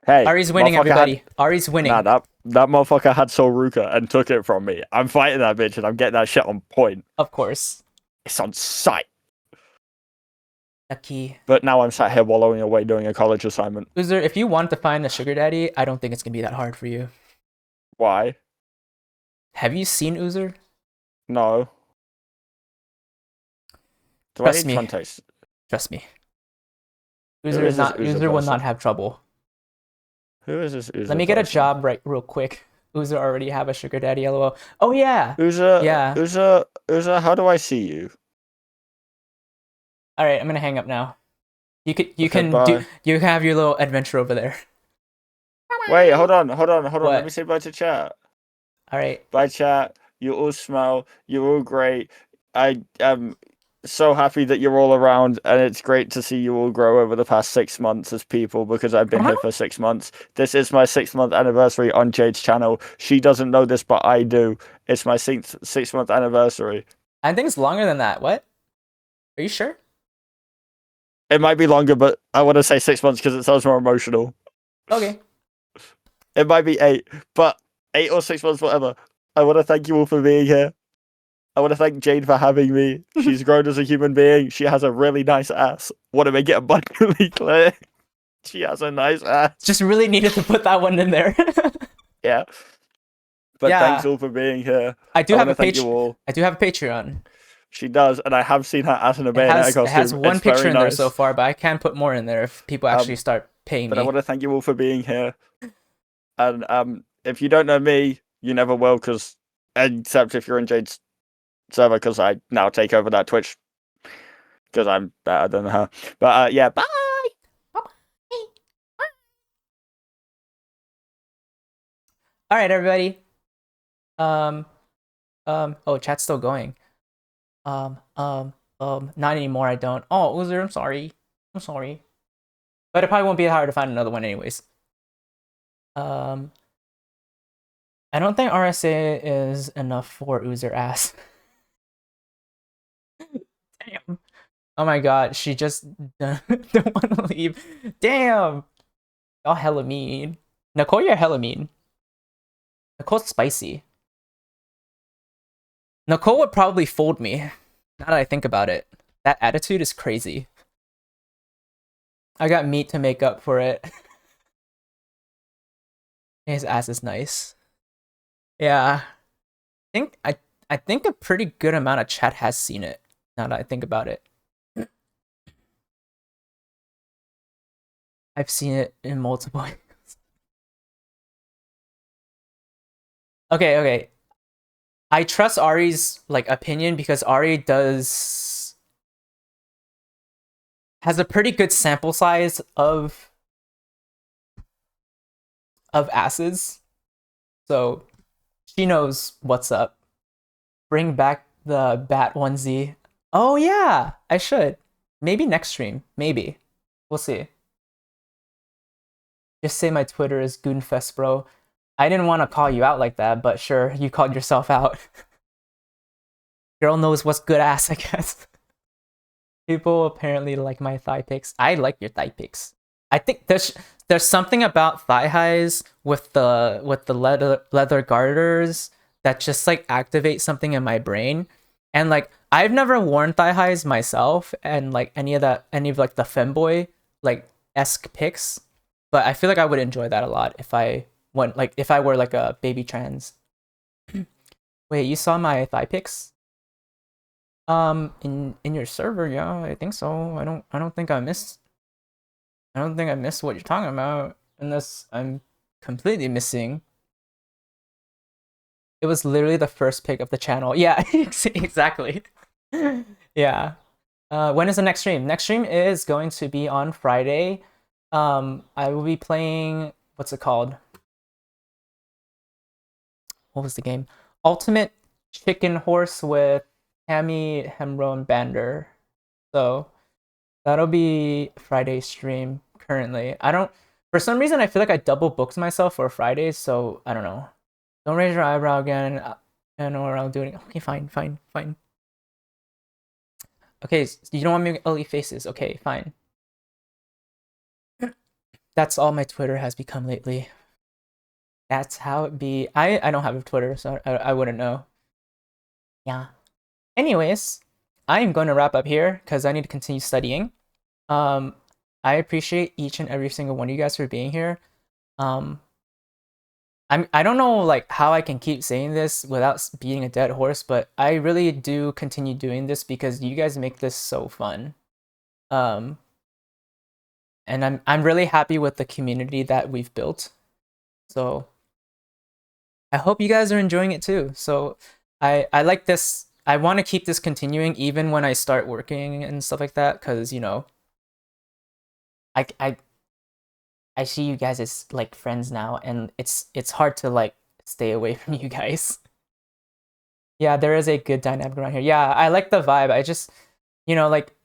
Hey, Ari's winning, motherfucker had everybody. Ari's nah, winning. that motherfucker had Soul Ruka and took it from me. I'm fighting that bitch and I'm getting that shit on point. Of course. It's on sight. Lucky. But now I'm sat here wallowing away doing a college assignment. Uzer, if you want to find a sugar daddy, I don't think it's gonna be that hard for you. Why? Have you seen Uzer? No. Do I Trust need me. context? Trust me. Who Uzer is this not Uzer Uzer will person? not have trouble. Who is this Uzer Let me get a person? job right real quick. Uzer already have a sugar daddy, lol. Oh yeah. Yeah. Uzer, how do I see you? Alright, I'm gonna hang up now. You Okay, can do bye. you have your little adventure over there. Wait, hold on. Let me What? say bye to chat. Alright. Bye, chat. You all smile. You're all great. I am so happy that you're all around, and it's great to see you all grow over the past 6 months as people because I've been here for 6 months. This is my 6 month anniversary on Jade's channel. She doesn't know this, but I do. It's my 6 month anniversary. I think it's longer than that. What? Are you sure? It might be longer, but I want to say 6 months because it sounds more emotional. Okay. It might be 8, but 8 or 6 months, whatever. I want to thank you all for being here. I want to thank Jade for having me. She's grown as a human being. She has a really nice ass. Want to make it abundantly clear. She has a nice ass. Just really needed to put that one in there. Yeah. But Yeah. thanks all for being here. I do I have want a to thank you Patreon. all. I do have a Patreon. She does, and I have seen her ass in a It Bayonetta has costume. one It's picture very in there nice. so far, but I can put more in there if people actually start paying But me. I want to thank you all for being here. And if you don't know me, you never will, because except if you're in Jade's server, because I now take over that Twitch because I'm better than her. But yeah, bye. All right, everybody. Um, oh, chat's still going. Not anymore. I don't. Oh, Uzer, I'm sorry. I'm sorry. But it probably won't be hard to find another one, anyways. I don't think RSA is enough for Uzer ass. Damn. Oh my god, she just don't want to leave. Damn. Y'all hella mean. Nicole, you're hella mean. Nicole's spicy. Nicole would probably fold me. Now that I think about it. That attitude is crazy. I got meat to make up for it. His ass is nice. Yeah. I think a pretty good amount of chat has seen it. Now that I think about it. I've seen it in multiple ways. Okay. I trust Ari's like opinion because Ari has a pretty good sample size of asses. So she knows what's up. Bring back the bat onesie. Oh yeah, I should. Maybe next stream. Maybe. We'll see. Just say my Twitter is Goonfest, bro. I didn't want to call you out like that, but sure, you called yourself out. Girl knows what's good ass, I guess. People apparently like my thigh pics. I like your thigh pics. I think there's something about thigh highs with the leather garters that just like activate something in my brain. And like I've never worn thigh highs myself and like any of like the femboy like esque pics, but I feel like I would enjoy that a lot if I were like a baby trans. Wait, you saw my thigh pics? In your server, yeah, I think so. I don't think I missed what you're talking about, unless I'm completely missing. It was literally the first pick of the channel. Yeah, exactly. Yeah. When is the next stream? Next stream is going to be on Friday. I will be playing, what's it called? What was the game? Ultimate Chicken Horse with Hammy, Hemro, and Bander. So that'll be Friday stream currently. For some reason, I feel like I double booked myself for Fridays, so I don't know. Don't raise your eyebrow again, and or I'll do it. Okay, fine, fine, fine. Okay, you don't want me to ugly faces. Okay, fine. That's all my Twitter has become lately. That's how it be. I don't have a Twitter, so I wouldn't know. Yeah. Anyways, I am going to wrap up here because I need to continue studying. Um, I appreciate each and every single one of you guys for being here. Um, I don't know like how I can keep saying this without being a dead horse, but I really do continue doing this because you guys make this so fun. Um, and I'm really happy with the community that we've built. So I hope you guys are enjoying it too. So I like this. I want to keep this continuing even when I start working and stuff like that because you know I I I see you guys as like friends now, and it's hard to like stay away from you guys. Yeah, there is a good dynamic around here. Yeah, I like the vibe. I just, you know, like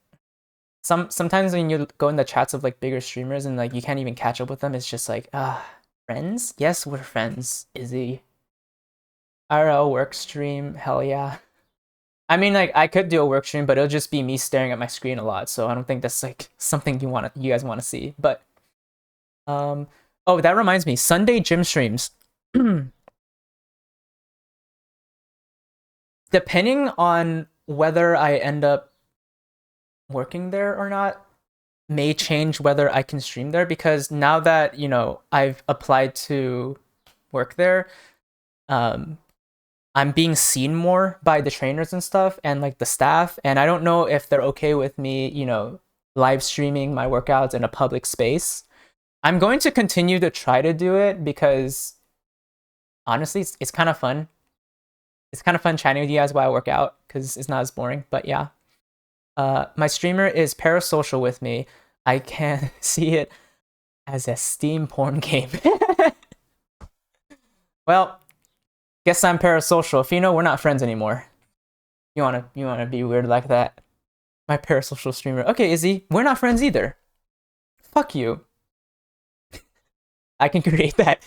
sometimes when you go in the chats of like bigger streamers and like you can't even catch up with them, it's just like, friends? Yes, we're friends. Izzy. IRL work stream, hell yeah. I mean, like I could do a work stream, but it'll just be me staring at my screen a lot. So I don't think that's like something you guys want to see. But oh, that reminds me, Sunday gym streams. Depending on whether I end up working there or not, may change whether I can stream there because now that, you know, I've applied to work there, um, I'm being seen more by the trainers and stuff and like the staff, and I don't know if they're okay with me, you know, live streaming my workouts in a public space. I'm going to continue to try to do it because honestly, it's kind of fun. It's kind of fun chatting with you guys while I work out because it's not as boring. But yeah, my streamer is parasocial with me. I can see it as a Steam porn game. Well, guess I'm parasocial. If you know, we're not friends anymore. You wanna be weird like that? My parasocial streamer. Okay, Izzy, we're not friends either. Fuck you. I can create that.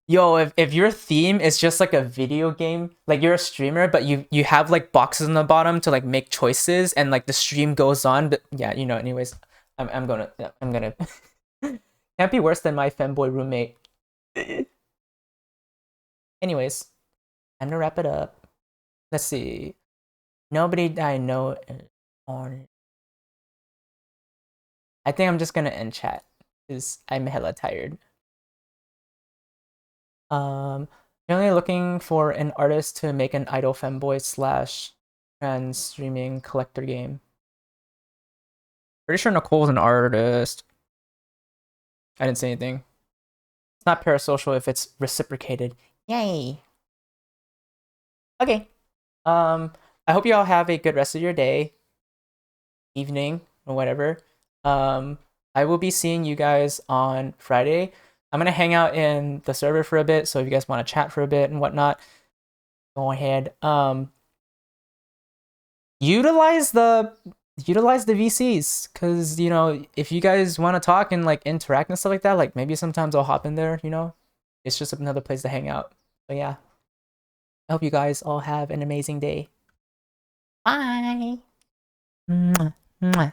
Yo, if your theme is just like a video game, like you're a streamer, but you have like boxes on the bottom to like make choices, and like the stream goes on. But yeah, you know. Anyways, I'm gonna can't be worse than my femboy roommate. Anyways, I'm gonna wrap it up. Let's see. Nobody I know is on. I think I'm just gonna end chat because I'm hella tired. Currently looking for an artist to make an idol femboy slash trans streaming collector game. Pretty sure Nicole's an artist. I didn't say anything. It's not parasocial if it's reciprocated. Yay. Okay. I hope you all have a good rest of your day, evening, or whatever. I will be seeing you guys on Friday. I'm gonna hang out in the server for a bit, so if you guys want to chat for a bit and whatnot, go ahead. Utilize the VCs, because you know, if you guys want to talk and like interact and stuff like that, like maybe sometimes I'll hop in there, you know. It's just another place to hang out. But yeah. I hope you guys all have an amazing day. Bye. Mwah, mwah.